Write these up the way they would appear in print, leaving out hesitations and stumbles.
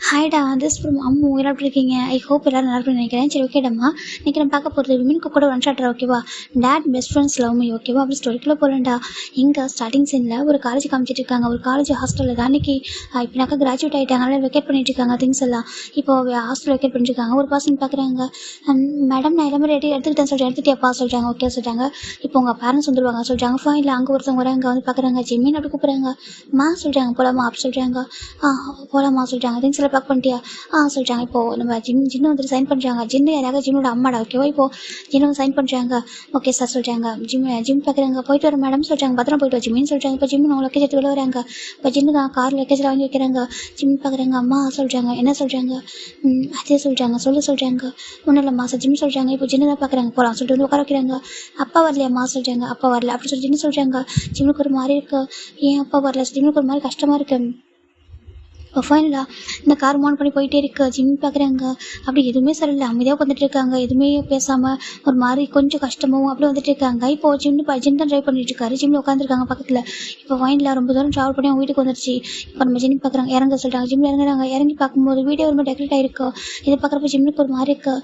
ஹாய்டா, this from Ammu. எல்லாரும் எப்படி இருக்கீங்க? ஐ ஹோப் எல்லாரும் நல்லா இருக்கும்னு நினைக்கிறேன். சரி, ஓகேடம்மா. இன்னைக்கு நான் பார்க்க போகிறது விமின்க்கு கூட ஒன் ஷாட்டர், ஓகேவா? Date best friends love me, ஓகேவா? அப்படி ஸ்டோரிக்குள்ளே போகிறேன்டா. இங்கே ஸ்டார்டிங் சீனில் ஒரு காலேஜ் காமிச்சிட்டு இருக்காங்க. ஒரு காலேஜ் ஹாஸ்டலில் தான் அன்றைக்கி இப்போனாக்கா கிராஜுவேட் ஆகிட்டாங்க. அதனால் வெக்கேட் பண்ணிட்டு இருக்காங்க திங்ஸ் எல்லாம். இப்போ ஹாஸ்டல் வெக்கேட் பண்ணிட்டு இருக்காங்க. ஒரு பர்சன் பார்க்குறாங்க. மேடம், நான் எல்லாமே ரெடி எடுத்துக்கிட்டேன் சொல்கிறேன். எடுத்துகிட்டியாப்பா சொல்கிறாங்க. ஓகே சொல்கிறாங்க. இப்போ உங்கள் பேரண்ட்ஸ் வந்துருவாங்க சொல்கிறாங்க. ஃபைனில் அங்கே ஒருத்தவங்க வராங்க. வந்து பார்க்குறாங்க. ஜிம்மின் அப்படி கூப்பிட்றாங்க. மா சொல்கிறாங்க. போலாமா அப்படி சொல்கிறாங்க. போலாமா சொல்கிறாங்க. திங்ஸ் எல்லாம் பேக் பண்ணிட்டியா? சொல்கிறாங்க. இப்போது நம்ம ஜின்னு வந்துட்டு சைன் பண்ணுறாங்க. ஜின்னு யாராவது ஜின்னோட அம்மாடா, ஓகேவா? இப்போது ஜின்னு வந்து சைன் பண்ணுறாங்க. ஓகே சார் சொல்கிறாங்க. ஜிம் பார்க்குறாங்க. போயிட்டு வர மேடம் சொல்கிறாங்க. பத்திரம் போயிட்டு வா ஜிம்மின்னு சொல்கிறாங்க. இப்போ ஜிம்மு அவங்க லக்கேஜ் எடுத்து வெளில வராங்க. இப்போ ஜின்னு தான் கார் லக்கேஜில் வாங்கி வைக்கிறாங்க. ஜிம் பார்க்குறாங்க. அம்மா சொல்கிறாங்க. என்ன சொல்கிறாங்க? அதே சொல்கிறாங்க. சொல்கிறாங்க. ஒன்றும் இல்லைம்மா சார் ஜிம் சொல்கிறாங்க. இப்போ ஜின்னு தான் பார்க்குறாங்க. போகலாம் சொல்லிட்டு வந்து உட்கார வைக்கிறாங்க. அப்பா வரலையாம்மா சொல்கிறாங்க. அப்பா வரல அப்படி சொல்லி ஜின்னு சொல்கிறாங்க. ஜிம்முக்கு ஒரு மாதிரி இருக்குது. ஏன் அப்பா வரல? ஜிம்முக்கு ஒரு மாதிரி கஷ்டமாக இருக்குது. இப்போ ஃபைனலாக இந்த கார் ஆன் பண்ணி போயிட்டே இருக்கு. ஜிம் பார்க்குறாங்க. அப்படி எதுவுமே சரியில்லை. அமைதியாக வந்துட்டு இருக்காங்க. எதுவுமே பேசாமல் ஒரு மாதிரி கொஞ்சம் கஷ்டமும் அப்படி வந்துட்டு இருக்காங்க. இப்போ ஜிம் தான் ட்ரைவ் பண்ணிட்டு இருக்காரு. ஜிம்மில் உட்காந்துருக்காங்க பக்கத்தில். இப்போ ஃபைனலாக ரொம்ப தூரம் ட்ராவல் பண்ணி அவங்க வீட்டுக்கு வந்துருச்சு. இப்போ நம்ம ஜிம் பார்க்குறாங்க. இறங்க சொல்கிறாங்க. ஜிம்மில் இறங்குறாங்க. இறங்கி பார்க்கும்போது வீடியோ ரொம்ப டெக்கரேட் ஆகிருக்கு. இதை பார்க்குறப்ப ஜிம்முக்கு ஒரு மாதிரி இருக்கு.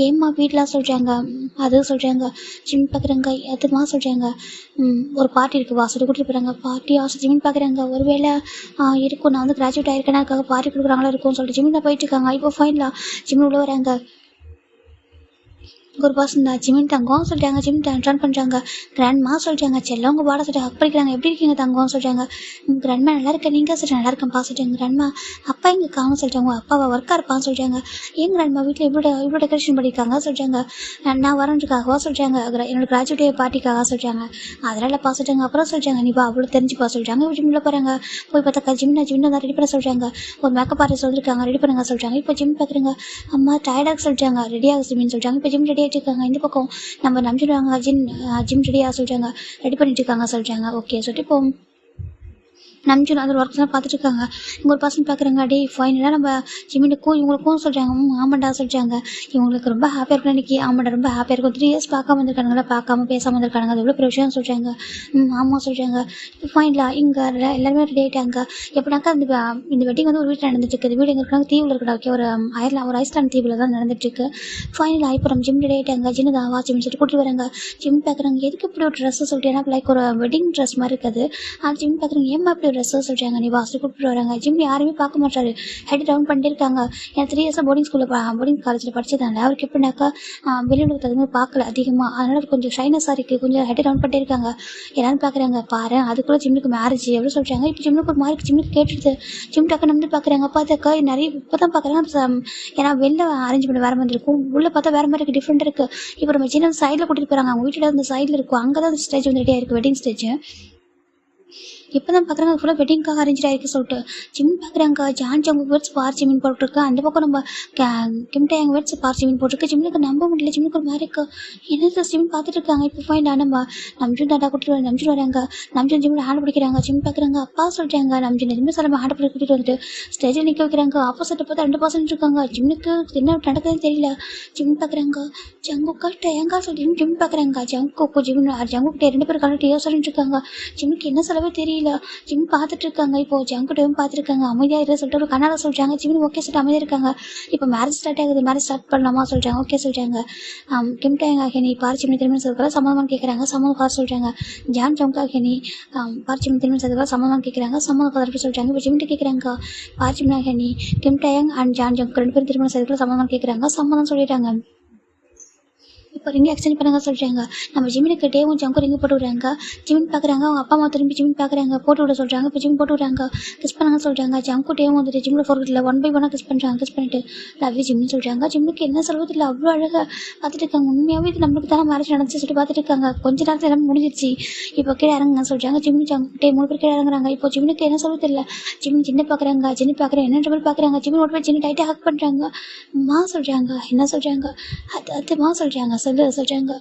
ஏம்மா வீட்டெலாம் சொல்கிறாங்க. அது சொல்கிறாங்க. ஜிம் பார்க்குறாங்க. அதுமா சொல்கிறாங்க. ஒரு பார்ட்டி இருக்குது வா சொல்லி கூட்டிட்டு போகிறாங்க. பார்ட்டி ஆசை ஜிம் பார்க்குறாங்க. ஒருவேளை இருக்கும் நான் வந்து கிராஜுவேட் ஆகிருக்கேன் அதுக்காக பார்ட்டி கொடுக்குறாங்களா இருக்கும்னு சொல்லிட்டு ஜிம்மில் போயிட்டு இருக்காங்க. இப்போ ஃபைனலாக ஜிம் உள்ள வராங்க. ஒரு பர்சன் தான் ஜிமின் தங்கம் சொல்லிட்டாங்க. ஜிம் டர்ன் பண்ணுறாங்க. கிராண்ட்மா சொல்லிட்டாங்க. செல்லம் உங்கள் பாட சொல்லிட்டு ஹக் பண்ணிக்கிறாங்க. எப்படி இருக்கீங்க தங்கம் சொல்கிறாங்க. கிராண்ட்மா நல்லா இருக்கேன். நீங்கள் சொல்லிட்டு நல்லா இருக்கேன்ப்பா சொல்லிட்டாங்க. கிராண்ட்மா அப்பா இங்கே காணும் சொல்லிட்டாங்க. அப்பாவை ஒர்க்காக இருப்பான்னு சொல்லிட்டாங்க. ஏன் கிராண்ட்மா வீட்டில் இவ்வளோ டெக்கரேஷன் பண்ணியிருக்காங்க சொல்கிறாங்க. நான் வரதுக்காகவா சொல்கிறாங்க. என்னோட கிராஜுவேட் பார்ட்டிக்காக சொல்கிறாங்க. அதெல்லாம் பா சொல்லிட்டாங்க. அப்புறம் சொல்கிறாங்க நீ பா அவ்வளோ தெரிஞ்சுப்பா சொல்கிறாங்க. ஜிம்மில் போகிறாங்க. போய் பார்த்தா ஜிம்மில் தான் ரெடி பண்ண சொல்கிறாங்க. ஒரு மேக்கப் ஆர்டிஸ்ட் சொல்லியிருக்காங்க. ரெடி பண்ணுங்க சொல்கிறாங்க. இப்போ ஜிம் பார்க்குறாங்க. அம்மா டயர்டாக சொல்கிறாங்க. ரெடியாக ஜிம்மின்னு சொல்கிறாங்க. இப்போ ஜிம் ரெடி இருக்காங்க. இந்த பக்கம் நம்ம நம்பிடுவாங்க. ஜிம் ரெடியாக சொல்கிறாங்க. ரெடி பண்ணிட்டு இருக்காங்க சொல்கிறாங்க. ஓகே சொல்லிட்டு இப்போ நம்பிச்சு அந்த ஒர்க்ஸ்லாம் பார்த்துட்டு இருக்காங்க. இங்கே ஒரு பர்சன் பார்க்குறாங்க. டே ஃபைனலாக நம்ம ஜிம்மினுக்கும் இவங்களுக்கும் சொல்கிறாங்க. ஆமாண்டா சொல்கிறாங்க. இவங்களுக்கு ரொம்ப ஹாப்பியாக இருக்கும் இன்றைக்கி. ஆமாண்டா ரொம்ப ஹாப்பியாக இருக்கும். 3 இயர்ஸ் பார்க்காம வந்திருக்கானுங்களா, பார்க்காம பேசாமல் வந்திருக்காங்க. அது எவ்வளோ பெரிய விஷயம் சொல்கிறாங்க. ஆமாம் சொல்கிறாங்க. இப்போ ஃபைனலாக இங்கே எல்லாருமே ரெடி ஆகிட்டாங்க. எப்படினாக்கா இந்த வெட்டிங் வந்து ஒரு வீட்டில் நடந்துட்டுருக்கு. வீடு எங்கே இருக்காங்க தீவில் இருக்கா, ஓகே? ஒரு ஐஸ்லாண்ட் தீவில் தான் நடந்துட்டுருக்கு. ஃபைனலாக இப்போ நம்ம ஜிம் ரெடி ஆகிட்டாங்க. ஜின்னு தான் வா ஜிம் சொல்லிட்டு கூட்டிட்டு வராங்க. ஜிம் பார்க்குறாங்க. எதுக்கு இப்படி ஒரு ட்ரெஸ்ஸு சொல்லிட்டு ஏன்னா லைக் ஒரு வெட்டிங் ட்ரெஸ் மாதிரி இருக்குது. ஜிம் பார்க்குறாங்க. ஏமா இப்படி ட்ரெஸ்ஸு சொல்கிறாங்க. நீ வாசல் கூப்பிட்டு வராங்க. ஜிம் யாருமே பார்க்க மாட்டாரு. ஹெட் டவுன் பண்ணிட்டு இருக்காங்க. ஏன்னா 3 இயர்ஸாக போர்டிங் காலேஜில் படிச்சதால அவருக்கு எப்படின்னாக்கா வெளியுலகத்தை அதுவுமே பார்க்கல அதிகமாக. அதனால் கொஞ்சம் ஷைனஸாக இருக்குது. கொஞ்சம் ஹெட் டவுன் பண்ணிட்டே இருக்காங்க. எல்லாரும் பார்க்குறாங்க. பாரு அதுக்குள்ளே ஜிம்முக்கு மேரேஜ் எவ்வளோ சொல்கிறாங்க. இப்போ ஜிம்முக்கு ஒரு மாதிரி ஜிம்முக்கு கேட்டுருது. ஜிம் டக்குன்னு வந்து பார்க்குறாங்க. பார்த்தாக்கா நிறைய இப்போ தான் பார்க்குறாங்க. ஏன்னா வெளில அரேஞ்ச் பண்ண வேறு மாதிரி இருக்கும். உள்ளே பார்த்தா வேறு மாதிரி இருக்குது. டிஃப்ரெண்ட் இருக்குது. இப்போ நம்ம ஜின்ன சைடில் கூட்டிகிட்டு போகிறாங்க. அவங்க வீட்டில் அந்த சைடில் இருக்கும். அங்கே தான் அந்த ஸ்டேஜ் வந்து ரெடியாக இருக்குது. வெட்டிங் ஸ்டேஜ் இப்போ தான் பார்க்குறாங்க. ஃபுல்லாக வெட்டிங்காக அரேஞ்ச் ஆகிருக்கு சொல்லிட்டு ஜிம் பார்க்குறாங்க. ஜான்ஜங் வேர்ட்ஸ் பார் ஜிமின் போட்டிருக்கு. அந்த பக்கம் நம்ம கிம்டேங் வேர்ட்ஸ் பார் ஜிமின் போட்டிருக்கு. ஜிம்முக்கு நம்ப முடியல. ஜிம்முக்கு ஒரு மாதிரி இருக்கு. என்ன ஜிம் பார்த்துட்டு இருக்காங்க. இப்போ ஃபைனலாக நம்ம நம்ஜுன் டாட்டா கூட்டிட்டு நம்ஜுன் வராங்க. நம்ஜுன் ஜிம்மில் ஹேண்ட் பிடிக்கிறாங்க. ஜிம் பார்க்குறாங்க. அப்பா சொல்கிறாங்க. நம்ஜுன் எதுவுமே சொல்லாமல் ஹேண்ட் பிடிக்க கூட்டிகிட்டு வந்துட்டு ஸ்டேஜில் நிற்க வைக்கிறாங்க. ஆப்போசிட்டை பார்த்தா 2% இருக்காங்க. ஜிம்முக்கு என்ன நடக்குதுன்னு தெரியல. ஜிம் பார்க்குறாங்க. ஜங்குக்கா டயங்கா சொல்லி ஜிம் பார்க்குறாங்க. ஜங்குக்கு ஜங்குக்கிட்ட 2 பேர் கலர் டியோ சொல்லிட்டு இருக்காங்க. ஜிம்முக்கு என்ன சொல்லவே தெரியல. ஜிம் பார்த்துட்டு இருக்காங்க. இப்போ ஜங்குட்டையும் பார்த்துருக்காங்க. அமைதியாக இரு சொல்லிட்டு ஒரு கண்ணால் சொல்கிறாங்க. ஜிம் ஓகே சொல்லிட்டு அமைதியாக இருக்காங்க. இப்போ மேரேஜ் ஸ்டார்ட் ஆகுது. மேரேஜ் ஸ்டார்ட் பண்ணலாமா சொல்கிறாங்க. ஓகே சொல்கிறாங்க. கிம்டாங்க நீ பார் ஜிம்னி திருமணம் செய்வதற்காக சம்மதமாக கேட்குறாங்க. சம்மதம் பார்த்து சொல்கிறாங்க. ஜான் ஜங்காக நீ பார் ஜிம்னி திருமணம் செய்வதற்காக சம்மதமாக கேட்குறாங்க. சம்மதம் பார்த்து சொல்கிறாங்க. இப்போ ஜிம்ட்டு கேட்குறாங்க. பார் ஜிம்னாக நீ கிம்டாயங் அண்ட் ஜான் ஜங் 2 பேரும் திருமணம் செய்வதற்காக சம்மதமாக கேட்குறாங்க. சம்மதம் சொல்லிட்டாங்க. இப்போ ரிங்கு எக்ஸ்சேஞ்ச் பண்ணுங்க சொல்கிறாங்க. நம்ம ஜிம்முக்கு டேவும் ஜங்கும் ரிங்கு போட்டு விடுறாங்க. ஜிமின் பார்க்குறாங்க. அவங்க அப்பா அம்மா திரும்பி ஜிமின் பார்க்குறாங்க. போட்டு விட சொல்கிறாங்க. இப்போ ஜிம் போட்டு விடுறாங்க. கிஸ் பண்ணுங்க சொல்கிறாங்க. ஜங்கு டேவும் வந்துட்டு ஜிம்மில் ஃபோர்கில் 1 by 1 கிஸ் பண்ணுறாங்க. கிஸ் பண்ணிட்டு லவ் யூ ஜிம்னு சொல்கிறாங்க. ஜிம்முக்கு என்ன சொல்வது இல்லை. அவ்வளோ அழகாக பார்த்துட்டு இருக்காங்க. உண்மையாகவே இது நம்மளுக்கு தானே மேரேஜ் நடந்துச்சு சொல்லிட்டு பார்த்துட்டு இருக்காங்க. கொஞ்ச நேரத்தில் எல்லாமே முடிஞ்சிருச்சு. இப்போ கீழே இறங்குங்க சொல்கிறாங்க. ஜிம்மு ஜங்கு டே 3 பேர் கீழே இறங்குறாங்க. இப்போ ஜிம்முக்கு என்ன சொல்வது இல்லை. ஜிம் சின்ன பார்க்குறாங்க. ஜின்னு பார்க்குறேன் என்னன்ற மாதிரி பார்க்குறாங்க. ஜிம்மு ஓட்டு போய் சின்ன டைட்டாக ஹக் பண்ணுறாங்க. மா சொல்கிறாங்க. என்ன சொல்கிறாங்க. அதுமா சொல்கிறாங்க. சொல்லு சொல்கிறாங்க.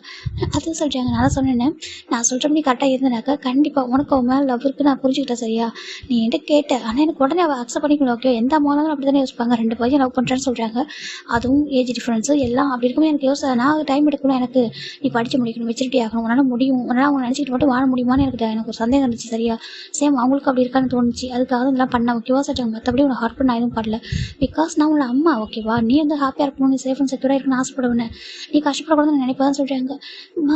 அது சொல்கிறாங்க. நான் தான் சொன்னேன்னு நான் சொல்கிற நீ கரெக்டாக இருந்தனாக்கா கண்டிப்பாக உனக்கு அவன் மேலே லவ் இருக்குது நான் புரிஞ்சுக்கிட்டேன் சரியா. நீ என்கிட்ட கேட்ட ஆனால் எனக்கு உடனே அவள் அக்செப்ட் பண்ணிக்கணும். ஓகே எந்த அம்மாவும் அப்படி தானே யோசிப்பாங்க. 2 பையன் லவ் பண்ணுறேன்னு சொல்கிறாங்க. அதுவும் ஏஜ் டிஃப்ரென்ஸு எல்லாம் அப்படி இருக்கும்போது எனக்கு யோசனை நான் டைம் எடுக்கணும். எனக்கு நீ படித்து முடிக்கணும், மெச்சூரிட்டி ஆகணும், உன்னால் முடியும், உன்னால் அவங்க நினச்சிக்கிட்டு மட்டும் வாழ முடியுமான்னு எனக்கு ஒரு சந்தேகம் இருந்துச்சு சரியா. சேம் அவங்களுக்கு அப்படி இருக்கான்னு தோணுச்சு. அதுக்காக தான் இதெல்லாம் பண்ண ஓகேவா சொல்லிட்டாங்க. மற்றபடி உனக்கு ஹார்ட் பண்ண நான் எதுவும் பண்ணல. பிகாஸ் நான் உன்னை அம்மா ஓகேவா. நீ வந்து ஹாப்பியாக இருக்கணும், நீ சேஃப் அண்ட் செக்யூராக இருக்கணும்னு ஆசைப்படுவேன். நீ கஷ்டப்படக்கூடாதுன்னு நினைப்பதான் சொல்கிறாங்க.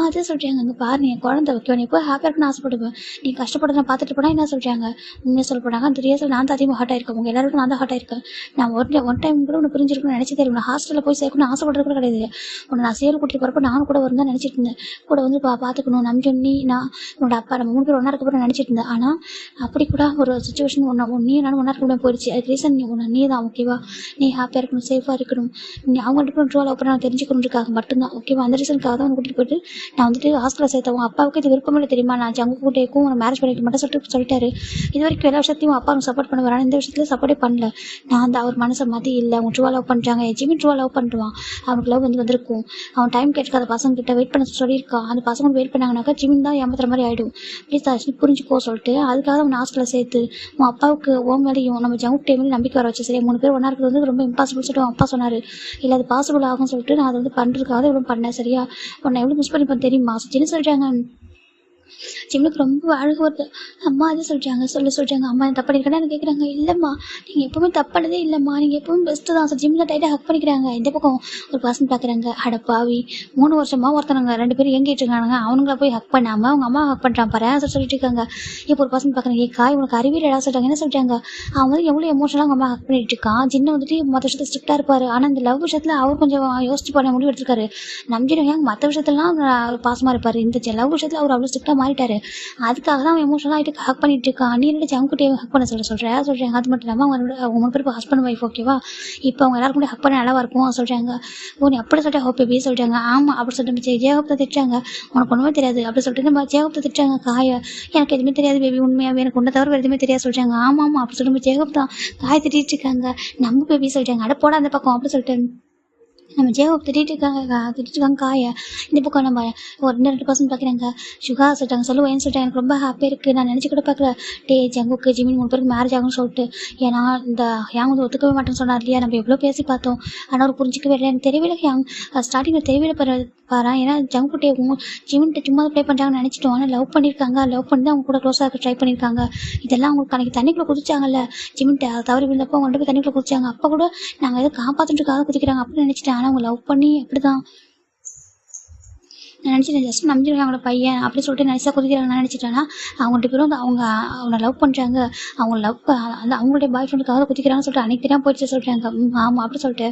அதே சொல்கிறாங்க. அங்கே பாரு நீ குழந்தை ஓகேவா, நீ போய் ஹாப்பியாக இருக்கணும்னு ஆசைப்படுவேன். நீ கஷ்டப்படுறத பார்த்துட்டு போனால் என்ன சொல்கிறாங்க. உண்மையாக சொல்ல போனாங்க அந்த 3 இயர்ஸில் நான் தான் அதிகமாக ஹார்ட் ஆயிருக்கேன். உங்கள் எல்லாருக்கும் நான் தான் ஹார்ட் ஆயிருக்கேன். நான் ஒன் டைம் கூட உன்னை புரிஞ்சிருக்கணும்னு நினச்சி தெரியும். நான் ஹாஸ்டலில் போய் சேர்க்கணும்னு ஆசைப்படுறது கூட கிடையாது. உன்னை நான் சேல் கூட்டிட்டு போகிறப்ப நானும் கூட வருந்தா நினச்சிட்டு இருந்தேன். கூட வந்து பார்த்துக்கணும் நம்பி நீ நான் உன்னோட அப்பா நம்ம 3 பேர் ஒன்றா இருக்க நினச்சிட்டு இருந்தேன். ஆனால் அப்படி கூட ஒரு சுச்சுவேஷன் நீ நானும் ஒன்றா இருக்க போயிடுச்சு. அதுக்கு ரீசன் நீ தான் ஓகேவா. நீ ஹாப்பியாக இருக்கணும், சேஃபாக இருக்கணும், நீ அவங்க மட்டும் ட்ரூவாக லவ் பண்ண தெரிஞ்சுக்கணுன்றதுக்காக மட்டும்தான் ஓகேவா. அந்த ரீசனுக்காக தான் கூட்டிகிட்டு போயிட்டு நான் வந்துட்டு ஹாஸ்டலில் சேர்த்தவங்க அப்பாவுக்கு இது விருப்பமே தெரியுமா. நான் ஜங்கு கூட்டேக்கும் உன்னை மேரேஜ் பண்ணிக்க மட்டும் சொல்லிட்டாரு. இது வரைக்கும் எல்லா விஷயத்தையும் அப்பா அவங்க சப்போர்ட் பண்ண வரான். இந்த விஷயத்துல சப்போர்ட்டே பண்ணல. நான் அந்த அவர் மனசை மாற்றி இல்லை அவங்க ட்ரூவாக லவ் பண்ணுறாங்க. ஜிமி ட்ரூவாக லவ் பண்ணுவான். அவனுக்கு லவ் வந்திருக்கும். அவன் டைம் கேட்டுக்காத பசங்க கிட்ட வெயிட் பண்ண சொல்லியிருக்கான். அந்த பசங்க வெயிட் பண்ணாங்கனாக்கா ஜிமின் தான் ஏமாத்துற மாதிரி ஆகிடும். ப்ளீஸ் புரிஞ்சுக்கோ சொல்லிட்டு அதுக்காக அவன் ஹாஸ்டலில் சேர்த்து உன் அப்பாவுக்கு ஓம் மேலேயும் நம்ம ஜங்கு டைமில் நம்பிக்கை வர வச்சு சரியா. 3 பேர் ஒன்றா இருக்கிறது வந்து ரொம்ப இம்பாசிபிள் சொல்லிட்டு அவன் அப்பா சொன்னார். இல்லை அது பாசிபிள் ஆகும்னு சொல்லிட்டு நான் அதை வந்து பண்ணுறதுக்காக இவ்வளோ பண்ணேன் சரியா. உன்னை எவ்வளோ மிஸ் பண்ணிப்பேன் தெரியுமா சின்ன சொல்லிட்டாங்க. ஜிம்னுக்கு ரொம்ப அழகு வருது. அம்மா அதே சொல்கிறாங்க சொல்கிறாங்க. அம்மா தப்பு பண்ணிக்கிறேன்னு கேட்குறாங்க. இல்லைம்மா நீங்கள் எப்பவுமே தப்பானதே இல்லைம்மா, நீங்கள் எப்பவும் பெஸ்ட்டு தான். ஜிம்மில் டைட்டாக ஹக் பண்ணிக்கிறாங்க. இந்த பக்கம் ஒரு பர்சன் பார்க்குறாங்க. அடப்பாவி 3 வருஷமாக ஒருத்தனங்க 2 பேரும் எங்கிட்டு இருக்காங்க. அவனுங்கள போய் ஹக் பண்ணாமல் அவங்க அம்மா ஹக் பண்ணுறான் பாரு சொல்லிட்டு இருக்காங்க. இப்போ ஒரு பர்சன் பார்க்குறாங்க. காய் உனக்கு அறிவியல் இடம் சொல்கிறாங்க. என்ன சொல்கிறாங்க. அவன் வந்து எவ்வளோ எமோஷனலாக அவங்க அம்மா ஹக் பண்ணிட்டு இருக்கான். ஜின்ன வந்துட்டு மற்ற விஷயத்தில் ஸ்ட்ரிக்டாக இருப்பார். ஆனால் இந்த லவ் விஷயத்தில் அவர் கொஞ்சம் யோசிச்சு பண்ண முடிவு எடுத்திருக்காரு. நம்பிடுவாங்க மற்ற விஷயத்துலாம் பாசமாக இருப்பார். இந்த லவ் விஷயத்தில் அவர் அவ்வளோ ஸ்ட்ரிக்டாக மாறிட்டாரு. அதுக்காக தான் அவன் எமோஷனலாக ஆகிட்டு ஹக் பண்ணிட்டு இருக்கான். நீ என்னோட ஜங்குட்டே ஹக் பண்ண சொல்கிறேன். அது மட்டும் இல்லாமல் அவங்க 3 பேருக்கு ஹஸ்பண்ட் ஒய்ஃப் ஓகேவா. இப்போ அவங்க எல்லாருக்கும் ஹக் பண்ண நல்லா இருக்கும் சொல்கிறாங்க. ஓ நீ அப்படி சொல்லிட்டு ஹோப் பேபி சொல்கிறாங்க. ஆமாம் அப்படி சொல்லிட்டு ஜெயகுப்தா திட்டுறாங்க. உனக்கு ஒன்றுமே தெரியாது அப்படி சொல்லிட்டு நம்ம ஜெயகுப்தா திட்டுறாங்க. எனக்கு எதுவுமே தெரியாது பேபி, உண்மையாகவே எனக்கு ஒன்றை தவிர எதுவுமே தெரியாது சொல்கிறாங்க. ஆமாம் அப்படி சொல்லிட்டு ஜெயகுப்தா காய் திட்டிட்டு இருக்காங்க. நம்ம பேபி சொல்கிறாங்க. அட போட அந்த பக்கம் அப்படி சொல்லிட்டு நம்ம ஜெயகுப் திட்டிட்டு இருக்காங்க காயை. இந்த பக்கம் நம்ம ஒரு 2 பர்சன்ட் பார்க்குறாங்க. சுகா சொல்லிட்டாங்க சொல்லுவேன்னு சொல்லிட்டு எனக்கு ரொம்ப ஹாப்பியாக இருக்குது. நான் நினச்சி கூட பார்க்கல ஜங்குக்கு ஜிமின் 3 பேருக்கு மேரேஜ் ஆகும்னு சொல்லிட்டு. ஏன்னா இந்த ஹேங் வந்து ஒத்துக்கவே மாட்டேன்னு சொன்னார் இல்லையா. நம்ம எவ்வளோ பேசி பார்த்தோம் ஆனால் அவர் புரிஞ்சிக்கவே இல்லை. எனக்கு தெரியவில்லை ஹேங் ஸ்டார்டிங்கில் தெரியவில்லை பாரு. ஏன்னா ஜங்குட்டேவும் ஜிமின்கிட்ட சும்மா ப்ளே பண்ணுறாங்கன்னு நினச்சிட்டோம். ஆனால் லவ் பண்ணியிருக்காங்க. லவ் பண்ணி தான் அவங்க கூட க்ளோஸாக இருக்க ட்ரை பண்ணியிருக்காங்க. இதெல்லாம் அவங்களுக்கு அன்றைக்கி தண்ணிக்குள்ளே குதிச்சாங்கல்ல. ஜிமின்ட்ட தவறி விழுந்தப்போ அவங்க 2 பேர் தண்ணிக்குள்ளே குதிச்சாங்க. அப்போ கூட நாங்கள் எதை காப்பாற்றுறதுக்காக குதிக்கிறாங்க அப்படின்னு நினச்சிட்டேன். ஆனால் அவங்க லவ் பண்ணி அப்படிதான் நான் நினச்சிட்டேன். ஜஸ்ட் நம்பிடுவேன் அவங்களோட பையன் அப்படி சொல்லிட்டு நினச்சா குதிக்கிறாங்க. நான் நினச்சிட்டேன்னா அவங்க 2 பேரும் அவனை லவ் பண்ணுறாங்க. அவங்க லவ் அந்த அவங்களுடைய பாய் ஃப்ரெண்டுக்காக குதிக்கிறாங்கன்னு சொல்லிட்டு அன்றைக்கி தெரியாமல் போயிடுச்சு சொல்கிறாங்க. ஆமாம் அப்படி சொல்லிட்டு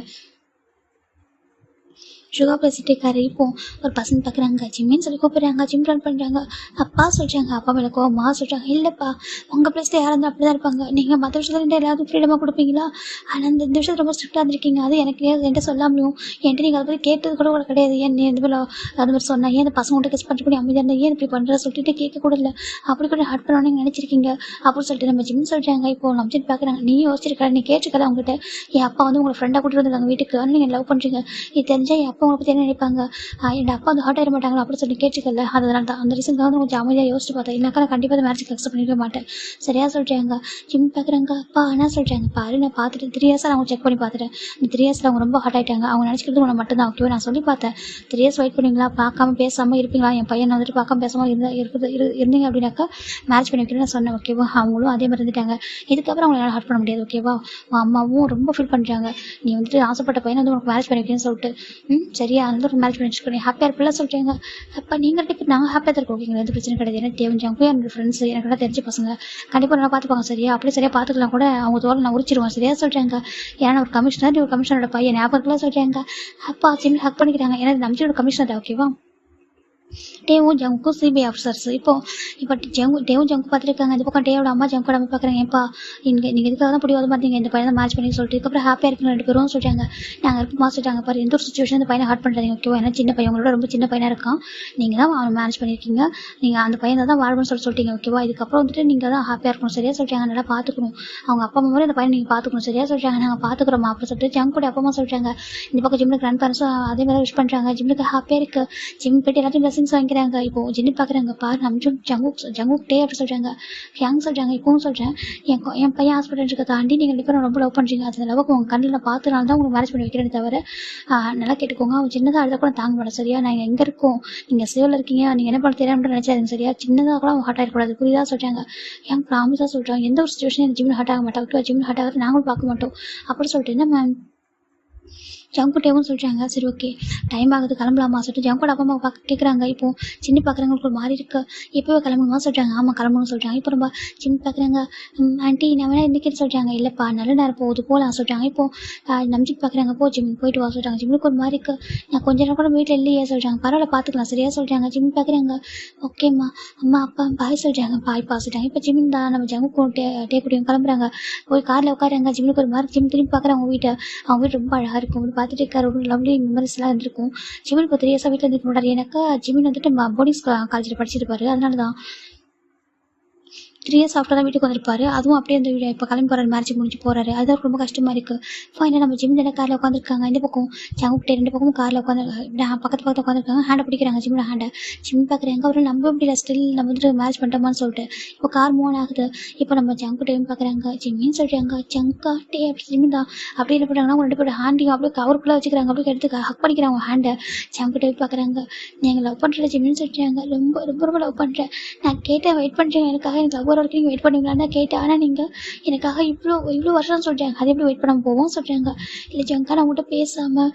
சுகா பேசிட்டு இருக்காரு. இப்போ ஒரு பசங்க பார்க்குறாங்க. ஜிம்மின்னு சொல்லி கூப்பிட்றாங்க. ஜிம் ரன் பண்ணுறாங்க. அப்பா சொல்கிறாங்க. அப்பா மேலே கோவமா சொல்கிறாங்க. இல்லைப்பா உங்கள் பிளேஸில் யாராக இருந்தால் அப்படி தான் இருப்பாங்க. நீங்கள் மற்ற விஷயத்தில் எல்லாருக்கும் ஃப்ரீடமாக கொடுப்பீங்களா. ஆனால் இந்த விஷயத்தில் ரொம்ப ஸ்ட்ரிக்டாக இருந்திருக்கீங்க. அது எனக்கு என்கிட்ட சொல்லாமலையும் என்கிட்ட நீங்கள் அதை பற்றி கேட்டது கூட கிடையாது. ஏன் நீ எந்த மாதிரி அது மாதிரி சொன்னேன். ஏன் இந்த பசங்கள்கிட்ட கிஸ் பண்ணிட்டு போய் அமைதியாக இருந்தால் ஏன் இப்படி பண்ணுற சொல்லிட்டு கேட்க கூட இல்லை. அப்படி கூட ஹார்ட் பண்ணணும்னு நினச்சிருக்கீங்க அப்படின்னு சொல்லிட்டு நம்ம ஜிம் சொல்கிறாங்க. இப்போ நம்ம பார்க்குறாங்க. நீ யோசிச்சிருக்கா நீ கேட்டிருக்கல அவங்ககிட்ட என் அப்பா வந்து உங்களை ஃப்ரெண்டாக கூட்டிட்டு வந்தாங்க வீட்டுக்கு. ஆனால் நீங்கள் லவ் பண்ணுறீங்க. இது தெரிஞ்சால் என் அப்பா உங்களை பற்றி என்ன நினைப்பாங்க. என் அப்பா வந்து ஹார்ட் ஆகிட மாட்டாங்களா அப்படின்னு சொல்லி கேட்டுக்கல. அதனால தான் அந்த ரீசனுக்காக வந்து கொஞ்சம் அமைதியாக யோசிச்சு பார்த்தேன். இல்லைனாக்கா நான் கண்டிப்பாக மேரேஜுக்கு அக்செப்ட் பண்ணிக்க மாட்டேன். சரியா சொல்கிறாங்க. ஜிம் பார்க்குறாங்க. அப்பா என்ன சொல்கிறாங்க பாரு. நான் பார்த்துட்டு 3 இயர்ஸாக அவங்க செக் பண்ணி பார்த்துட்டேன். இந்த 3 இயர்ஸில் அவங்க ரொம்ப ஹார்ட் ஆகிட்டாங்க. அவங்க நினச்சிக்கிறது உங்களை மட்டும் தான் ஓகேவா. நான் சொல்லி பார்த்தேன் 3 இயர்ஸ் வெயிட் பண்ணுவீங்களா, பார்க்காம பேசாமல் இருப்பீங்களா. என் பையன் வந்துட்டு பார்க்காம பேசாமல் இருந்தீங்க அப்படின்னாக்கா மேரேஜ் பண்ணி வைக்கிறேன்னு நான் சொன்னேன் ஓகேவா. அவங்களும் அதே மாதிரி இருந்துட்டாங்க. இதுக்கப்புறம் அவங்களால ஹார்ட் பண்ண முடியாது ஓகேவா. உன் அம்மாவும் ரொம்ப ஃபீல் பண்ணுறாங்க. நீ வந்துட்டு ஆசைப்பட்ட பையனை வந்து உனக்கு மேரேஜ் பண்ணி வைக்கிறேன்னு சொல்லிட்டு சரியா அந்த ஒரு மேரேஜ் பண்ணி வச்சுக்கணும் ஹாப்பியாக இருப்பில்லாம் சொல்கிறீங்க. அப்போ நீங்கள் 2 பேர் நாங்கள் ஹாப்பியாக தான் இருக்கோம் ஓகேங்களா. எந்த பிரச்சனை கிடையாது. எனக்கு தெரிஞ்சாங்க என்னோட ஃப்ரெண்ட்ஸ் எனக்கு எல்லாம் தெரிஞ்ச பசங்க கண்டிப்பாக நல்லா பார்த்துப்பாங்க சரியா. அப்படியே சரியாக பார்த்துக்கலாம் கூட அவங்க தோலை நான் உரிச்சிருவேன் சரியா சொல்கிறாங்க. ஏன்னா ஒரு கமிஷனர் ஒரு கமிஷனரோட பையன் ஞாபகத்துலாம் சொல்கிறாங்க. அப்பா சின்ன ஹக் பண்ணிக்கிறாங்க. ஏன்னா நம்பிச்சோட கமிஷனர் ஓகேவா. டேவும் ஜங்குக்கும் சிபிஐ ஆஃபீஸர்ஸ் இப்போ டேவும் ஜங்கு பார்த்துருக்காங்க. இந்த பக்கம் டேவோட அம்மா ஜங்கோட அம்மா பார்க்குறாங்க. ஏன்ப்பா நீங்கள் இதுக்காக தான் பிடிவாத பார்த்தீங்க இந்த பையனை மேட்ச் பண்ணி சொல்லிட்டு இதுக்கப்புறம் ஹாப்பியாக இருக்குன்னு 2 பேரும் சொல்லிட்டாங்க. நாங்கள் இருப்போமா சொல்லிட்டாங்க. பாரு எந்த ஒரு சுச்சுவேஷன் இந்த பையனை ஹார்ட் பண்ணுறாங்க ஓகேவா. ஏன்னா சின்ன பையன் உங்களோட ரொம்ப சின்ன பையனாக இருக்கான். நீங்கள் தான் அவனை மேனேஜ் பண்ணியிருக்கீங்க. நீங்கள் அந்த பையனை தான் வாழ்வுன்னு சொல்லிட்டீங்க ஓகேவா. இதுக்கப்புறம் வந்துட்டு நீங்கள் தான் ஹாப்பியாக இருக்கணும் சரியா சொல்லிட்டாங்க. நல்லா பார்த்துக்கணும் அவங்க அப்பா அம்மா மாதிரி அந்த பையனை நீங்கள் பார்த்துக்கணும் சரியா சொல்லிட்டாங்க. நாங்கள் பார்த்துக்குறோம் அப்படின்னு சொல்லிட்டு ஜங்கோட அப்பா அம்மா சொல்லிட்டாங்க. இந்த பக்கம் ஜிம்முக்கு கிராண்ட் பேரண்ட்ஸும் அதே மாதிரி விஷ் பண்ணுறாங்க. ஜிம்முக்கு ஹாப்பியாக இருக்குது. ஜிம் போய்ட்டு எல்லாத்தையும் பிளஸிங்ஸ் வாங்கிக்கிறாங்க. இப்போ ஜின்னு பார்க்குறாங்க. பாரு நம்ம ஜங்குக் டே அப்படி சொல்கிறாங்க. யங் சொல்கிறாங்க. இப்பவும் சொல்கிறேன் என் பையன் ஹாஸ்பிட்டல் இருக்க தாண்டி நீங்கள் 2 பேரும் ரொம்ப லவ் பண்ணுறீங்க. அந்த லவ்வுக்கு உங்கள் கண்ணில் பார்த்தனால தான் உங்களுக்கு மேரேஜ் பண்ணி வைக்கிறேன்னு தவிர நல்லா கேட்டுக்கோங்க. அவன் சின்னதாக அழுத கூட தாங்க மாட்டேன் சரியா. நாங்கள் எங்கே இருக்கோம் நீங்கள் சேவில் இருக்கீங்க நீங்கள் என்ன பண்ண தெரியாமல் நினச்சாருங்க சரியா. சின்னதாக கூட அவன் ஹார்ட் ஆகிடக்கூடாது புரியுதா சொல்கிறாங்க. என் ப்ராமிஸாக சொல்கிறாங்க. எந்த ஒரு சுச்சுவேஷன் ஜிம்மில் ஹார்ட் ஆக மாட்டோம் ஓகே. ஜிம்மில் ஹார்ட் ஆகிறது நாங்களும் பார்க்க மாட்டோம் அப்படி சொல்லிட்டு என்ன மேம் ஜங்குட்டேவும் சொல்கிறாங்க. சரி ஓகே டைம் ஆகுது கிளம்பலாமா சொல்லிட்டு ஜங்கோட அப்பா அம்மா கேட்குறாங்க. இப்போ சின்ன பார்க்குறவங்களுக்கு ஒரு மாதிரி இருக்கு. இப்போவே கிளம்பணுமா சொல்கிறாங்க. ஆமாம் கிளம்பணும்னு சொல்கிறாங்க. இப்போ ரொம்ப சின்ன பார்க்குறாங்க. ஆண்டி நான் வேணா இன்றைக்கின்னு சொல்கிறாங்க. இல்லைப்பா நல்ல நேரம் போகுது போகலாம் சொல்கிறாங்க. இப்போது நம்பிட்டு பார்க்குறாங்க. ஜிம் போயிட்டு வா சொல்கிறாங்க. ஜிம்முக்கு ஒரு மாதிரி இருக்கு. நான் கொஞ்ச நேரம் கூட வீட்டில் இல்லையே சொல்கிறாங்க. பரவாயில்ல பார்த்துக்கலாம் சரியா சொல்கிறாங்க. ஜிம் பார்க்குறாங்க. ஓகேம்மா அம்மா அப்பா பாய் சொல்கிறாங்க. பாய்ப்பா சொல்கிறாங்க. இப்போ ஜிம் தான் நம்ம ஜங்குக்கும் டே குடியும் கிளம்புறாங்க. போய் காரில் உட்காராங்க. ஜிம்முக்கு ஒரு மாதிரி ஜிம் திரும்பி பார்க்குறாங்க. அவங்க வீட்டு ரொம்ப அழகாக இருக்கும் பார்த்துட்டு இருக்காரு. ஒரு லவ்லி மெமரிஸ்லாம் இருந்திருக்கும். ஜிமின் இப்போ 3 இயர்ஸாக வீட்டில் இருந்துக்க மாட்டார். எனக்கு ஜிமின் வந்துட்டு போர்டிங் காலேஜில் படிச்சிருப்பாரு. அதனால தான் 3 இயர்ஸ் ஆஃப்டர் தான் வீட்டுக்கு வந்திருப்பாரு. அதுவும் அப்படியே அந்த வீடியோ இப்போ கிளம்பி போகிறாரு. மேரேஜ் முடிஞ்சு போகிறாரு. அதுதான் ரொம்ப கஷ்டமாக இருக்குது. ஃபைனலாக நம்ம ஜிம் தானே காரில் உட்காந்துருக்காங்க. இந்த பக்கம் ஜங்குக்கிட்டே 2 பக்கமும் காரில் உட்காந்து பக்கத்து உட்காந்துருக்காங்க. ஹேண்டை பிடிக்கிறாங்க ஜிம்மோட ஹேண்டை. ஜிம் பார்க்குறாங்க. அவரை நம்ப முடியல ஸ்டில் நம்ம வந்துட்டு மேரேஜ் பண்ணிட்டோமான்னு சொல்லிட்டு. இப்போ கார் மூவ் ஆகுது. இப்போ நம்ம ஜங்குட்டையும் பார்க்குறாங்க. ஜிம்மின்னு சொல்கிறாங்க. ஜங்கா டே அப்படி ஜிம்மி தான் அப்படி என்ன பண்ணுறாங்கன்னா 2 பேரும் ஹேண்டையும் அப்படியே கவருக்குள்ளே வச்சுக்கிறாங்க. அப்படியே எடுத்து ஹக் பண்ணிக்கிறாங்க ஹேண்டை. ஜங்குட்டையும் பார்க்குறாங்க. நீங்கள் லவ் பண்ணுற ஜிம்மின்னு சொல்கிறாங்க. ரொம்ப ரொம்ப ரொம்ப லவ் பண்ணுறேன். நான் கேட்டேன் வெயிட் பண்ணுறேன் எனக்காக எனக்கு லவ் வரைக்கும் நீங்கள் வெயிட் பண்ணுவீங்களான்னு தான் கேட்டேன். ஆனால் நீங்கள் எனக்காக இவ்வளோ வருஷம் சொல்கிறாங்க. அது எப்படி வெயிட் பண்ணாமல் போவோம் சொல்கிறாங்க. இல்லை ஜங்கா நான் உங்கள்கிட்ட பேசாமல்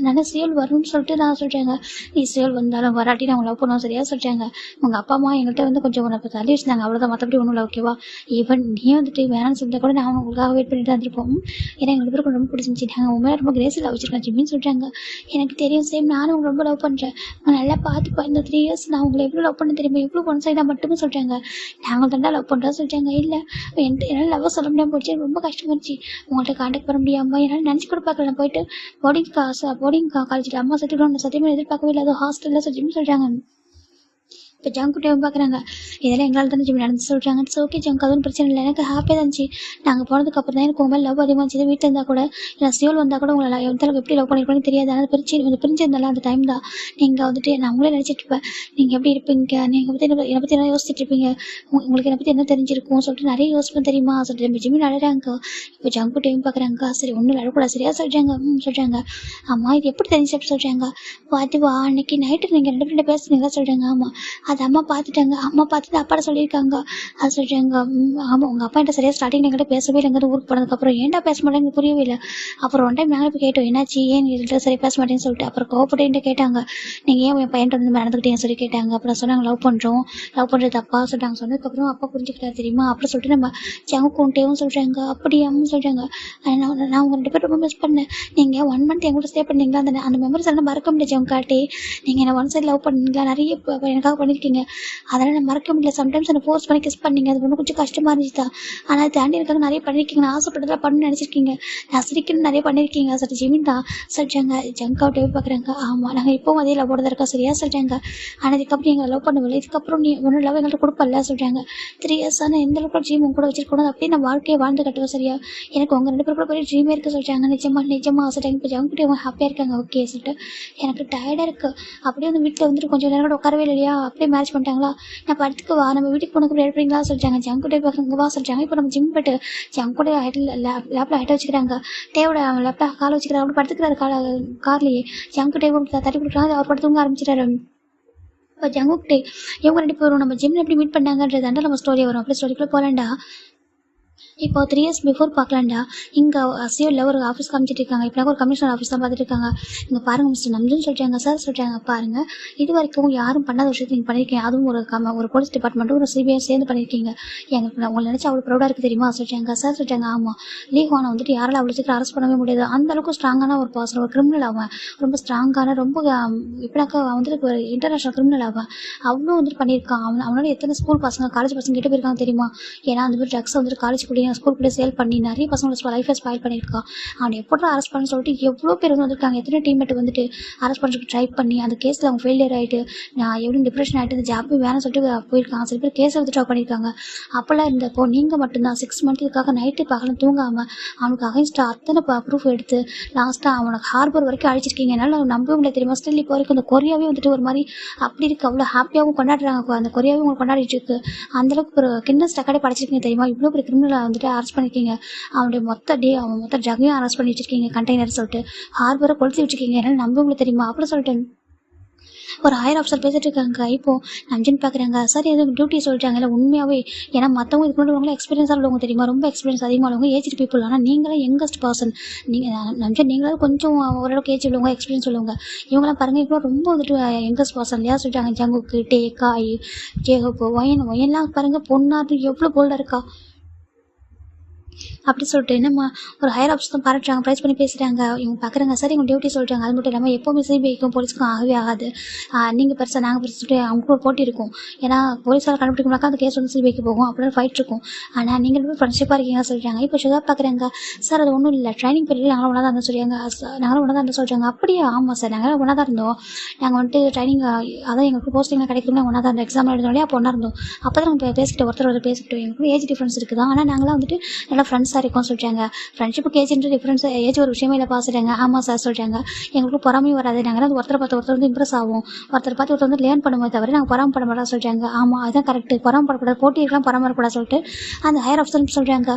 நாங்கள் சேவல் வரணும்னு சொல்லிட்டு நான் சொல்கிறாங்க. நீ சேவல் வந்தாலும் வராட்டி நான் உங்களை லவ் பண்ணுவோம் சரியா சொல்கிறாங்க. உங்கள் அப்பா அம்மா எங்கள்கிட்ட வந்து கொஞ்சம் உனக்கு தள்ளி வச்சுருந்தாங்க அவ்வளோதான் மற்றபடி ஒன்றும் இல்லை ஓகேவா. ஈவன் நீ வந்துட்டு வேணாம்னு சொல்லிட்டு கூட நான் உங்களுக்காக வெயிட் பண்ணிட்டு தான் இருந்திருப்போம். ஏன்னா எங்களுக்கு பேருக்கு ரொம்ப பிடிச்சிருந்துச்சி. நாங்கள் உண்மையாக ரொம்ப கிரேஸில் லவ் வச்சுருக்கேன் ஜிம்மின்னு சொல்கிறாங்க. எனக்கு தெரியும் சேம் நானும் உங்களை ரொம்ப லவ் பண்ணுறேன். உங்களை நல்லா பார்த்துப்பா இந்த 3 இயர்ஸ் நான் உங்களை எவ்வளோ லவ் பண்ண தெரியுமா எவ்வளோ ஒன் சைடாக மட்டுமே சொல்கிறாங்க. நாங்கள் தாண்டா லவ் பண்ணுறோம் சொல்லிட்டாங்க. இல்லை என்னால் லவ் சொல்ல முடியாமல் போச்சு. ரொம்ப கஷ்டமாக இருந்துச்சு உங்கள்கிட்ட காண்டாக்ட் பண்ண முடியாமல். என்னால் நினச்சி கூட பார்க்கல. நான் போயிட்டு போர்டிங் காலேஜில் அம்மா சர்டிஃபிகேட் சத்தியமாக எதிர்பார்க்கவே இல்லை. அது ஹாஸ்டலில் சொல்கிறாங்க. இப்போ ஜங்குட்டையும் பார்க்குறாங்க. இதெல்லாம் எங்களால் தானே ஜிம் நடந்து சொல்கிறாங்க. இட்ஸ் ஓகே ஜங்க் அதுவும் பிரச்சனை இல்லை. எனக்கு ஹாப்பியாக தான் இருந்துச்சு. நாங்கள் போனதுக்கப்புறம் தான் எனக்கு உங்கள் மேலே லவ் அதிகமாக இருந்துச்சு. வீட்டில் இருந்தால் கூட இல்லை சியோல் வந்தால் கூட உங்களை எந்த அளவுக்கு எப்படி லவ் பண்ணிருப்பேன்னு தெரியாது. ஆனால் பிரிஞ்சிருந்தாலும் அந்த டைம் தான் நீங்கள் வந்துட்டு நான் உங்களே நினச்சிட்டு இருப்பேன். நீங்கள் எப்படி இருப்பீங்க நீங்கள் பற்றி என்னை பற்றி என்ன யோசிச்சுட்டு இருப்பீங்க உங்களுக்கு என்னை பற்றி என்ன தெரிஞ்சிருக்கும் சொல்லிட்டு நிறைய யோசிப்பேன் தெரியுமா சொல்லிட்டு நம்ம ஜிம்மில் அழகிறாங்க. இப்போ ஜங்குட்டையும் பார்க்குறாங்க. சரி ஒன்றும் அழக்கூடாது சரியா சொல்கிறாங்க. சொல்கிறாங்க. அம்மா இது எப்படி தெரிஞ்சு சொல்கிறாங்க. அதுவா அன்னைக்கு நைட்டு நீங்கள் 2 பேரும் பேசுனீங்களா சொல்கிறாங்க. ஆமாம் அது அம்மா பார்த்துட்டாங்க. அம்மா பார்த்துட்டு அப்பாட்ட சொல்லியிருக்காங்க. அது சொல்கிறாங்க. ஆமாம் உங்கள் அப்பா என்கிட்ட சரியாக ஸ்டார்டிங் எங்கிட்ட பேசவே இல்லைங்கிறது ஊருக்கு போனதுக்கப்புறம் ஏன்டா பேச மாட்டேங்க புரியவே இல்லை. அப்புறம் ஒன் டைம் நாங்கள் இப்போ கேட்டோம் என்னாச்சு ஏன் என்கிட்ட சரி பேச மாட்டேன்னு சொல்லிட்டு. அப்புறம் கோவப்பட்டு என்கிட்ட கேட்டாங்க நீங்கள் ஏன் என் பையன்ட்டு வந்து நடந்துக்கிட்டேன்னு சொல்லி கேட்டாங்க. அப்புறம் சொன்னாங்க லவ் பண்ணுறது தப்பா சொல்லிட்டாங்க. சொன்னதுக்கப்புறம் அப்பா புரிஞ்சுக்கிட்டாரு தெரியுமா அப்படி சொல்லிட்டு நம்ம ஜங்குட்டேவும் சொல்கிறாங்க. அப்படியாவும் சொல்கிறாங்க. நான் உங்கள் 2 பேரும் ரொம்ப மிஸ் பண்ணேன். நீங்கள் 1 மந்த் என் கூட ஸ்டே பண்ணீங்களா அந்த மெமரிஸ் எல்லாம் மறக்க முடியாது ஜங்காட்டி. நீங்கள் என்ன 1 சைட் லவ் பண்ணீங்களா நிறைய எனக்காக பண்ணியிருக்கீங்க. அதெல்லாம் நான் மறக்க முடியல. சம்டைம்ஸ் என்னை ஃபோர்ஸ் பண்ணி கிஸ் பண்ணீங்க. அது ஒன்றும் கொஞ்சம் கஷ்டமாக இருந்துச்சு தான். ஆனால் அது தாண்டி இருக்காங்க நிறைய பண்ணியிருக்கீங்க. நான் ஆசைப்பட்டதெல்லாம் பண்ணணும்னு நினச்சிருக்கீங்க. நான் சிரிக்கணும்னு நிறைய பண்ணியிருக்கீங்க சரி ஜிமின் தான் சொல்கிறாங்க. ஜங்காவிட்டே பார்க்குறாங்க. ஆமாம் நாங்கள் இப்போவும் அதே லவ் போட இருக்கா சரியா சொல்கிறாங்க. ஆனால் இதுக்கப்புறம் எங்களை லவ் பண்ணவில்லை. இதுக்கப்புறம் நீ ஒன்றும் லவ் எங்கள்கிட்ட கொடுப்பல சொல்கிறாங்க. 3 இயர்ஸ் ஆனால் எந்த அளவுக்கு ட்ரீம் உங்க கூட வச்சிருக்கணும் அப்படியே நான் வாழ்க்கையை வாழ்ந்து கட்டுவேன் சரியா. எனக்கு உங்கள் 2 பேர் கூட பெரிய ட்ரீமே இருக்குது சொல்கிறாங்க. நிஜமாக சொல்கிறாங்க. இப்போ ஜங்குட்டே அவங்க ஹாப்பியாக இருக்காங்க. ஓகே சொல்லிட்டு எனக்கு டயர்டாக இருக்குது. அப்படியே வந்து வீட்டில் வந்துட்டு கொஞ்சம் நேரம் கூட உட்காரவே இல்லையா அப்படியே மேரேஜ் பண்ணிட்டாங்களா. நான் படத்துக்கு வா நம்ம வீட்டுக்கு போனதுக்கு எடுப்பீங்களா சொல்லிட்டாங்க. ஜங்குட்டே பார்க்குறவங்க வா சொல்லிட்டாங்க. இப்போ நம்ம ஜிம் போய்ட்டு ஜங்குட்டே லேப்பில் ஹைட்டாக வச்சுக்கிறாங்க. டேவோட லேப்பில் காலை வச்சுக்கிறாங்க. அப்படி படுத்துக்கிறாரு கார்லேயே. ஜங்குட்டே தட்டி கொடுக்குறாங்க. அவர் படுத்துவங்க ஆரம்பிச்சிட்டாரு. இப்போ ஜங்குட்டே இவங்க 2 பேரும் நம்ம ஜிம்மில் எப்படி மீட் பண்ணாங்கன்றது நம்ம ஸ்டோரி வரும். அப்படி ஸ்டோரிக்குள்ளே போகலாண்டா. இப்போ 3 இயர்ஸ் பிஃபோர் பார்க்கலாம்டா. இங்க சியோல ஒரு ஆஃபீஸ் காமிச்சிட்டு இருக்காங்க. இப்ப ஒரு கமிஷனர் ஆஃபீஸ் தான் பார்த்துட்டு இருக்காங்க. இங்க பாருங்க மிஸ்டர் நம்ஜுன்னு சொல்றாங்க. சார் சொல்றாங்க, பாருங்க இதுவரைக்கும் யாரும் பண்ணாத விஷயத்த நீங்க பண்ணிருக்கீங்க. அதுவும் ஒரு போலீஸ் டிபார்ட்மெண்ட்டும் ஒரு சிபிஐ சேர்ந்து பண்ணிருக்கீங்க. எங்களுக்கு உங்களை நினைச்சு அவ்வளவு ப்ரௌடா இருக்கு தெரியுமா சொல்றாங்க. சார் சொல்றாங்க, ஆமா லீ ஹுவானை வந்துட்டு யாரால அவ்வளவு சீக்கிரம் அரெஸ்ட் பண்ணவே முடியாது. அந்த அளவுக்கு ஸ்ட்ராங்கான ஒரு பர்சன், ஒரு கிரிமினல் அவன். ரொம்ப ஸ்ட்ராங்கான, ரொம்ப எப்படினாக்கா வந்துட்டு ஒரு இன்டர்நேஷனல் கிரிமினல் அவன். அவ்வளோ வந்துட்டு பண்ணியிருக்கான். அவனால எத்தனை ஸ்கூல் பசங்க, காலேஜ் பசங்க கிட்ட போயிருக்காங்க தெரியுமா. ஏன்னா அந்த மாதிரி ட்ரக்ஸ் வந்துட்டு காலேஜ் கூட ஸ்கூல் கூட சேல் பண்ணி நிறைய பசங்களோட லைஃபை ஸ்பாயில் பண்ணியிருக்கான். அவனை எப்படி அரெஸ்ட் பண்ண சொல்லிட்டு எவ்வளோ பேர் வந்திருக்காங்க. எத்தனை டீம்மேட் வந்துட்டு அரெஸ்ட் பண்ணுறதுக்கு ட்ரை பண்ணி அந்த கேஸில் அவங்க ஃபெயிலியர் ஆகிட்டு நான் எவ்வளோ டிப்ரெஷன் ஆகிட்டு இந்த ஜாப்பு வேணும்னு சொல்லிட்டு போயிருக்காங்க. சில பேர் கேஸை வந்து ட்ராப் பண்ணியிருக்காங்க. அப்போல்லாம் இருந்தப்போ நீங்கள் மட்டும்தான் 6 months இதுக்காக நைட்டு பகலும் தூங்காமல் அவனுக்கு அகைன்ஸ்டாக அத்தனை ப்ரூஃப் எடுத்து லாஸ்ட்டாக அவனுக்கு ஹார்பர் வரைக்கும் அழிச்சிருக்கீங்க. என்னால் நம்பவே முடியல தெரியுமா. ஸ்டில் இப்போ வரைக்கும் அந்த கொரியாவே வந்துட்டு ஒரு மாதிரி அப்படி இருக்குது. அவ்வளோ ஹாப்பியாகவும் கொண்டாடுறாங்க. அந்த கொரியாவே உங்களுக்கு கொண்டாடிட்டு இருக்கு. அந்தளவுக்கு ஒரு கின்னஸ் ரெக்கார்டே படிச்சிருக்கீங்க தெரியுமா. இவ்வளோ பெரிய கிரிமினலை வந்துட்டு அரெஸ்ட் பண்ணிருக்கீங்க. அவன் மொத்த ட்ரக்கையும் அரெஸ்ட் பண்ணி வச்சிருக்கீங்க. கண்டெய்னர் சொல்லிட்டு ஹார்பரை கொளுத்தி வச்சிருக்கீங்க. என்னால் நம்ப முடியல தெரியுமா. அப்படி சொல்லிட்டு ஒரு ஹையர் ஆஃபீஸர் பேசிட்டு இருக்காங்க. இப்போ நம்ஜன் பார்க்குறாங்க. சார் எதுவும் டியூட்டி சொல்லிட்டாங்க. இல்லை உண்மையாகவே ஏன்னா மற்றவங்க இதுக்கு முன்னாடி எக்ஸ்பீரியன்ஸாக உள்ளவங்க தெரியுமா, ரொம்ப எக்ஸ்பீரியன்ஸ் அதிகமாக உள்ளவங்க, ஏஜ்டு பீப்புள். ஆனால் நீங்களும் யங்கஸ்ட் பர்சன். நம்ஜன் நீங்களும் கொஞ்சம் ஓரளவுக்கு ஏஜ் உள்ளவங்க, எக்ஸ்பீரியன்ஸ் உள்ளவங்க. இவங்களாம் பாருங்கள் இப்போ ரொம்ப வந்துட்டு யங்கஸ்ட் பர்சன் இல்லையா சொல்லிட்டாங்க. ஜங்குக்கு, டே, காய், ஜேஹோப்பு, ஒயன்லாம் பாருங்கள் பொண்ணாது எவ்வளோ போல்டாக இருக்கா அப்படி சொல்லிட்டு என்னம்மா ஒரு ஹையர் ஆஃபீஸ் தான் பாராட்டுறாங்க, ப்ரைஸ் பண்ணி பேசுகிறாங்க. இவங்க பார்க்குறாங்க. சார் இவங்க டியூட்டி சொல்கிறாங்க. அது மட்டும் இல்லாமல் எப்போவுமே சிபிஐக்கும் போலீஸ்க்கும் ஆகவே ஆகாது. நீங்கள் பெருசாக நாங்கள் பெருசு சொல்லிட்டு அவங்களுக்கு ஒரு போட்டி இருக்கும். ஏன்னா போலீஸால் கண்டுபிடிக்கணும்னாக்கா அந்த கேஸ் வந்து சிபிஐக்கு போகும். அப்படின்னு ஃபைட் இருக்கும். ஆனால் நீங்கள் ரொம்ப ஃப்ரெண்ட்ஷிப்பாக இருக்கீங்க சொல்கிறாங்க. இப்போ சுதா பார்க்குறாங்க. சார் அது ஒன்றும் இல்லை, ட்ரைனிங் பீரியட் நாங்களும் ஒன்றா தான் இருந்தோம் சொல்லியாங்க. நாங்களும் ஒன்றா தான் இருந்தோம் சொல்கிறாங்க. அப்படியே ஆமாம் சார், நாங்களும் ஒன்றா தான் இருந்தோம். நாங்கள் வந்துட்டு ட்ரைனிங் அதான் எங்களுக்கு போஸ்டிங்லாம் கிடைக்கணும் ஒன்றா தான் இருந்தோம். எக்ஸாம் எழுதினோடய அப்போ ஒன்றா இருந்தோம். அப்போ தான் நம்ம பேசிக்கிட்டு ஒருத்தர் பேசிக்கிட்டோம். எங்களுக்கு ஏஜ் டிஃப்ரென்ஸ் இருக்குது. ஆனால் நாங்களாம் வந்துட்டு நல்லா ஃப்ரெண்ட்ஸாக இருக்கோம் சொல்கிறாங்க. ஃப்ரெண்ட்ஷிப்புக்கு ஏஜ்ன்ற டிஃப்ரென்ஸ் ஏஜ் ஒரு விஷயமே இல்லை பாசுறாங்க. ஆமாம் சார் சொல்கிறாங்க. எங்களுக்கு பொறாமையும் வராது. நாங்கள் வந்து ஒருத்தரை பார்த்து ஒருத்தர் வந்து இம்ப்ரெஸ் ஆகும். ஒருத்தர் பார்த்து ஒருத்தர் வந்து லேர்ன் பண்ணும்போது தவிர நாங்கள் பொறாம பண்ண மாட்டோம் சொல்கிறாங்க. ஆமாம் அதுதான் கரெக்ட், பொறாமப்படக்கூடாது, போட்டி இருக்கலாம், பொறாமப்படக்கூடாது சொல்லிட்டு அந்த ஹையர் ஆஃபீஸர் சொல்கிறாங்க.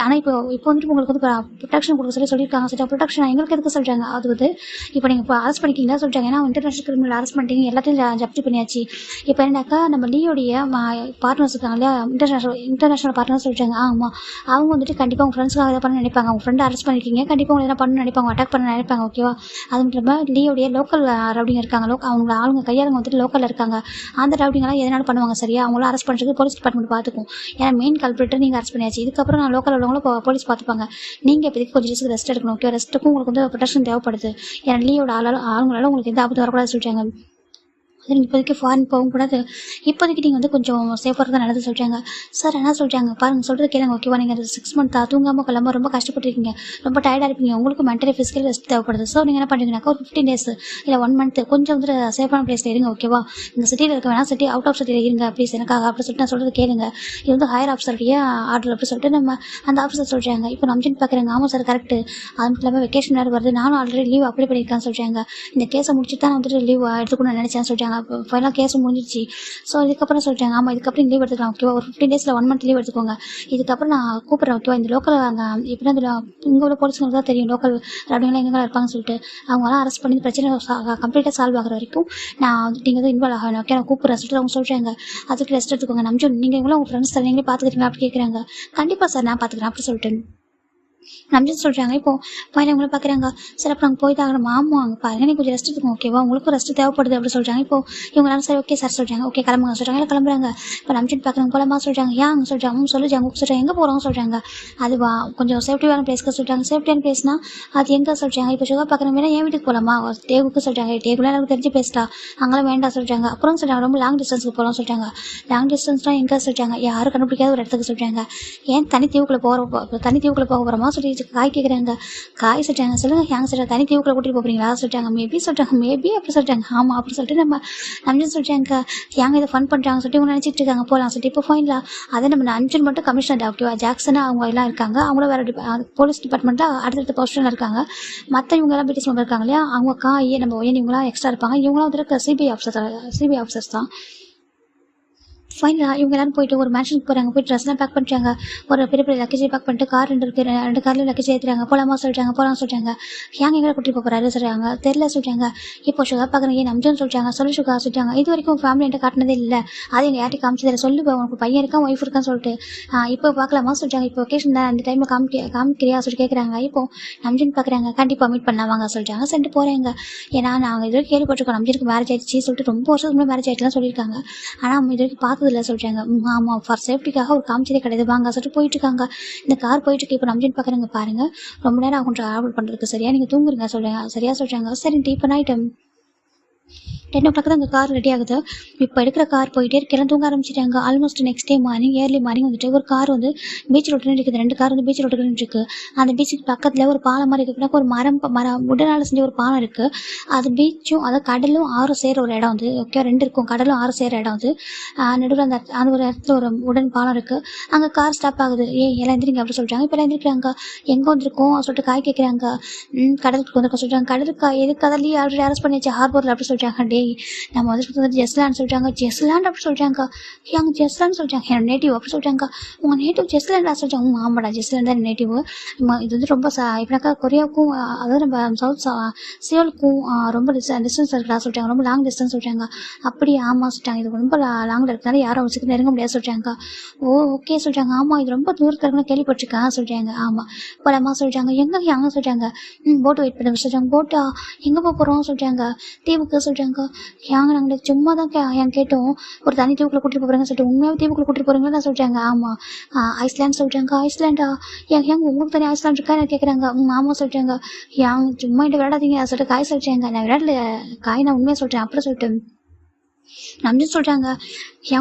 ஆனால் இப்போ வந்துட்டு உங்களுக்கு வந்து ப்ரொடெக்ஷன் கொடுக்க சொல்லியிருக்காங்க. சரி ப்ரொடெக்ஷன் எங்களுக்கு எதுக்கு சொல்கிறாங்க. அது வந்து இப்போ நீங்கள் இப்போ அரெஸ்ட் பண்ணிக்கிங்களா சொல்கிறாங்க. ஏன்னா இன்டர்நேஷனல் கிரிமினல் அரெஸ்ட் பண்ணிட்டீங்க, எல்லாத்தையும் ஜப்தி பண்ணியாச்சு. இப்போ என்னன்னாக்கா நம்ம லீயோடைய பார்ட்னர்ஸ் இருக்காங்க இல்லையா, இன்டர்நேஷனல் பார்ட்னர்ஸ் சொல்கிறாங்க. ஆமாம் அவங்க வந்துட்டு கண்டிப்பாக உங்கள் ஃப்ரெண்ட்ஸ்க்காக இதை பண்ண நினைப்பாங்க. அவங்க ஃப்ரெண்ட் அரெஸ்ட் பண்ணிருக்கீங்க, கண்டிப்பாக உங்களை என்ன பண்ண நினைப்பாங்க, அட்டாக் பண்ண நினைப்பாங்க. ஓகேவா. அது மட்டும் இல்லாமல் லீயோடைய லோக்கல் ரவுடிங்க இருக்காங்க. அவங்க ஆளுங்க கையாளுங்க வந்துட்டு லோக்கலில் இருக்காங்க. அந்த ரவுடிங்கெல்லாம் எதனாலும் பண்ணுவாங்க சரியா. அவங்கள அரெஸ்ட் பண்ணுறதுக்கு போலீஸ் டிபார்ட்மெண்ட் பார்த்துக்கும். ஏன்னா மெயின் கல்பிரிட்டர் நீங்கள் அரெஸ்ட் பண்ணியாச்சு. இதுக்கப்புறம் நான் லோக்கல் உள்ளவங்களும் போலீஸ் பார்த்துப்பாங்க. நீங்கள் இப்போதைக்கு கொஞ்சம் ரெஸ்ட் எடுக்கணும். ஓகே, ரெஸ்ட்டுக்கும் உங்களுக்கு வந்து ப்ரொடெக்ஷன் தேவைப்படுது. ஏன்னா லீயோட ஆளுங்களால உங்களுக்கு எந்த ஆபத்து வரக்கூடாது சொல்லிட்டாங்க. நீங்கள் இப்போதைக்கு ஃபாரின் போகக்கூடாது. இப்போதைக்கு நீங்கள் வந்து கொஞ்சம் சேஃபாக தான் நல்லது சொல்கிறாங்க. சார் என்ன சொல்கிறாங்க பாருங்கள், சொல்கிறது கேளுங்க ஓகேவா. நீங்கள் 6 months தூங்காமல் கொள்ளாமல் ரொம்ப கஷ்டப்பட்டுருக்கீங்க, ரொம்ப டயர்டாக இருப்பீங்க. உங்களுக்கு மென்டலி ஃபிசிக்கல் ரெஸ்ட் தேவைப்படுது. ஸோ நீங்கள் என்ன பண்ணுறீங்கன்னாக்கா ஒரு 15 days இல்லை 1 month கொஞ்சம் வந்து சேஃபான பிளேஸில் இருங்க ஓகேவா. இந்த சிட்டியில் இருக்க வேணாம், சிட்டி அவுட் ஆஃப் சிட்டியில் இருங்க ப்ளீஸ் எனக்காக அப்படி சொல்லிட்டு நான் சொல்கிறது கேளுங்க. இது வந்து ஹையர் ஆஃபீஸருடைய ஆர்டர் அப்படி சொல்லிட்டு நம்ம அந்த ஆஃபீஸர் சொல்கிறாங்க. இப்போ நம்ஜின் பார்க்குறாங்க. ஆமாம் சார் கரெக்டு. அது மட்டும் இல்லாமல் வெக்கேஷன் வேறு வருது, நானும் ஆல்ரெடி லீவ் அப்ளை பண்ணியிருக்கேன்னு சொல்கிறாங்க. இந்த கேஸை முடிச்சுட்டு தான் வந்துட்டு லீவ் எடுத்துக்கணும்னு நினச்சேன்னு சொல்கிறாங்க. ஃபைனலாக கேஸும் முடிஞ்சிச்சு. ஸோ இதுக்கப்புறம் சொல்லிட்டாங்க. ஆமாம் இதுக்கப்புறம் லீவ் எடுத்துக்கலாம் ஓகேவா. ஒரு 15 days 1 month லீவ் எடுத்துக்கோங்க. இதுக்கப்புறம் நான் கூப்பிட்றேன் ஓகேவா. இந்த லோக்கல் அங்கே எப்படின்னா இங்கே உள்ள போலீஸ்ங்களுக்கு தான் தெரியும் லோக்கல் ரவுடிங்கெலாம் எங்கெல்லாம் இருப்பாங்கன்னு சொல்லிட்டு. அவங்களாம் அரெஸ்ட் பண்ணி பிரச்சனை கம்ப்ளீட்டாக சால்வ் ஆகிற வரைக்கும் நான் நீங்கள் வந்து இன்வால்வ் ஆகணும் ஓகே, நான் கூப்பிட்றேன் சொல்லிட்டு அவங்க சொல்கிறாங்க. அதுக்கு ரெஸ்ட் எடுத்துக்கோங்க. நம்ஜன் நீங்கள் இவங்களும் உங்கள் ஃப்ரெண்ட்ஸ் தர நீங்களே பார்த்துக்கிறீங்களா அப்படி கேட்குறாங்க. கண்டிப்பாக சார் நான் பார்த்துக்கிறேன் அப்படி சொல்லிட்டு நம்ஜன் சொல்கிறாங்க. இப்போ பையன் உங்களை பார்க்குறாங்க. சரி அப்போ நாங்கள் போய் தான் ஆகணும். ஆமாம் அங்கே பாருங்க, நீங்கள் கொஞ்சம் ரெஸ்ட் எடுத்துக்கோங்க ஓகேவா, உங்களுக்கும் ரெஸ்ட் தேவைப்படுது அப்படி சொல்கிறாங்க. இப்போ இவங்களாம் சரி ஓகே சார் சொல்கிறாங்க. ஓகே கிளம்புங்க சொல்கிறாங்க. எல்லாம் கிளம்புறாங்க. இப்போ நம்ஜன் பார்க்குறாங்க. போலாமா சொல்கிறாங்க. ஏன் அங்கே சொல்கிறாங்க சொல்லுறாங்க சொல்கிறாங்க. எங்கே போகிறோம் சொல்கிறாங்க. அதுவா கொஞ்சம் சேஃப்டியான பிளேஸ்க்கு சொல்கிறாங்க. சேஃப்டியான பிளேஸ்னால் அது எங்கே சொல்கிறாங்க. இப்போ சுகா பார்க்குறவங்க வேணா என் வீட்டுக்கு போகலாமா டேவுக்கு சொல்கிறாங்க. டேகுலாம் எனக்கு தெரிஞ்சு பேசிட்டா அங்கெல்லாம் வேண்டாம் சொல்கிறாங்க. அப்புறம் சொல்கிறாங்க ரொம்ப லாங் டிஸ்டன்ஸுக்கு போகிறோம் சொல்கிறாங்க. லாங் டிஸ்டன்ஸ்னால் எங்கே சொல்கிறாங்க. யாரும் கண்டுபிடிக்காத ஒரு இடத்துக்கு சொல்கிறாங்க. ஏன் தனி தீவுக்குள்ளே போக போகிறோமா சொல்லி காய் கேட்குறாங்க. காய் சொல்லிட்டாங்க. சொல்லுங்கள் ஹேங் சொல்கிறாங்க. தனி தீவுக்குள்ள கூட்டிகிட்டு போகிறீங்களா சொல்லிட்டாங்க. மேபி சொல்கிறாங்க. மேபி அப்படி சொல்கிறாங்க. ஆமாம் அப்படி சொல்லிட்டு நம்ம நம்ஜன் சொல்கிறாங்க. ஏங்க இதை ஃபன் பண்ணுறாங்க சொல்லிட்டு இவங்க நினச்சிட்டு இருக்காங்க போகலாம் சொல்லிட்டு. இப்போ ஃபைனலா அதை நம்ம நம்ஜன் மட்டும் கமிஷனர் ஓகேவா. ஜாக்சன் அவங்க எல்லாம் இருக்காங்க. அவங்களும் வேறு போலீஸ் டிபார்ட்மெண்ட்டில் அடுத்தடுத்த பொசிஷனில் இருக்காங்க. மற்ற இவங்கெல்லாம் பிரிட்டிஷ் மெம்பர் இருக்காங்க இல்லையா, அவங்க நம்ம இவங்களாம் எக்ஸ்ட்ரா இருப்பாங்க. இவங்களாம் வந்துட்டு சிபிஐ ஆஃபீஸர்ஸ் தான். ஃபைனலாக இவங்க எல்லாரும் போயிட்டு ஒரு மேன்ஷனுக்கு போகிறாங்க. போய் ட்ரெஸ்லாம் பேக் பண்ணுறாங்க. ஒரு பெரிய பெரிய லக்கேஜ் பேக் பண்ணிட்டு கார் 2 இருக்குது. 2 கார்லையும் லக்கேஜ் ஏற்றுறாங்க. போகலாமா சொல்லிட்டாங்க. போகலாம்னு சொல்லிட்டாங்க. ஹியாங் எங்கே கூட்டிகிட்டு போகிறாரு சொல்கிறாங்க. தெரில சொல்லிட்டாங்க. இப்போ சுகா பார்க்குறீங்க நம்ஜுன்னு சொல்லிட்டாங்க. சொல்லு சுகா சொல்லிட்டாங்க. இது வரைக்கும் ஃபேமிலி என்கிட்ட காட்டினதே இல்லை. அது எங்கள் யார்ட்டி காமிச்சதில்லை. சொல்லு உனக்கு பையன் இருக்கான் ஒய்ஃப் இருக்கான்னு சொல்லிட்டு இப்போ பார்க்கலாமா சொல்லிட்டாங்க. இப்போ ஒகேஷன் தான் அந்த டைமில் காமிக்கிறியா சொல்லிட்டு கேட்குறாங்க. இப்போ நம்ஜுன்னு பார்க்குறாங்க. கண்டிப்பாக மீட் பண்ணலாம் வாங்க சொல்லிட்டாங்க. சென்று போகிறேங்க. ஏன்னா நாங்கள் இது வரைக்கும் கேள்விப்பட்டிருக்கோம் நம்ஜுனுக்கு மேரேஜ் ஆயிடுச்சு சொல்லிட்டு ரொம்ப வருஷத்துக்கு முன்னாடி மேரேஜ் ஆகிட்டுலாம் சொல்லியிருக்காங்க. ஆனால் அவங்க இது வரைக்கும் பார்த்ததில்ல சொல்லிட்டாங்க. ஆமாம் ஃபார் சேஃப்டிக்காக ஒரு காமிச்சதே கிடையாது வாங்க சொல்லிட்டு போயிட்டு இருக்காங்க. இந்த கார் போயிட்டு இருக்கு. இப்போ நம்ஜுன்னு பார்க்குறாங்க. பாருங்கள் ரொம்ப நேரம் ஆகும் ட்ராவல் பண்ணுறதுக்கு. சரியா நீங்கள் தூங்குறீங்க சொல்கிறேன். சரியா சொல்கிறாங்க. சரி இப்போ நைட்டு 10 o'clock தான் அந்த கார் ரெடி ஆகுது. இப்போ எடுக்கிற கார் போயிட்டே இருக்கு. எல்லாம் தூங்க ஆரம்பிச்சிட்டாங்க. Almost next day morning early morning வந்துட்டு ஒரு கார் வந்து பீச் ரோட்டில் இருக்குது. 2 கார் வந்து பீச் ரோட்டுக்கு இருக்கு. அந்த பீச்சுக்கு பக்கத்தில் ஒரு பாலம் மாதிரி இருக்குது. ஒரு மரம் உடனால செஞ்ச ஒரு பாலம் இருக்குது. அது பீச்சும் அதாவது கடலும் ஆறும் சேர ஒரு இடம் வந்து ஓகே 2 இருக்கும். கடலும் ஆறும் சேர இடம் வந்து நடுவில் அந்த ஒரு இடத்துல ஒரு உடன் பாலம் இருக்குது. அங்கே கார் ஸ்டாப் ஆகுது. எல்லாம் எந்திரிங்க அப்படி சொல்லிட்டாங்க. இப்போ எல்லாம் எந்திரிக்கிறாங்க. எங்கே வந்திருக்கோம் சொல்லிட்டு காய் கேட்குறாங்க. கடலுக்கு வந்திருக்கோம் சொல்லிட்டாங்க. கடலுக்கு எதுக்கு அதெல்லாம் ஆல்ரெடி அரெஸ்ட் பண்ணிச்சு ஹார்பரில் அப்படி சொல்லிட்டாங்க. நம்ம வந்து ஜெஸ்லான்னு சொல்லிட்டாங்க. ஜெஸ்லாண்ட் அப்படி சொல்லிட்டாங்க. அங்கே ஜெஸ்லான்னு சொல்லிட்டாங்க. என்னோட நேட்டிவ் அப்படி சொல்லிட்டாங்க. உங்கள் நேட்டிவ் ஜெஸ்லாண்டா சொல்லிட்டாங்க. ஆமாடா ஜெஸ்லாண்ட் தான் நேட்டிவ். இது வந்து ரொம்ப எப்படினாக்கா கொரியாவுக்கும் அதாவது நம்ம சவுத் சியோலுக்கும் ரொம்ப டிஸ்டன்ஸ் இருக்குடா சொல்லிட்டாங்க. ரொம்ப லாங் டிஸ்டன்ஸ் சொல்லிட்டாங்க. அப்படியே ஆமாம் சொல்லிட்டாங்க. இது ரொம்ப லாங்கில் இருக்கிறதால யாரும் அவங்க சீக்கிரம் நெருங்க முடியாது சொல்லிட்டாங்க. ஓகே சொல்லிட்டாங்க. ஆமாம் இது ரொம்ப தூரத்தில் இருக்குன்னு கேள்விப்பட்டிருக்கேன் சொல்லிட்டாங்க. ஆமாம் போலாமா சொல்லிட்டாங்க. எங்கே அங்கே சொல்லிட்டாங்க. போட்டு வெயிட் பண்ண சொல்லிட்டாங்க. போட்டா எங்கே போக போகிறோம் சொல்லிட்டாங்க. தீவுக்கு சொல்லிட்டாங்க. நாங்கள் சும்மா தான் கேட்டோம் ஒரு தனி தீவுக்குள்ள கூட்டிட்டு போகிறாங்க சொல்லிட்டு உண்மையாகவே தீவுக்குள்ள கூட்டிட்டு போகிறீங்களா சொல்லிட்டாங்க. ஆமாம் ஐஸ்லாண்ட் சொல்லிட்டாங்க. ஐஸ்லாண்டா உங்களுக்கு தனி ஐஸ்லாண்ட் இருக்கா என்ன கேட்குறாங்க. ஆமாம் சொல்லிட்டாங்க. சும்மா என்கிட்ட விளையாடாதீங்க சொல்லிட்டு காய் சொல்லிட்டாங்க. நான் விளையாடல காய் நான் உண்மையாக சொல்கிறேன் அப்புறம் சொல்லிட்டு நம்ஜுன்னு சொல்கிறாங்க.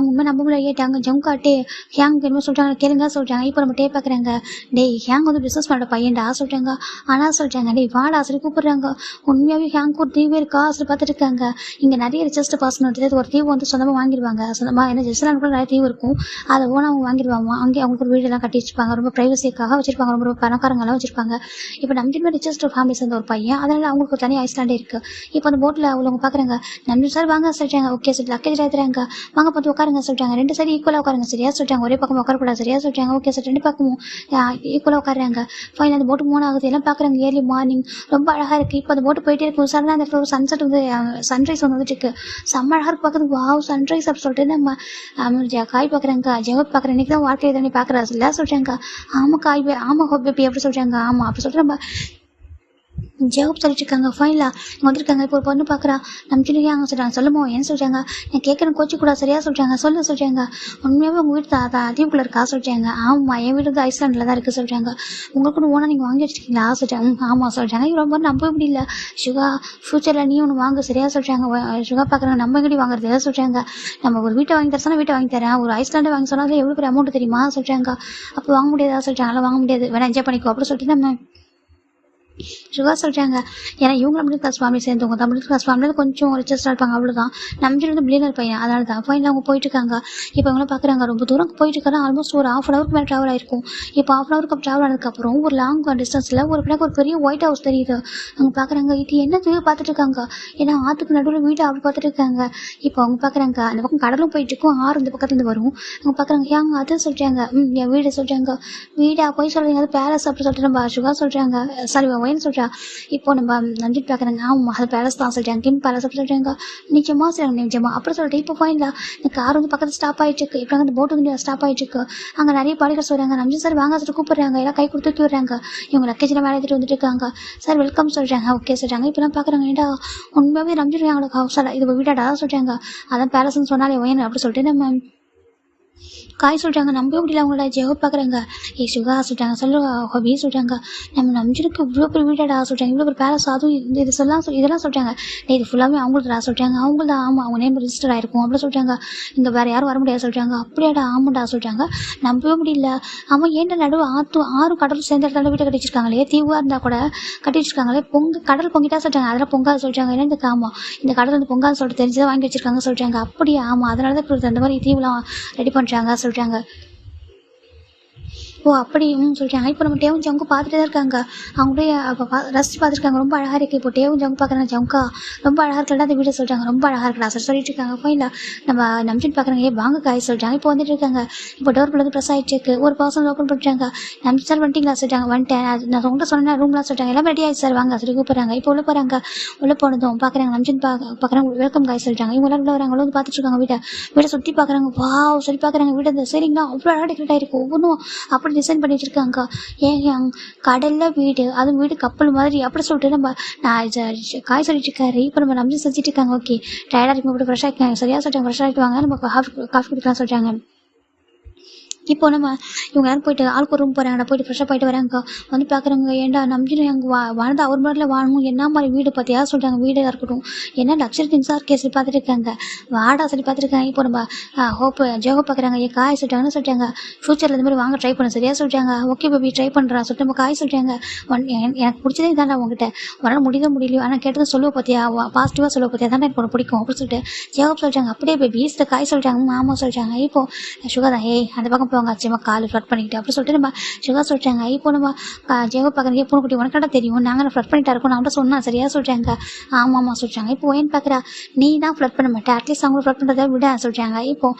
உண்மை நம்ப முடியல ஏட்டாங்க ஜம்காட்டே என்னமோ சொல்கிறாங்க கேளுங்க சொல்கிறாங்க. இப்போ நம்ம டே பார்க்குறாங்க. வந்து பிஸ்னஸ் பண்ண பையன்டா சொல்லிட்டாங்க. ஆனால் சொல்லிட்டாங்க வாடா சொல்லி கூப்பிட்றாங்க. உண்மையாகவே ஒரு தீவு இருக்கா சொல்லி பார்த்துட்டு இருக்காங்க. இங்கே நிறைய ரிச்சஸ்ட் பர்சன் வந்து ஒரு தீவு வந்து சொந்தமாக வாங்கிடுவாங்க. சொந்தமாக ஏன்னா ஜெஸ்லாண்ட் கூட நிறைய தீவு இருக்கும். அதை ஓனா அவங்க வாங்கிடுவாங்க. அங்கே அவங்களுக்கு ஒரு வீடெல்லாம் கட்டி வச்சிருப்பாங்க. ரொம்ப ப்ரைவசிக்காக வச்சிருப்பாங்க. ரொம்ப பணக்காரங்களாம் வச்சிருப்பாங்க. இப்போ நம்ஜுமே ரிச்சஸ்ட் ஃபேமிலி சேர்ந்த ஒரு பையன். அதனால அவங்களுக்கு தனி ஐஸ்லாண்டே இருக்குது. இப்போ அந்த போட்டில் உள்ளவங்க பார்க்குறாங்க. நம்ஜு சார் வாங்க சொல்லிட்டாங்க. ஓகே சொல்லி லக்கேஜ் ஏற்றுறாங்க. வாங்க பார்த்து உட்காருங்க சொல்லிட்டாங்க. 2 சைடு ஈக்குவலாக உட்காருங்க சரியா சொல்லிட்டாங்க. ஒரே பக்கம் உட்காரக்கூடாது சரியா சொல்லிட்டாங்க. ஓகே சார் 2 பக்கமும் ஈக்குவலாக உட்காருறாங்க. ஃபைனல் அந்த போட்டு 3 ஆகுது. எல்லாம் பார்க்குறாங்க. ஏர்லி மார்னிங் ரொம்ப அழகாக இருக்குது. இப்போ அந்த போட்டு போயிட்டே இருக்கும். சடனாக அந்த இடத்துல சன்செட் வந்து சன்ரைஸ் வந்துட்டு இருக்கு. செம்ம அழகாக இருக்கு பார்க்குறது. வாவ் சன்ரைஸ் அப்படி சொல்லிட்டு நம்ம காய் பார்க்குறாங்க. ஜெகத் பார்க்குறேன். இன்றைக்கி தான் வாழ்க்கை எதுவும் பார்க்குறா இல்லை சொல்லிட்டாங்க. ஆமாம் காய் ஆமாம் ஹோப்பி அப்படி சொல்லிட்டாங்க. ஆமாம் அப்படி சொல்லிட்டு நம்ம ஜவாப் சொல்லிட்டு இருக்காங்க. ஃபைனலாக வந்திருக்காங்க. இப்போ ஒரு பொண்ணு பார்க்குறா. நம்ம சொல்லியாங்க சொல்கிறாங்க. சொல்லுமோ என்ன சொல்கிறாங்க. நான் கேட்குறேன் கோச்சு கூட சரியா சொல்கிறாங்க. சொல்கிறாங்க. உண்மையாகவே உங்கள் வீட்டு தீவுக்குள்ளே இருக்கா சொல்கிறாங்க. ஆமாம் என் வீடு வந்து ஐஸ்லாண்டில் தான் இருக்குது சொல்கிறாங்க. உங்களுக்கு ஓனா நீங்கள் வாங்கி வச்சுருக்கீங்களா சொல்கிறாங்க. ஆமாம் சொல்கிறாங்க. ரொம்ப நம்பவே முடியல. சுகா ஃப்யூச்சரில் நீ ஒன்று வாங்க சரியா சொல்கிறாங்க. சுகா பார்க்குறாங்க. நம்ம எங்கடி வாங்குறது எதாவது சொல்கிறாங்க. நம்ம ஒரு வீட்டை வாங்கி தரேன் வீட்டை வாங்கி தரேன். ஒரு ஐஸ்லாண்டை வாங்கி சொன்னால் எவ்வளோ பெரிய அமௌண்ட் தெரியுமா சொல்கிறாங்க. அப்போ வாங்க முடியாதா சொல்கிறாங்க. அதெல்லாம் வாங்க முடியாது வேணா என்ஜாய் பண்ணிக்கோ அப்படின்னு சொல்லிட்டு நம்ம சுகா சொல்கிறாங்க. ஏன்னா இவங்க மிடில் கிளாஸ் ஃபேமிலி சேர்ந்தவங்க தான். மிடில் கிளாஸ் ஃபேமிலியில் கொஞ்சம் ரிச்சஸ்டாக இருப்பாங்க அவ்வளோதான். நம்ம வந்து பில்லியனர் பையன் அதனால தான் ஃபைனல் அவங்க போயிட்டு இருக்காங்க. இப்போ இவங்களாம் பார்க்குறாங்க. ரொம்ப தூரம் போயிட்டு இருக்காங்க. ஆல்மோஸ்ட் ஒரு 1/2 hour மேலே ட்ராவல் ஆயிருக்கும். இப்போ 1/2 hour ட்ராவல் ஆனதுக்கப்புறம் ஒரு லாங் டிஸ்டன்ஸில் ஒரு பெரிய ஒயிட் ஹவுஸ் தெரியுது. அவங்க பார்க்குறாங்க. இது என்னது பார்த்துட்டு இருக்காங்க. ஏன்னா ஆற்றுக்கு நடுவில் வீடு அப்படி பார்த்துட்டு இருக்காங்க. இப்போ அவங்க பார்க்குறாங்க. அந்த பக்கம் கடலும் போயிட்டு இருக்கும். ஆறு இந்த பக்கத்துலேருந்து வரும். அவங்க பார்க்குறாங்க. அது சொல்கிறாங்க. என் வீடு சொல்கிறாங்க. வீடா போய் சொல்கிறீங்க. அது பேலஸ் அப்படி சொல்லிட்டு நம்ம சுகா சொல்கிறாங்க. சாரி ஒயின் சொல்கிறா. இப்போ நம்ம நம்பிட்டு பார்க்குறாங்க. ஆமாம் அது பேலஸ் தான் சொல்லிட்டாங்க. கிம் பேலஸ் அப்படி சொல்கிறாங்க. நிஜமா சொல்கிறாங்க. நிஜமா அப்படி சொல்லிட்டு இப்போ ஃபைனலாக இந்த கார் வந்து பக்கத்தில் ஸ்டாப் ஆகிட்டு இருக்கு. இப்போ அந்த போட்டு வந்து ஸ்டாப் ஆகிட்டு இருக்கு. அங்கே நிறைய பாடிகள் சொல்கிறாங்க. நம்பி சார் வாங்க சொல்லிட்டு கூப்பிடுறாங்க. எல்லாம் கை கொடுத்து தூக்கி விடுறாங்க. இவங்க லக்கேஜெலாம் மேலே எடுத்துகிட்டு வந்துட்டு இருக்காங்க. சார் வெல்கம் சொல்கிறாங்க. ஓகே சொல்கிறாங்க. இப்போலாம் பார்க்குறாங்க. ஏன்டா உண்மையாகவே நம்பிடுவாங்க அவங்களுக்கு ஹவுஸால் இது வீடாடா சொல்கிறாங்க. அதான் பேலஸ்ன்னு சொன்னாலே ஒயன் அப்படி சொல்லிட்டு நம்ம காய் சொல்கிறாங்க. நம்பவே முடியல அவங்களோட ஜெகத் பார்க்குறாங்க. சுகா சொல்கிறாங்க. ஹொபி சொல்கிறாங்க. நம்ம நம்பிச்சிருக்கு இவ்வளோ பெரிய வீடாடா சொல்கிறாங்க. இவ்வளோ பெரிய பேலஸ் அதுவும் இது இதெல்லாம் சொல்கிறாங்க. இது ஃபுல்லாகவே அவங்களுக்குடா சொல்கிறாங்க. அவங்க தான் ஆமாம் அவங்க நேம் ரிஜிஸ்டர் ஆகிருக்கும் அப்படி சொல்கிறாங்க. இங்கே வேறு யாரும் வர முடியாது சொல்கிறாங்க. அப்படியாடா ஆமாண்டா சொல்கிறாங்க. நம்பவே முடியல. அவன் ஏன்டா நடுவு ஆறு கடல் சேர்ந்த இடத்துல வீட்டை கட்டி வச்சிருக்காங்களே. தீவாக இருந்தால் கூட கட்டி வச்சிருக்காங்களே. கடல் பொங்கிட்டா சொல்கிறாங்க. அதெல்லாம் பொங்காது சொல்கிறாங்க. ஏன்னா இந்த ஆமாம் இந்த கடல் வந்து பொங்காது சொல்லிட்டு தெரிஞ்சுதான் வாங்கி வச்சிருக்காங்க சொல்கிறாங்க. அப்படியே ஆமாம் அதனால தான் இப்போ அந்த மாதிரி தீவுலாம் ரெடி பண்ணுறாங்க சொல்கிறாங்க. ஓ அப்படி சொல்லிட்டாங்க. இப்போ நம்ம டேவும் ஜங்கும் பார்த்துட்டு தான் இருக்காங்க. அவங்களே ரசிச்சு பார்த்துருக்காங்க. ரொம்ப அழகாக இருக்குது. இப்போ டேவும் ஜங்கு பார்க்குறாங்க. ஜங்கா ரொம்ப அழகாக இருக்கா அந்த வீடியோ சொல்லிட்டாங்க. ரொம்ப அழகாக இருக்கா சார் சொல்லிட்டு இருக்காங்க. ஃபைனில் நம்ம நம்ஜின் பார்க்குறாங்க. வாங்க காய் சொல்லிட்டாங்க. இப்போ வந்துட்டு இருக்காங்க. இப்போ டோர் வந்து ப்ரெஸ் ஆகிட்டு இருக்கு. ஒரு பர்சன் ஓப்பன் பண்ணிட்டாங்க. நம்ஜின் சார் வந்துட்டீங்களா சொல்லிட்டாங்க. வந்துட்டேன் நான் உங்கள்கிட்ட சொன்னேன் ரூம்லாம் சொல்லிட்டாங்க. எல்லாம் ரெடி ஆயிடுச்சு சார் வாங்க சொல்லி கூப்பிட்றாங்க. இப்போ உள்ள போகிறாங்க. உள்ளே போனதும் பார்க்குறாங்க. நம்ஜின் பார்க்குறாங்க. வெல்கம் காய் சொல்லிட்டாங்க. இவங்க எல்லாம் உள்ள வராங்க. வந்து பார்த்துட்டு இருக்காங்க. வீட்டை சுற்றி பார்க்குறாங்க. சொல்லி பார்க்குறாங்க. வீடு இந்த சரிங்களா அவ்வளோ அழகாக டெக்கரேட் ஆகிருக்கு. ஒவ்வொன்றும் அப்படி டிசைன் பண்ணி வச்சுருக்காங்க. ஏன் கடலில் வீடு அதுவும் வீடு கப்பல் மாதிரி அப்படி சொல்லிட்டு நம்ம நான் காய் சொல்லிட்டு இருக்காரு. இப்போ நம்ம நம்பி செஞ்சுட்டு இருக்காங்க. ஓகே டயர்டாக இருக்கும் போட்டு ஃப்ரெஷ் ஆகிக்காங்க. சரியாக சொல்லிட்டாங்க. ஃப்ரெஷ் ஆகிட்டு வாங்க நம்ம காஃபி குடிக்கலாம் சொல்லிட்டாங்க. இப்போ நம்ம இவங்க யாரும் போயிட்டு ஆளுக்கு ஒரு ரூம் போகிறாங்க. போயிட்டு ஃப்ரெஷ்ஷாக போயிட்டு வராங்க. வந்து பார்க்குறாங்க. ஏன்டா நம்பின்னு எங்கள் வாழ்ந்து அவர் மாதிரில வாழணும். என்ன மாதிரி வீடு பார்த்தியா சொல்லிட்டாங்க. வீடாக இருக்கட்டும் என்ன லக்ஸரி திங்ஸாக இருக்கே சொல்லி பார்த்துட்டு இருக்காங்க. வாடா சொல்லி பார்த்துருக்காங்க. இப்போ நம்ம ஜோகோ பார்க்குறாங்க. காய் சொல்லிட்டாங்கன்னு சொல்லிட்டாங்க. ஃபியூச்சரில் இந்த மாதிரி வாங்க ட்ரை பண்ண சரியாக சொல்லிட்டாங்க. ஓகே பேபி ட்ரை பண்ணுறான் சொல்லிட்டு நம்ம காய் சொல்லிட்டாங்க. எனக்கு பிடிச்சதே தான்டா உங்ககிட்ட உன்னால் முடியலையோ ஆனால் கேட்டதும் சொல்லுவோம் பார்த்தியா பாசிட்டிவாக சொல்லுவோம் பார்த்தியா தானே எனக்கு உனக்கு பிடிக்கும் அப்படின்னு சொல்லிட்டு ஜோகோ சொல்லிட்டாங்க. அப்படியே பேபி இந்த காய் சொல்லிட்டாங்க. ஆமாம் சொல்லிட்டாங்க. இப்போ சுகர் தான் அந்த பக்கம் போவாங்க. அச்சமா கால் ஃப்ளட் பண்ணிக்கிட்டு அப்படி சொல்லிட்டு நம்ம சுகர் சொல்லிட்டாங்க. இப்போ நம்ம ஜெயோ பார்க்குறீங்க. பூனைக்குட்டி உனக்கடா தெரியும் நாங்கள் ஃப்ளட் பண்ணிட்டா இருக்கோம். நான் அவன்கிட்ட சொன்னா சரியா சொல்லிட்டாங்க. ஆமாம்மா சொல்லிட்டாங்க. இப்போ ஏன்னு பார்க்குறா நீ தான் ஃப்ளட் பண்ண மாட்டேன். அட்லீஸ்ட் அவங்க ஃப்ளட் பண்ணுறதை விட சொல்லிட்டாங்க. இப்போ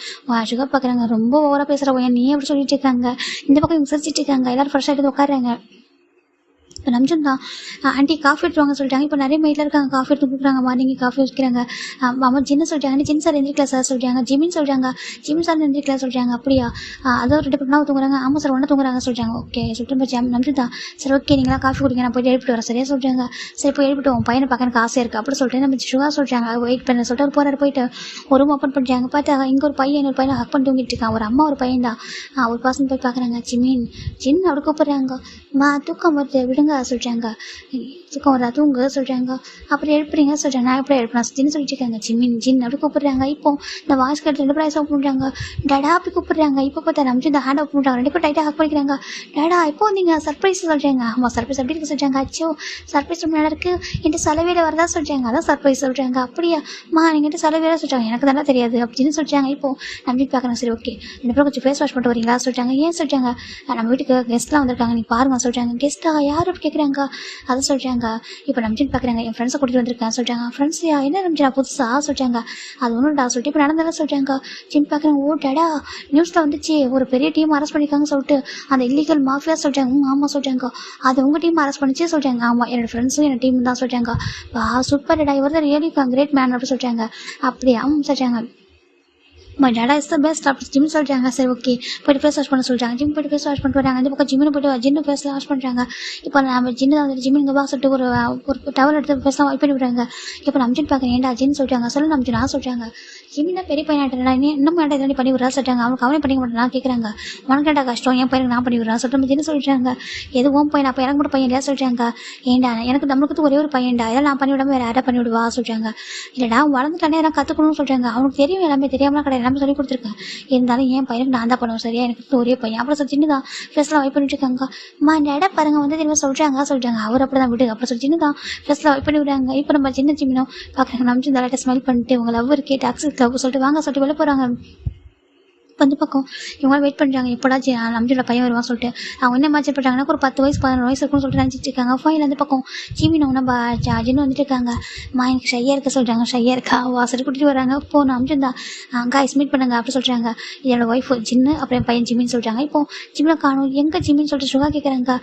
சுகர் பார்க்குறாங்க. ரொம்ப ஓவராக பேசுகிற ஒயன் நீ அப்படி சொல்லிட்டு இருக்காங்க. இந்த பக்கம் இவங்க சிரிச்சிட்டு இருக்காங்க. எல்லாரும் ஃப்ரெஷ் ஆகிட்டு உட்காடுறாங்க. இப்போ நம்ஜன் தான் ஆண்டி காஃபி எடுத்துவாங்க சொல்லிட்டாங்க. இப்போ நிறைய மெயிலில் இருக்காங்க. காஃபி எடுத்து கொடுக்குறாங்க. மார்னிங் காஃபி வைக்கிறாங்க. அம்மா ஜின்னு சொல்லிட்டாங்க. ஜின் சார் எந்திரிக்கல சார் சொல்லிட்டாங்க. ஜிமின் சொல்லிட்டாங்க. ஜிமின் சார் எந்திரிக்கல சொல்லிட்டாங்க. அப்படியா அதோ 2 பேர் தூங்குறாங்க. ஆமாம் சார் ஒன்று தூங்குறாங்க சொல்லிட்டாங்க. ஓகே சொல்லிட்டு நம்ஜன் தான் சரி ஓகே நீங்களா காஃபி குடிங்க நான் போய் எழுப்பிட்டு வரேன் சரியா சொல்லிட்டாங்க. சரி போய் எழுப்பிட்டு உன் பையனை பார்க்க எனக்கு ஆசையாக இருக்குது அப்படி சொல்லிட்டு நம்ம சுகா சொல்லிட்டாங்க. வெயிட் பண்ண சொல்லிட்டு அவர் போகிறாரு. போயிட்டு ஒரு ரூம் ஓப்பன் பண்ணிட்டாங்க. பார்த்தா இங்கே ஒரு பையன் இன்னொரு பையனை ஹக் பண்ணி தூங்கிட்டு இருக்கான். ஒரு அம்மா ஒரு பையன் தான். ஒரு பர்சன் போய் பார்க்குறாங்க. ஜின் அப்படி கூப்பிட்றாங்க. தூக்கம் வருது விடுங்க சொல்லிட்டாங்க. தூக்கம் வரா தூங்கு சொல்கிறாங்க. அப்புறம் எழுப்புறீங்க சொல்கிறாங்க. நான் எப்படி எழுப்பினா ஜின்னு சொல்லிட்டு இருக்காங்க. ஜின் அப்படி கூப்பிட்றாங்க. இப்போ இந்த வாய்ஸ் கட்டு 2 பேரும் ஓப்பன் பண்ணுறாங்க. டேடா அப்படி கூப்பிட்றாங்க. இப்போ பார்த்தா நம்ம இந்த ஹேண்ட் ஓப்பன் பண்ணுறாங்க. 2 பேரும் டைட்டாக ஹக் பண்ணிக்கிறாங்க. டேடா இப்போ வந்தீங்க சர்ப்ரைஸ் சொல்கிறாங்க. ஆமாம் சர்ப்ரைஸ் அப்படி இருக்கு சொல்கிறாங்க. அச்சோ சர்ப்ரைஸ் ரொம்ப நல்லா இருக்குது என்கிட்ட செலவேல வரதா சொல்கிறாங்க. அதான் சர்ப்ரைஸ் சொல்கிறாங்க. அப்படியா என்கிட்ட செலவேல சொல்கிறாங்க. எனக்கு தானே தெரியாது அப்படின்னு சொல்கிறாங்க. இப்போ நம்பி பார்க்குறேன். சரி ஓகே 2 பேரும் கொஞ்சம் ஃபேஸ் வாஷ் பண்ணிட்டு வரீங்களா சொல்கிறாங்க. ஏன் சொல்கிறாங்க. நம்ம வீட்டுக்கு கெஸ்ட்லாம் வந்திருக்காங்க நீ பாருங்க சொல்கிறாங்க. கெஸ்ட்டா யார் அப்படி கேட்குறாங்க. அதை சொல்கிறாங்க. இப்போ நம்ஜின் பார்க்குறாங்க. என் ஃப்ரெண்ட்ஸை கூட்டிகிட்டு வந்திருக்கேன் சொல்கிறாங்க. ஃப்ரெண்ட்ஸையா என்ன நம்ஜினா புதுசாக சொல்கிறாங்க. அது ஒன்றும்டா சொல்லிட்டு இப்போ நடந்ததெல்லாம் சொல்கிறாங்க. ஜின் பார்க்குறாங்க. ஓ டேடா நியூஸில் வந்துச்சு ஒரு பெரிய டீம் அரெஸ்ட் பண்ணியிருக்காங்க சொல்லிட்டு அந்த இல்லீகல் மாஃபியா சொல்கிறாங்க. ஆமாம் சொல்கிறாங்க. அது உங்கள் டீம் அரெஸ்ட் பண்ணிச்சு சொல்கிறாங்க. ஆமாம் என்னோடய ஃப்ரெண்ட்ஸும் என் டீம் தான் சொல்கிறாங்க. சூப்பர் டேடா இவர் தான் ரியலி கிரேட் மேன் அப்படி சொல்கிறாங்க. அப்படியா சொல்கிறாங்க. My data is the best அப்படி ஜிம் சொல்கிறாங்க. சரி ஓகே போய்ட்டு ஃபேஸ் வாஷ் பண்ண சொல்கிறாங்க. ஜிம் போய்ட்டு ஃபேஸ் வாஷ் பண்ணிட்டு வராங்க. இந்த பக்கம் ஜிம்னு போய்ட்டு ஜின்னு ஃபேஸில் வாஷ் பண்ணுறாங்க. இப்போ நம்ம ஜின்னு தான் வந்துட்டு ஜிம்மின் இங்கே சொல்லிட்டு ஒரு டவல் எடுத்து ஃபேஸ்லாம் வைப் பண்ணி விடுறாங்க. இப்போ நம்ம ஜின் பார்க்குறேன். ஏன்டா ஜின்னு சொல்கிறாங்க. சொல்லு நம்ம ஜின்னா சொல்கிறாங்க. ஜிம்மினா பெரிய பையனாட்டா இன்னும் ஏன்டா இதெல்லாம் பண்ணி விட்றா சொல்கிறாங்க. அவனுக்கு அவனே பண்ணிக்க மாட்டேன் கேட்குறாங்க. உனக்கு ஏன்டா கஷ்டம் என் பையனுக்கு நான் பண்ணி விடுறேன் சொல்லிட்டு நம்ம ஜின்னு சொல்கிறாங்க. எதுவும் பையன் அப்போ எனக்கு மட்டும் பையன் இல்லையா சொல்கிறாங்க. ஏன்டா எனக்கு நம்மளுக்கு ஒரே ஒரு பையன்டா இதெல்லாம் நான் பண்ணி விடாமல் வேறு யாரை பண்ணி விடுவா சொல்கிறாங்க. இல்லைடா வளர்ந்துட்டானே எல்லாம் கற்றுக்கணும்னு சொல்கிறாங்க. அவனுக்கு தெரியும் எல்லாமே தெரியாமல் கிடையாது எல்லாமே சொல்லி கொடுத்துருக்கேன். இருந்தாலும் என் பையனுக்கு நான் தான் பண்ணுவேன் சரியா எனக்கு ஒரே பையன் அப்புறம் சொல்லி ஜின்னு தான் ஃபேஸ்லாம் வைப் பண்ணிட்டு இருக்காங்க. இந்த இடம் பாருங்க வந்து திரும்ப சொல்கிறாங்க. அவர் அப்படி தான் விடு அப்புறம் சொல்லி ஜின்னு தான் ஃபேஸ்லாம் வைப் பண்ணி விடுறாங்க. இப்போ நம்ம சின்ன ஜிம்மினோ பார்க்குறாங்க. நம்ம இந்த லைட்டை ஸ்மெல் பண்ணிட்டு உங்களை லவ் இருக்கே டாக்ஸி லவ் சொல்லிட்டு வாங்க சொல்லிட்டு வெளில போகிறாங்க. வந்து பக்கம் இவங்களாம் வெயிட் பண்ணுறாங்க. எப்படா நம்ஜோட பையன் வருவான் சொல்லிட்டு அவங்க என்ன மேட்ச் பண்ணுறாங்கன்னா ஒரு 10 வயசு 11 வயசு இருக்குன்னு சொல்லிட்டு நினச்சிட்டு இருக்காங்க. ஃபைனல் அந்த பக்கம் ஜிமின் நம்ம ஜின்னு வந்துட்டு இருக்காங்க. எனக்கு ஷையாக இருக்க சொல்கிறாங்க. ஷையாக இருக்கா வாசல் கூட்டிகிட்டு வராங்க. இப்போ நம்ஜன் தான் காய்ஸ் மீட் பண்ணுங்க அப்படி சொல்கிறாங்க. என்னோட ஒய்ஃப் ஜின்னு அப்புறம் என் பையன் ஜிமின்னு சொல்கிறாங்க. இப்போ ஜிம்மில் காணும் எங்கே ஜிமின்னு சொல்லிட்டு சுகா கேட்குறாங்க.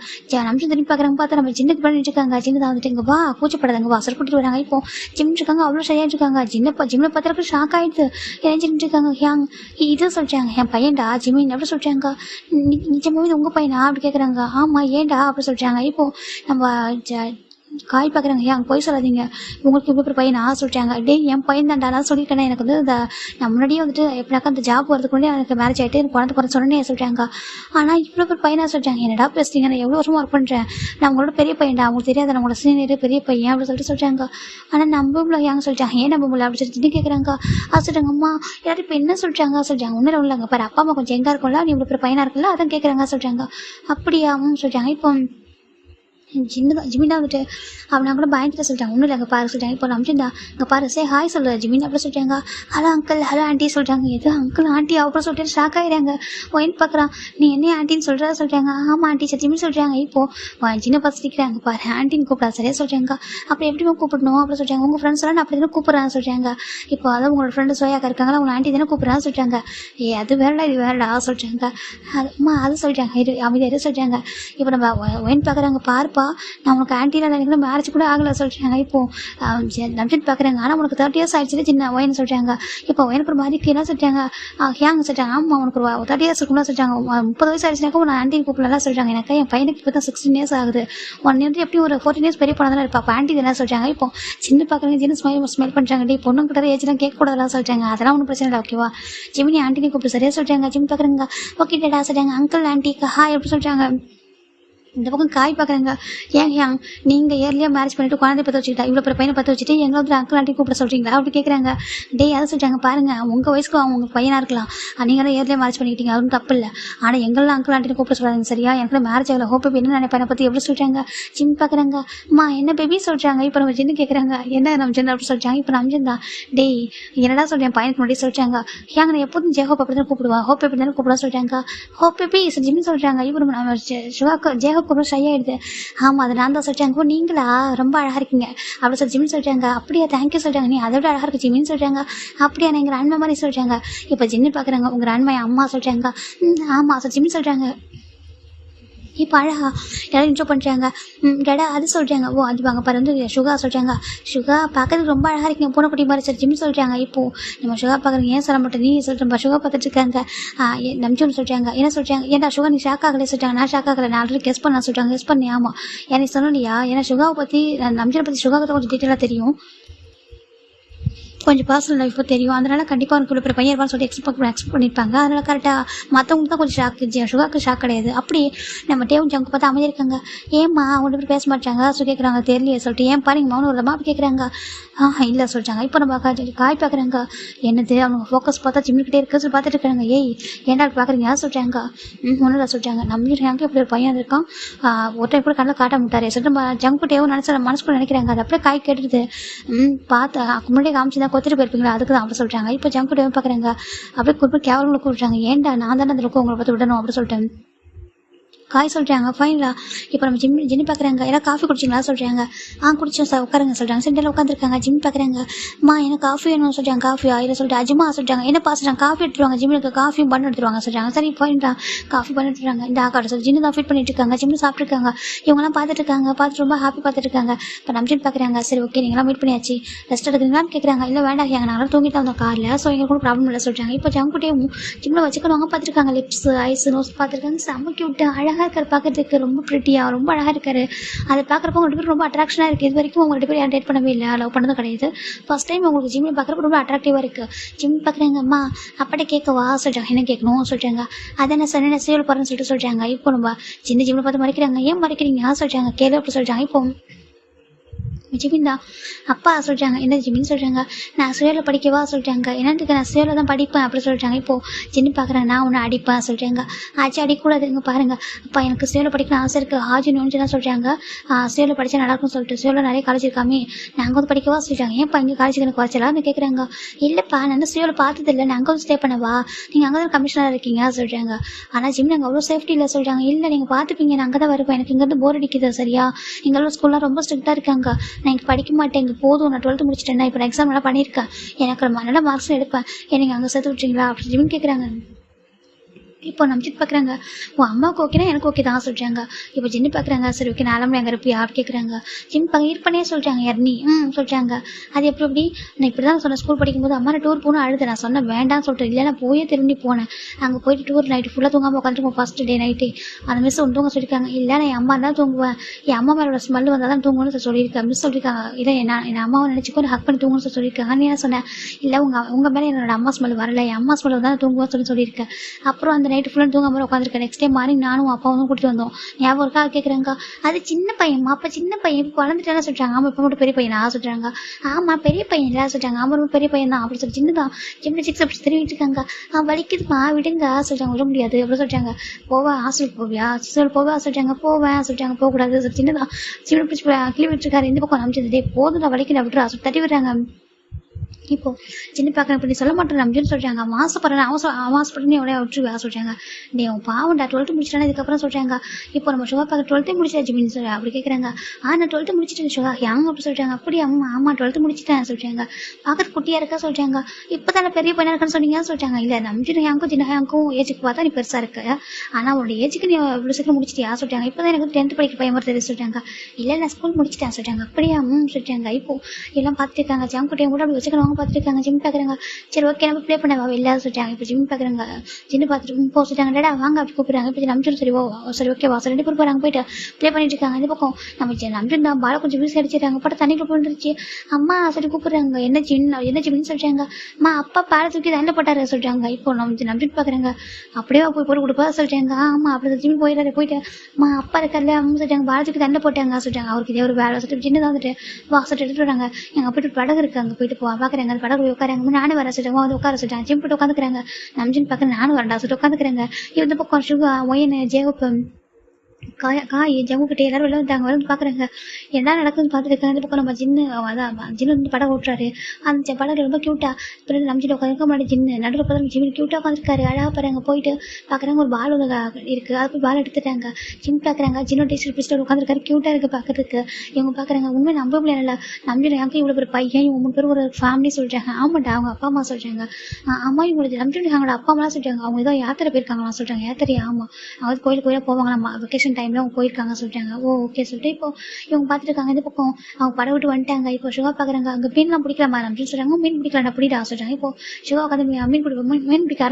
நம்ஜன் திரும்பி பார்க்குறாங்க. பார்த்தா நம்ம ஜின்னுக்கு பண்ணிட்டு இருக்காங்க. ஜின்னு தான் வந்துட்டு இங்கே வா கூச்சப்படாதாங்க வாசல் கூட்டிட்டு வராங்க. இப்போ ஜிம்னு இருக்காங்க. அவ்வளோ ஷையாக இருக்காங்க. ஜிம்மில் பார்த்துருக்கு ஷாக் ஆகிடுது. இணைஞ்சிட்டு இருக்காங்க. இது சொல்கிறாங்க என் பையன்டா ஜிமின் அப்படி சொல்கிறாங்க. நிஜமாவே இது உங்கள் பையனா அப்படி கேட்குறாங்க. ஆமாம் ஏன்டா அப்படி சொல்கிறாங்க. இப்போது நம்ம காய் பார்க்குறாங்க. அங்கே போய் சொல்லாதீங்க உங்களுக்கு இவ்வளோ பேர் பையனா சொல்லிட்டாங்க. டே என் பையன் தான்டா நான் சொல்லியிருக்கேன். எனக்கு வந்து நான் முன்னாடியே வந்துட்டு எப்படினாக்கா அந்த ஜாப் வரதுக்கு முன்னாடி எனக்கு மேரேஜ் ஆகிட்டு எனக்கு குழந்தை பிறந்த சொன்னே சொல்லிட்டாங்க. ஆனால் இவ்வளோ பேர் பையனா சொல்லிட்டாங்க. என்னடா பேசுறீங்க நான் எவ்வளோ வருஷமாக ஒர்க் பண்ணுறேன். நான் உங்களோட பெரிய பையன்டா அவங்களுக்கு தெரியாது நான் உங்களோட சீனியர் பெரிய பையன் அப்படி சொல்லிட்டு சொல்லிட்டாங்க. ஆனால் நம்பும்ல ஏங்க சொல்லிட்டாங்க. ஏன் நம்பும்ல அப்படி சொல்லிட்டு கேட்குறாங்க. சொல்லிட்டாங்க அம்மா எல்லாரும் இப்போ என்ன சொல்லிட்டாங்க சொல்லிட்டாங்க. ஒன்றும் இல்லைங்க பாரு அப்பா அம்மா கொஞ்சம் எங்கே இருக்கும்ல நீ இவ்வளோ பேர் பையனாக இருக்குல்ல அதான் கேட்குறாங்க சொல்லிட்டாங்க. அப்படியா சொல்லிட்டாங்க. இப்போ ஜிமினா வந்துட்டு அவனை கூட பயந்துட்டு சொல்லிட்டாங்க. ஒன்றும் இல்லை, அங்கே பாரு சொல்லிட்டாங்க. இப்போ நம்பிச்சுருந்தா இங்கே பாரு சே ஹாய் சொல்லு ஜிமின் அப்படி சொல்லிட்டாங்க. ஹலோ அங்கிள், ஹலோ ஆண்டி சொல்லிட்டாங்க. எது அங்கிள் ஆண்டி அப்புறம் சொல்லிட்டு ஷாக் ஆகிடுறாங்க. ஒயின் பார்க்குறான். நீ என்ன ஆண்டின்னு சொல்லிட்டாங்க. ஆமாம் ஆண்டி சத்தியமே சொல்கிறாங்க. இப்போது சின்ன பசங்க இருக்கிறாங்க பாரு ஆண்டின்னு கூப்பிடா சரியா சொல்கிறாங்க. அப்புறம் எப்படிமா கூப்பிடணும் அப்படி சொல்லிட்டாங்க. உங்கள் ஃப்ரெண்ட்ஸ் எல்லாம் நான் அப்படி தானே கூப்பிட்றான்னு சொல்கிறாங்க. இப்போ அதான் உங்களோட ஃப்ரெண்டு சோயாக்கா இருக்காங்களா உங்களை ஆண்டி தானே கூப்பிட்றான்னு சொல்லிட்டாங்க. அது வேறடா இது வேறடா சொல்லிட்டாங்க. அம்மா அது சொல்லிட்டாங்க. இது அமைதியாக சொல்லிட்டாங்க. இப்போ நம்ம ஒயின் பார்க்குறாங்க. பாருப்பா நான் உனக்கு ஆண்டிலாம் நினைக்கிறேன் மேரேஜ் கூட ஆகலை சொல்லிட்டாங்க. இப்போது நம்பிட்டு பார்க்குறாங்க. ஆனால் உனக்கு 30 years ஆயிடுச்சு சின்ன ஒயன்னு சொல்லிட்டாங்க. இப்போ எனக்கு ஒரு மாதிரி என்ன சொல்லிட்டாங்க. ஹேங்க சொல்லிட்டாங்க. ஆமாம் உனக்கு ஒரு 30 years இருக்கும்னு சொல்லிட்டாங்க. 30 வயசு ஆயிடுச்சுனாக்கா நான் ஆண்டி கூப்பிடலாம் சொல்லிட்டாங்க. எனக்கு என் பையனுக்கு இப்போ தான் 16 years ஆகுது. 1 year எப்படி ஒரு 14 years பெரிய போனதானே இருப்பா. அப்போ ஆண்டி என்ன சொல்லிட்டாங்க. இப்போ சின்ன பார்க்குறீங்க சின்ன ஸ்மைல் பண்ணுறாங்க. டி பொண்ணு கிட்ட ஏஜ்லாம் கேட்கக்கூடாதுலாம் சொல்லிட்டாங்க. அதெல்லாம் ஒன்றும் பிரச்சனை இல்லை ஓகேவா. ஜிமினி ஆண்டினே கூப்பிட்டு சரியா சொல்லிட்டாங்க. ஜிம் பார்க்குறேங்க. ஓகே டேடா சொல்லிட்டாங்க. அங்கிள் ஆண்டிக்கு ஹாய் எப்படி சொல்லிட்டாங்க. இந்த பக்கம் காய் பார்க்குறாங்க. ஏங்க நீங்கள் ஏர்லியாக மேரேஜ் பண்ணிவிட்டு குழந்தை பற்ற வச்சுக்கிட்டா இவ்வளோ பெரிய பையனை பற்ற வச்சுட்டு எங்களை வந்து அங்கிள் ஆண்டி கூப்பிட சொல்கிறீங்களா அப்படி கேட்குறாங்க. டே அதை சொல்லிட்டாங்க. பாருங்கள் உங்கள் வயசுக்கு அவங்க பையனாக இருக்கலாம். நீங்கள் தான் ஏர்லியாக மேரேஜ் பண்ணிக்கிட்டீங்க அதுவும் தப்பு இல்லை. ஆனால் எங்கெல்லாம் அங்கிள் ஆண்டின்னு கூப்பிட சொல்கிறாங்க சரியா. எனக்கு மேரேஜ் ஆகலை. ஹோப் பேபி என்ன நினைப்பேன் பற்றி எப்படி சொல்கிறாங்க. ஜிம் பார்க்குறாங்க. அம்மா என்ன பேபி சொல்கிறாங்க. இப்போ நம்ம ஜின்னு கேட்குறாங்க. என்ன நம்ம ஜின்னு அப்படி சொல்லிட்டாங்க. இப்போ நம்ம ஜின் தான் டேய் என்னடா சொல்கிறேன் பையனுக்கு முன்னாடி சொல்லிட்டாங்க. ஏங்க நான் எப்போதும் ஜேஹோப் அப்படி தான் கூப்பிடுவேன். ஹோப் பேபி தானே கூப்பிட சொல்லிட்டாங்க. ஹோப் பேபி ஜிம்னு சொல்கிறாங்க. இப்போ நம்ம சுகாக்கு ஜேஹோப் கூப்பிட ஷை ஆகிடுது. ஆமாம் அது நான் தான் சொல்லிட்டாங்க. நீங்களா ரொம்ப அழகாக இருக்கீங்க அப்படி சொல்லி ஜிம்னு சொல்லிட்டாங்க. அப்படியா தேங்க்யூ சொல்லிட்டாங்க. நீ அதை விட அழகாக இருக்கு ஜிம்னு சொல்லிட்டாங்க. அப்படியா நான் எங்கள் அண்மை மாதிரி சொல்லிட்டாங்க. இப்போ ஜின்னு பார்க்குறாங்க. உங்கள் அண்மை அம்மா சொல்லிட்டாங்க. ஆமாம் சார் ஜிம்னு சொல்லிட்டாங்க. இப்போ அழகா எல்லாரும் இன்ட்ரோ பண்ணுறாங்க. டேடா அது சொல்கிறாங்க. ஓ அது வாங்க பாரு வந்து சுகா சொல்கிறாங்க. சுகா பார்க்கறதுக்கு ரொம்ப அழகாக இருக்கீங்க பூனைக்குட்டி மாதிரி சார் ஜிம் சொல்கிறாங்க. இப்போது நம்ம சுகா பார்க்குறீங்க ஏன் சொல்ல மாட்டேன் நீ சொல்கிறேன் சுகா பார்த்துட்டு இருக்காங்க. நம்பிச்சோன்னு சொல்கிறாங்க. என்ன சொல்கிறாங்க. ஏன்டா சுகா நீ ஷாக் ஆகலை சொல்லிட்டாங்க. நான் ஷாக் ஆகலை நான் ஆல்ரெடி கெஸ் பண்ண சொல்கிறாங்க. கெஸ் பண்ணி ஆமாம் எனக்கு சொன்னலையா. ஏன்னா சுகாவை பற்றி நம்பிச்சனை பற்றி சுகாவுக்கு கொஞ்சம் டீட்டெயிலாக தெரியும். கொஞ்சம் பர்சனல் லைஃப்பை தெரியும். அதனால் கண்டிப்பாக அவனுக்கு இவ்வளோ பையன் இருப்பான்னு சொல்லி எக்ஸ்பெக்ட் பண்ணியிருப்பாங்க. அதனால் கரெக்டாக மற்றவங்களுக்கு தான் கொஞ்சம் ஷாக்கு. சுகாக்கு ஷாக் கிடையாது. அப்படி நம்ம டேவும் ஜங்கு பார்த்தா அமைதியாக இருக்காங்க. ஏம்மா அவங்க பேர் பேச மாட்டாங்க ஸோ கேட்குறாங்க. தெரியலையே சொல்லிட்டு ஏன் பாருங்க மௌனம் வருதமா அப்படி கேட்குறாங்க. இல்லை சொல்லிட்டாங்க. இப்போ நம்ம காய் பார்க்குறாங்க. என்னது அவங்க ஃபோக்கஸ் பார்த்தா ஜிம்மிக்கிட்டே இருக்க சொல்லி பார்த்துட்டு இருக்காங்க. ஏய் ஏன்டா பார்க்குறீங்க சொல்லிட்டாங்க. ஒன்றும் சொல்லிட்டாங்க. நம்பிடுறாங்க இப்படி ஒரு பையன் இருக்கான். ஒரு டைம் கூட கண்ணில் காட்ட மாட்டாரு சொல்லிட்டு நம்ம ஜங்கு டேவும் நினச்சா மனசுக்குள்ள நினைக்கிறாங்க. அது அப்படியே காய் கேட்டுருது. பார்த்தா முன்னாடியே காமிச்சு தான் கொத்துட்டு போயிருப்பீங்களா அதுக்கு தான் அப்படி சொல்லிட்டாங்க. இப்போ ஜங்கு டேவும் பார்க்குறாங்க. அப்படியே கூப்பிட்டு கேவலங்களை கூப்பிட்றாங்க. ஏன்டா நான் தானே அந்த இருக்கும் உங்களை பார்த்து விடணும் அப்படி சொல்லிட்டேன். காய் சொல்கிறாங்க. ஃபைனலா இப்போ நம்ம ஜின்னு பார்க்குறாங்க. எல்லாம் காஃபி குடிச்சிங்களா சொல்கிறாங்க. குடிச்சோம் சார் உட்காருங்க சொல்கிறாங்க. சென்டரில் உட்காந்துருக்காங்க. ஜிம் பார்க்குறாங்க. எனக்கு காஃபி வேணும்னு சொல்லிட்டாங்க. காஃபி ஆயிரம் சொல்லிட்டு அஜுமா சொல்லிட்டாங்க. என்ன சொல்லிட்டாங்க காஃபி எடுத்துருவாங்க. ஜிம்முக்கு காஃபியும் பண்ண எடுத்துருவாங்க சொல்கிறாங்க. சரி ஃபைன்டா காஃபி பண்ண எடுத்துருவாங்க. இந்த ஆக்காட சொல்லி ஜின்னு தான் ஃபீட் பண்ணிட்டு இருக்காங்க. ஜிம்மு சாப்பிட்ருக்காங்க. இவங்கெல்லாம் பார்த்துட்டு இருக்காங்க. பார்த்துட்டு ரொம்ப ஹாப்பி பார்த்துட்டு இருக்காங்க. இப்போ நம்ம ஜிம் பார்க்குறாங்க. சரி ஓகே நீங்களாம் மீட் பண்ணியாச்சு ரெஸ்ட் எடுக்கிறீங்களான்னு கேட்குறாங்க. இல்லை வேண்டாம் நாங்களும் தூங்கிட்டு வந்தோம் காரில் ஸோ எங்களுக்கு கூட ப்ராப்ளம் இல்லை சொல்கிறாங்க. இப்போ ஜங்குட்டேயும் ஜிம்மில் வச்சுக்கணும் பார்த்துருக்காங்க. லிப்ஸ் ஐஸ் நோஸ் பார்த்துருக்காங்க. செம்ம கியூட்டு அழகாக இருக்கார் பார்க்கறதுக்கு. ரொம்ப ப்ரிட்டியாக ரொம்ப அழகாக இருக்காரு. அதை பார்க்குறப்ப அவங்க 2 பேரும் ரொம்ப அட்ராக்ஷனாக இருக்குது. இது வரைக்கும் அவங்க 2 பேரும் யாரும் டேட் பண்ணவே இல்லை. லவ் பண்ணதும் கிடையாது. ஃபர்ஸ்ட் டைம் உங்களுக்கு ஜிம்மில் பார்க்குறப்ப ரொம்ப அட்ராக்டிவாக இருக்குது. ஜிம் பார்க்குறாங்க. அம்மா அப்படி கேட்கவா சொல்லிட்டாங்க. என்ன கேட்கணும் சொல்லிட்டாங்க. அதை என்ன சொன்ன சேவல் போகிறேன்னு சொல்லிட்டாங்க. இப்போ நம்ம சின்ன ஜிம்மில் பார்த்து மறைக்கிறாங்க. ஏன் மறைக்கிறீங்க சொல்லிட்டாங்க. கேளு அப்படி சொல்லிட்டாங்க. இப்போ ஜிமின் தான் அப்பா சொல்லிட்டாங்க. என்ன ஜிமின்னு சொல்கிறாங்க. நான் சுயலில் படிக்கவா சொல்லிட்டாங்க. என்னன்ட்டு நான் சுயலில் தான் படிப்பேன் அப்படி சொல்லிட்டாங்க. இப்போது ஜின்னு பார்க்குறேன். நான் ஒன்று அடிப்பேன் சொல்லிட்டாங்க. ஆச்சு அடிக்கூடாது இங்கே பாருங்கள். அப்பா எனக்கு சுயலில் படிக்கணும் ஆசை இருக்குது. ஆஜி நோஞ்சுலாம் சொல்லிட்டாங்க. சுயலில் படித்தா நல்லாயிருக்கும்னு சொல்லிட்டு சுயலில் நிறைய காலேஜ் இருக்காமே நாங்கள் வந்து படிக்கவா சொல்லிட்டாங்க. ஏன்ப்பா இங்கே காலேஜுக்கு எனக்கு குறைச்சலான்னு கேட்குறாங்க. இல்லைப்பா நான் என்ன சுயலில் பார்த்ததில்லை. நான் அங்கே வந்து ஸ்டே பண்ணவா நீங்கள் அங்கே தான் கமிஷனராக இருக்கீங்க சொல்கிறாங்க. ஆனால் ஜிம் நாங்கள் அவ்வளோ சேஃப்டி இல்லை சொல்கிறாங்க. இல்லை நீங்கள் பார்த்துப்பீங்க நான் அங்கே தான் வருவேன். எனக்கு இங்கேருந்து போர் அடிக்குது சரியா. எங்களோட ஸ்கூல்லாம் ரொம்ப ஸ்ட்ரிக்டாக இருக்காங்க. நான் எனக்கு படிக்க மாட்டேன். இங்கே போதும் நான் 12th முடிச்சிட்டேன். இப்போ எக்ஸாம் நல்லா பண்ணியிருக்கேன். எனக்கு நல்ல மார்க்ஸும் எடுப்பேன். எனக்கு அங்கே சேர்த்து விட்றீங்களா அப்படி ஜிம்னு கேட்குறாங்க. இப்போ நம்ம ஜிட் பார்க்குறாங்க. உன் அம்மாவுக்கு ஓகேனா எனக்கு ஓகே தான் சொல்கிறாங்க. இப்போ ஜின்னு பார்க்குறாங்க. சரி ஓகே நாளாமே அங்கே இருப்பியா அப்படி கேட்குறாங்க. ஜிம் இருப்பனே சொல்லிட்டாங்க. யார்னி சொல்லிட்டாங்க. அது எப்படி நான் இப்படி தான் சொன்னேன். ஸ்கூல் படிக்கும்போது அம்மா டூர் போகணும் அழுது நான் சொன்னேன் வேண்டாம்னு சொல்லிட்டு. இல்லை நான் போயே திரும்பி போனேன். அங்கே போயிட்டு டூர் நைட்டு ஃபுல்லாக தூங்காமல் உட்காந்துருப்போம். ஃபர்ஸ்ட் டே நைட்டு அந்த மிஸ் ஒன்று தூங்க சொல்லியிருக்காங்க. இல்லை நான் என் அம்மா தான் தூங்குவேன். என் அம்மா மேலோட ஸ்மெல் வந்தால் தான் தூங்கணும்னு சொல்லியிருக்கேன். மிஸ் சொல்லியிருக்காங்க. இல்லை என் அம்மாவை நினச்சிக்கோ ஹக் பண்ணி தூங்கணும்னு சொல்லியிருக்காங்க. நீ என்ன சொன்னேன். இல்லை உங்கள் மேலே என்னோட அம்மா ஸ்மெல் வரல. என் அம்மா ஸ்மெல் தான் தூங்குவேன்னு சொல்லியிருக்கேன். அப்புறம் அந்த நைட்டு ஃபுல்லாக தூங்காம உட்காந்துருக்கேன். நெக்ஸ்ட் டே மார்னிங் நானும் அப்பாவும் கூட்டிட்டு வந்தோம். ஞாபகம் இருக்கா கேட்குறாங்க. அது சின்ன பையன்மா, அப்போ சின்ன பையன் இப்போ வளர்ந்துட்டானே சொல்கிறாங்க. ஆமாம் இப்போ மட்டும் பெரிய பையனா சொல்கிறாங்க. ஆமாம் பெரிய பையன் இல்லை சொல்கிறாங்க. ஆமாம் ரொம்ப பெரிய பையன் தான் அப்படி சொல்லி சின்னதான் ஜிம்ல சிக்ஸ் அப்படி தெரிவிட்டு இருக்காங்க. வலிக்குதுமா விடுங்க சொல்கிறாங்க. விட முடியாது அப்படி சொல்கிறாங்க. போவா ஹாஸ்டலுக்கு போவியா போவா சொல்கிறாங்க. போவேன் சொல்கிறாங்க. போகக்கூடாது சொல்லி சின்னதான் சின்ன பிடிச்சி கிளம்பிட்டு இருக்காரு. இந்த பக்கம் அமைச்சது போதும் வலிக்குது விட்டுறா சொல்லி தட்டி விடுறாங்க. இப்போ சின்ன பார்க்க இப்படி சொல்ல மாட்டேன் அப்படின்னு சொல்றாங்க. மாசப்படுறேன் அவசப்பட்டு எவ்வளோ விட்டுருவா சொல்றாங்க. நீ உன் பாவண்டா 12th முடிச்சிட்டானே இதுக்கப்புறம் சொல்றாங்க. இப்போ நம்ம சுகா பார்க்க 12th முடிச்சாச்சு அப்படின்னு சொல்லி அப்படி கேட்குறாங்க. நான் 12th முடிச்சிட்டேன் சுகா யாங்க அப்படி சொல்றாங்க. அப்படி அம்மா ஆமா 12th முடிச்சிட்டேன் சொல்றாங்க. பார்க்கறது குட்டியா இருக்கா சொல்றாங்க. இப்போதானே பெரிய பையனா இருக்கான்னு சொன்னீங்கன்னு சொல்றாங்க. இல்ல நம்பிட்டு யாருக்கும் சின்ன யாருக்கும் ஏஜுக்கு பார்த்தா நீ பெருசா இருக்க, ஆனா உன்னோட ஏஜுக்கு நீ இவ்வளவு சீக்கிரம் முடிச்சிட்டியா சொல்றாங்க. இப்போதான் எனக்கு 10th படிக்க பையன் மாதிரி தெரியும் சொல்றாங்க. இல்ல நான் ஸ்கூல் முடிச்சிட்டேன் சொல்றாங்க. அப்படியா சொல்றாங்க. இப்போ எல்லாம் பார்த்துட்டு இருக்காங்க. ஜாங்குட்டியை கூட அப்படி வச்சுக்கணும் பார்த்துட்டு இருக்காங்க. ஜிம் பார்க்குறாங்க. சரி ஓகே நம்ம ப்ளே பண்ண வெளில சொல்லிட்டாங்க. இப்போ ஜிம் பார்க்குறாங்க. ஜின்னு பார்த்துட்டு போ சொல்லிட்டாங்க. டேடா வாங்க அப்படி கூப்பிடுறாங்க. இப்போ நம்பிச்சு சரி சரி ஓகே வா ரெண்டு பேர் போகிறாங்க. போயிட்டு ப்ளே பண்ணிட்டு இருக்காங்க. இந்த பக்கம் நம்ம நம்பிட்டு தான் பாலை கொஞ்சம் வீசி அடிச்சிடறாங்க. பட்ட தண்ணிக்குள்ள போட்டுருச்சு. அம்மா சொல்லி கூப்பிடுறாங்க. என்ன ஜிம்னு சொல்லிட்டாங்க. அம்மா அப்பா பாலை தூக்கி தண்ணில் போட்டாரு சொல்லிட்டாங்க. இப்போ நம்ம நம்பிட்டு பார்க்குறாங்க. அப்படியே போய் போட்டு கொடுப்பா சொல்லிட்டாங்க. ஆமா அப்படி ஜிம் போயிடாரு. போயிட்டு அம்மா அப்பா இருக்கார்ல அவங்க சொல்லிட்டாங்க. பாலை தூக்கி தண்ணில் போட்டாங்க சொல்லிட்டாங்க. அவருக்கு இதே ஒரு வேலை சொல்லிட்டு ஜின்னு தான் வந்துட்டு வா சொல்லிட்டு எடுத்துட்டு வராங்க. எங்க போயிட்டு படகு இருக்கு அங்கே போயிட்டு பார்க்குறாங்க. அந்த படகு உட்காராங்க. நானும் வர சொல்லிட்டாங்க. வந்து உட்கார சொல்லிட்டாங்க. ஜிம் போட்டு உட்காந்துக்கிறாங்க. நம்ஜின் பார்க்க நானும் வரண்டா சொல்லிட்டு உட்காந்துக்கிறாங்க. இந்த பக்கம் சுகா ஒயன் ஜேவப்பு காய் ஜம்மு கிட்டே எல்லாரும் வெளில வந்தாங்க. வந்து பாக்குறாங்க என்ன நடக்குதுன்னு பார்த்துட்டு இருக்காங்க. இந்த பக்கம் நம்ம ஜின்னு வந்து படம் ஓட்டுறாரு. அந்த படம் ரொம்ப கியூட்டா பிறகு நம்பிட்டு உட்காந்துருக்க முன்னாடி ஜின்னு நடுவில் பார்த்து ஜிம்மி கியூட்டா உட்காந்துருக்காரு. அழகா பாருங்க. போயிட்டு பாக்குறாங்க ஒரு பால் இருக்கு. அது போய் பால் எடுத்துட்டாங்க. ஜிம் பாக்குறாங்க. ஜின்னோ டீச்சர் பிடிச்சிட்டு உட்காந்துருக்காரு. கியூட்டா இருக்கு பாக்குறதுக்கு. இவங்க பாக்குறாங்க உண்மை நம்ப முடியல. நம்பிட்டு எனக்கு இவ்வளவு ஒரு பையன் இவங்க 3 பேரும் ஒரு ஃபேமிலி சொல்றாங்க. ஆமாண்டா அவங்க அப்பா அம்மா சொல்றாங்க. அம்மா இவங்களுக்கு நம்பிட்டு அவங்களோட அப்பா அம்மா சொல்றாங்க. அவங்க ஏதோ யாத்திரை போயிருக்காங்களா சொல்றாங்க. யாத்திரை ஆமா அவங்க கோயிலுக்கு போவாங்களா வெக்கேஷன் டைம்ல அவங்க போயிருக்காங்க சொல்றாங்க. ஓகே சொல்லிட்டு இப்போ இவங்க பார்த்துட்டு இருக்காங்க. இந்த பக்கம் அவங்க படம் விட்டு வந்துட்டாங்க. இப்போ சுகா பாக்குறாங்க. அங்க மீன்லாம் பிடிக்கலாமா அப்படின்னு சொல்றாங்க. மீன் பிடிக்கலாம்டா பிடிடா சொல்றாங்க. இப்போ சுகா உட்காந்து மீன் பிடிக்க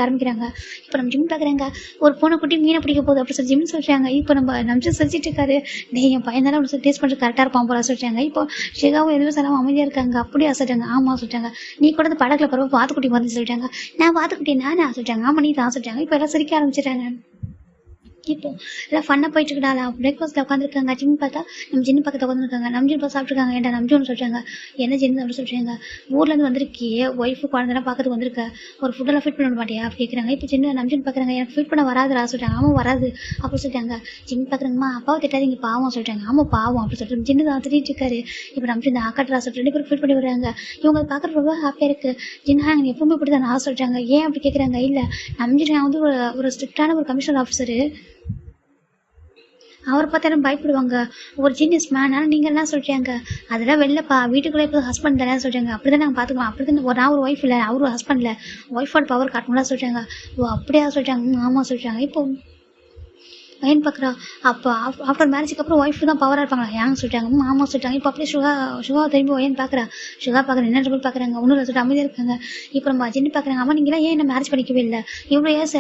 ஆரம்பிக்கிறாங்க. இப்போ நம்ம ஜிம் பாக்குறாங்க. ஒரு பூனை குட்டி மீனை பிடிக்க போகுது அப்படி சொல்லி ஜிம் சொல்றாங்க. இப்போ நம்ம நம்பிச்சு செஞ்சுட்டு இருக்காரு. நீ என் பையன் தானே டேஸ்ட் பண்றது கரெக்டா இருப்பான் போல சொல்றாங்க. இப்போ சுகாவும் எதுவும் சொல்லாம அமைதியா இருக்காங்க. அப்படியா சொல்றாங்க. ஆமா சொல்றாங்க. நீ கூட இந்த படகுல பரவ வாத்துக்குட்டி வந்து சொல்றாங்க. நான் வாத்துக்குட்டி நானா சொல்றாங்க. ஆமா நீ தான் சொல்றாங்க. இப்போ எல்லாம் சிரிக்க ஆரம்பிச்சிட்டாங்க. இப்போ எல்லாம் ஃபன்னாக போயிட்டு இருக்காடா. பிரேக்ஃபாஸ்ட்டில் உட்காந்துருக்காங்க. ஜிம் பார்த்தா நம்ம ஜின்னு பக்கத்தில் உட்காந்துருக்காங்க. நம்ம ஜின் பார்த்து சாப்பிட்ருக்காங்க. ஏன்டா நம்ம ஒன்று சொல்கிறாங்க. என்ன ஜின்னு அப்படி சொல்கிறாங்க. ஊர்லேருந்து வந்திருக்கியே ஒய்ஃபு குழந்தைலாம் பார்க்கறதுக்கு வந்திருக்க ஒரு ஃபுட்டெல்லாம் ஃபிட் பண்ண மாட்டியா அப்படி கேட்குறாங்க. இப்போ சின்ன நம்ம ஜின் பார்க்குறாங்க. எனக்கு ஃபிட் பண்ண வராதுடா சொல்கிறாங்க. ஆமாம் வராது அப்படி சொல்லிட்டாங்க. ஜிம் பார்க்குறாங்கம்மா அப்பாவை திட்டாதீங்க பாவம் சொல்கிறாங்க. ஆமாம் பாவம் அப்படி சொல்லிட்டு ஜின்னு தான் திட்டிட்டு இருக்காரு. இப்போ நம்ம ஜின் ஆக்காட்டுறா சொல்லிட்டு 2 பேரும் ஃபிட் பண்ணி விடுறாங்க. இவங்க பார்க்குறது ரொம்ப ஹாப்பியாக இருக்குது. ஜின்னா எனக்கு எப்பவுமே இப்படி தான் நான் சொல்கிறாங்க. ஏன் அப்படி கேட்குறாங்க. இல்லை நம்ம ஜின் வந்து ஒரு ஸ்ட்ரிக்டான ஒரு கமிஷனர் ஆஃபீஸரு. அவரை பார்த்தாலும் பயப்படுவாங்க. ஒரு ஜீனியஸ் மேன். ஆனால் நீங்கள் என்ன சொல்கிறீங்க அதெல்லாம் வெளிலப்பா வீட்டுக்குள்ளே இப்போ ஹஸ்பண்ட் தானே சொல்கிறாங்க. அப்படி தான் நாங்கள் பார்த்துக்கலாம். அப்படி தான் நான் ஒரு ஒய்ஃப் இல்லை அவரு ஹஸ்பண்ட் இல்லை ஒய்ஃபோட பவர் காட்டணும்லாம் சொல்கிறாங்க. ஓ அப்படியா சொல்கிறாங்க. ஆமாம் சொல்கிறாங்க. இப்போ பையன் பார்க்குறா. அப்போ ஆஃப்டர் மேரேஜுக்கு அப்புறம் ஒய்ஃப் தான் பவராக இருப்பாங்களா ஏன்னு சொல்லிட்டாங்க. ஆமாம் சொல்லிட்டாங்க. இப்போ அப்படியே சுகா திரும்பி ஒயன் பார்க்குறா. சுகா பார்க்குறேன் என்ன போய் பார்க்குறாங்க. ஒன்றும் இல்லை சொல்லிட்டு அமைதியாக இருக்காங்க. இப்போ நம்ம ஜின்னு பார்க்குறாங்க. அம்மா நீங்களாம் ஏன் என்ன மேரேஜ் பண்ணிக்கவே இல்லை இவ்வளோ இயர்ஸ்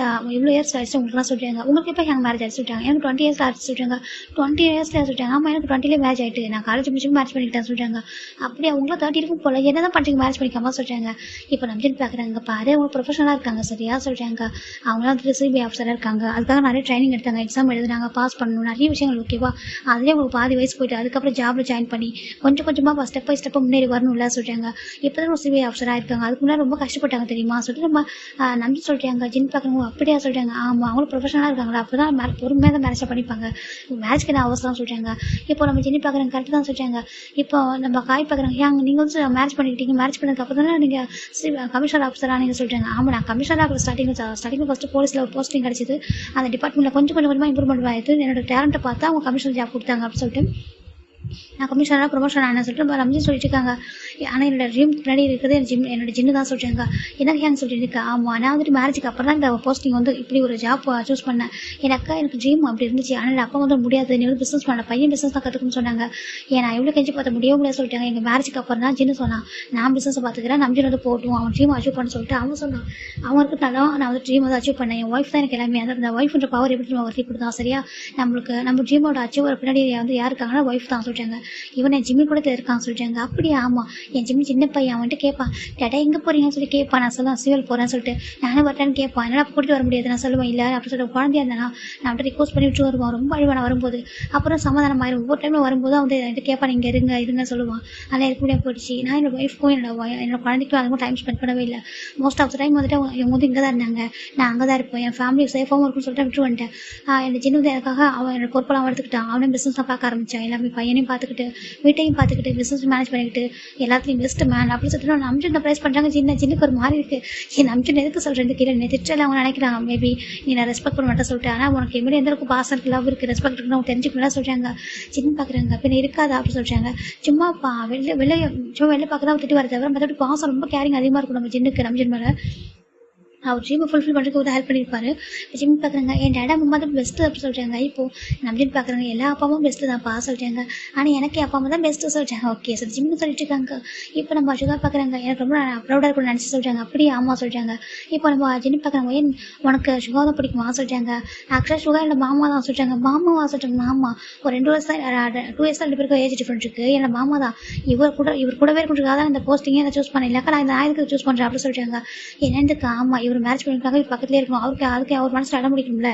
ஆயிடுச்சு உங்களுக்குலாம் சொல்கிறாங்க. உங்களுக்கு எப்போ எங்கள் மேரேஜ் ஆகிடுச்சு சொல்லிட்டாங்க. எனக்கு 20 years ஆச்சு சொல்கிறாங்க. 20 years சொல்லிட்டாங்க. ஆமாம் எனக்கு 20 மேரேஜ் ஆகிட்டு நான் காலேஜ் முடிச்சு மேரேஜ் பண்ணிக்கிட்டேன் சொல்கிறாங்க. அப்படியே அவங்களும் 30 இருக்கும் போல என்ன தான் பண்ணுறீங்க மேரேஜ் பண்ணிக்காம சொல்கிறாங்க. இப்போ நம்ம ஜின்னு பார்க்குறாங்க. பாரு அவங்க ப்ரொஃபஷனலாக இருக்காங்க சரியா சொல்கிறாங்க. அவங்களாம் வந்து சிபிஐ ஆஃபீஸராக இருக்காங்க. அதுக்காக நிறைய ட்ரைனிங் எடுத்தாங்க. எக்ஸாம் எழுதுனாங்க பாஸ் பண்ணணும் நிறைய விஷயங்கள். ஓகேவா அதுலேயே உங்களுக்கு பாதி வயசு போயிட்டு அதுக்கப்புறம் ஜாப்ல ஜாயின் பண்ணி கொஞ்சம் கொஞ்சமாக ஸ்டெப் பை ஸ்டெப்பாக முன்னேறி வரணும்ல சொல்கிறாங்க. இப்போ தான் ஒரு சிபிஐ ஆஃபீஸராக இருக்காங்க. அதுக்கு முன்னாடி ரொம்ப கஷ்டப்பட்டாங்க தெரியுமா சொல்லிட்டு நம்ம நம்பி சொல்கிறாங்க. ஜின் பார்க்குறவங்க அப்படியா சொல்கிறாங்க. ஆமாம் அவங்களும் ப்ரொஃபஷனலாக இருக்காங்களா அப்போ தான் பொறுமையாக தான் மேரேஜ் பண்ணிப்பாங்க. மேரேஜ்க்கு நான் அவசரம் சொல்கிறாங்க. இப்போ நம்ம ஜின்னி பார்க்குறாங்க கரெக்டாக தான் சொல்கிறாங்க. இப்போ நம்ம காய் பார்க்குறாங்க. ஏன் நீங்கள் வந்து மேரேஜ் பண்ணிக்கிட்டீங்க மேரேஜ் பண்ணதுக்கு அப்புறம் தானே நீங்கள் கமிஷனர் ஆஃபீஸராக நீங்கள் சொல்கிறாங்க. ஆமாம் நான் கமிஷனர் ஸ்டார்டிங் ஃபஸ்ட்டு போலீஸில் ஒரு போஸ்டிங் கிடச்சிது. அந்த டிபார்ட்மெண்ட்டில் கொஞ்சம் கொஞ்சமாக இம்ப்ரூவ்மெண்ட் ஆகிடுது. என்னோட டேலண்ட்டை பார்த்தா அவங்க கமிஷனர் ஜாப் கொடுத்தாங்க அப்படின்னு சொல்லிட்டு நான் கமிஷனராக ப்ரொமோஷன் ஆனேன் சொல்லிட்டு ரம்ஜி சொல்லிட்டு இருக்காங்க. ஆனால் என்னோட ட்ரீம் பின்னாடி இருக்கிறது என்னோட ஜின்னு தான் சொல்கிறாங்க. என்ன ஏன்னு சொல்லிட்டு இருக்கா. ஆமாம் நான் வந்துட்டு மேரேஜுக்கு அப்புறம் தான் இந்த போஸ்டிங் வந்து இப்படி ஒரு ஜாப் சூஸ் பண்ணேன். எனக்கு ட்ரீம் அப்படி இருந்துச்சு. ஆனால் அப்பா வந்து முடியாது நீ வந்து பிஸ்னஸ் பண்ண பையன் பிஸ்னஸ் தான் கற்றுக்கணும்னு சொன்னாங்க. நான் எவ்வளோ கெஞ்சி பார்த்த முடியாது சொல்லிட்டாங்க. எங்கள் மேரேஜுக்கு அப்புறம் தான் ஜின்னு சொன்னான் நான் பிஸ்னஸை பார்த்துக்கிறேன் நம்பி வந்து போட்டும் அவன் ட்ரீம் அச்சீவ் பண்ண சொல்லிட்டு அவன் சொன்னான். அவனுக்கு நல்லா நான் வந்து ட்ரீம் வந்து அச்சீவ் பண்ணேன். என் ஒய்ஃப் தான் எனக்கு எல்லாமே அந்த ஒய்ஃப்ன்ற பவர் எப்படி நம்ம ஒர்த்தி கொடுத்தான் சரியா. நம்ம ட்ரீமோட அச்சீவ் பின்னாடி வந்து யார் இருக்காங்கன்னா ஒய்ஃப் தான் சொல்லிட்டு சொல்கிறாங்க. இவன் என் ஜிம்மி கூட இருக்கான்னு சொல்கிறாங்க. அப்படியே ஆமாம், என் ஜிம்மி சின்ன பையன் அவன்ட்டு கேட்பான். டேட்டா எங்கே போகிறீங்கன்னு சொல்லி கேட்பான். நான் சொல்லுவேன் சிவில் போகிறேன்னு சொல்லிட்டு. நானும் வரட்டான்னு கேட்பான். என்னால் கூட்டிட்டு வர முடியாது. நான் சொல்லுவேன் இல்லை அப்படி சொல்லிட்டு குழந்தையா இருந்தானா நான் அவன்கிட்ட ரிக்வஸ்ட் பண்ணி விட்டு வருவான். ரொம்ப அழுவான் வரும்போது. அப்புறம் சமாதானம் ஆயிரும். ஒவ்வொரு டைமில் வரும்போது வந்து என்கிட்ட கேட்பான் இங்கே இருங்க சொல்லுவான். அதெல்லாம் இருக்க முடியாது போயிடுச்சு. நான் என்னோட ஒய்ஃப்க்கும் என்னோட குழந்தைக்கும் அதுக்கும் டைம் ஸ்பெண்ட் பண்ணவே இல்லை. மோஸ்ட் ஆஃப் த டைம் வந்துட்டு இவங்க வந்து இங்கே தான் இருந்தாங்க. நான் அங்கே தான் இருப்பேன். என் ஃபேமிலி சேஃபாகவும் இருக்குன்னு சொல்லிட்டு விட்டு வந்துட்டேன். என்னோட சின்ன எனக்காக அவன் என்னோட பொறுப்பெல்லாம் எடுத்துக்கிட்டான். அவனும் பிஸ்னஸ்லாம் பார்க்க ஆரம்பிச்சான். எல்லாமே பையனையும் பார்த்துக்கிட்டு வீட்டையும் பார்த்துக்கிட்டு பிஸ்னஸ் மேனேஜ் பண்ணிக்கிட்டு எல்லாத்தையும் பெஸ்ட் மேன் அப்படி சொல்லிட்டு நான் அம்ஜன் ப்ரைஸ் பண்ணுறாங்க. சின்னக்கு ஒரு மாதிரி இருக்குது. என் அம்ஜன் எதுக்கு சொல்கிறேன் கீழே திட்டல அவங்க நினைக்கிறாங்க. மேபி நீ நான் ரெஸ்பெக்ட் பண்ண மாட்டேன் சொல்லிட்டு. ஆனால் உனக்கு எப்படி எந்த அளவுக்கு பாசம் இருக்குது லவ் இருக்குது ரெஸ்பெக்ட் இருக்குன்னு அவங்க தெரிஞ்சுக்கலாம் சொல்கிறாங்க. சின்ன பார்க்குறாங்க பின்ன இருக்காதா அப்படி சொல்கிறாங்க. சும்மா வெளில பார்க்க தான் திட்டு வர தவிர மற்றபடி பாசம் ரொம்ப கேரிங் அதிகமாக இருக்கும் நம்ம சின்னுக்கு அம்ஜன் மேலே. அவர் ட்ரீமை ஃபுல்ஃபில் பண்ணுறதுக்கு ஒரு ஹெல்ப் பண்ணியிருப்பாரு. ஜிம் பார்க்குறாங்க என் டேடா அம்மா தான் பெஸ்ட்டு அப்படி சொல்கிறாங்க. இப்போது நம்ஜின் பார்க்குறாங்க எல்லா அப்பாவும் பெஸ்ட்டு தான்ப்பா சொல்கிறாங்க. ஆனால் எனக்கு அப்பா அம்மா தான் பெஸ்ட்டு சொல்கிறாங்க. ஓகே சார் ஜிம்னு சொல்லிட்டு இருக்காங்க. இப்போ நம்ம சுகா பார்க்குறாங்க எனக்கு ரொம்ப ப்ரௌடாக இருக்கும்னு நினச்சி சொல்கிறாங்க. அப்படியே ஆமாம் சொல்கிறாங்க. இப்போ நம்ம ஜிம் பார்க்குறாங்க ஏன் உனக்கு சுகா தான் பிடிக்குமா சொல்கிறாங்க. ஆக்சுவலாக சுகா என்னோட மாமா தான் சொல்கிறாங்க. மாமாவா சொல்கிறாங்க. மாமா ஒரு 2 years தான் 2 years தான் 2 பேருக்கும் ஏஜ் டிஃப்ரெண்ட் இருக்குது. என்னோட மாமா தான் இவர் கூடவே இருக்கிறதுக்காக தான் இந்த போஸ்டிங்கே நான் சூஸ் பண்ணேன். இல்லைக்கா நான் இதுக்கு சூஸ் பண்ணுறேன் அப்படி சொல்கிறாங்க. என்னதுக்கு ஆமாம் இவர் மேரேஜ் பண்ணிருக்காங்க பக்கத்துலேயே இருக்கணும். அதுக்கு அவர் மனசில் இடம் முடிக்கணும்ல.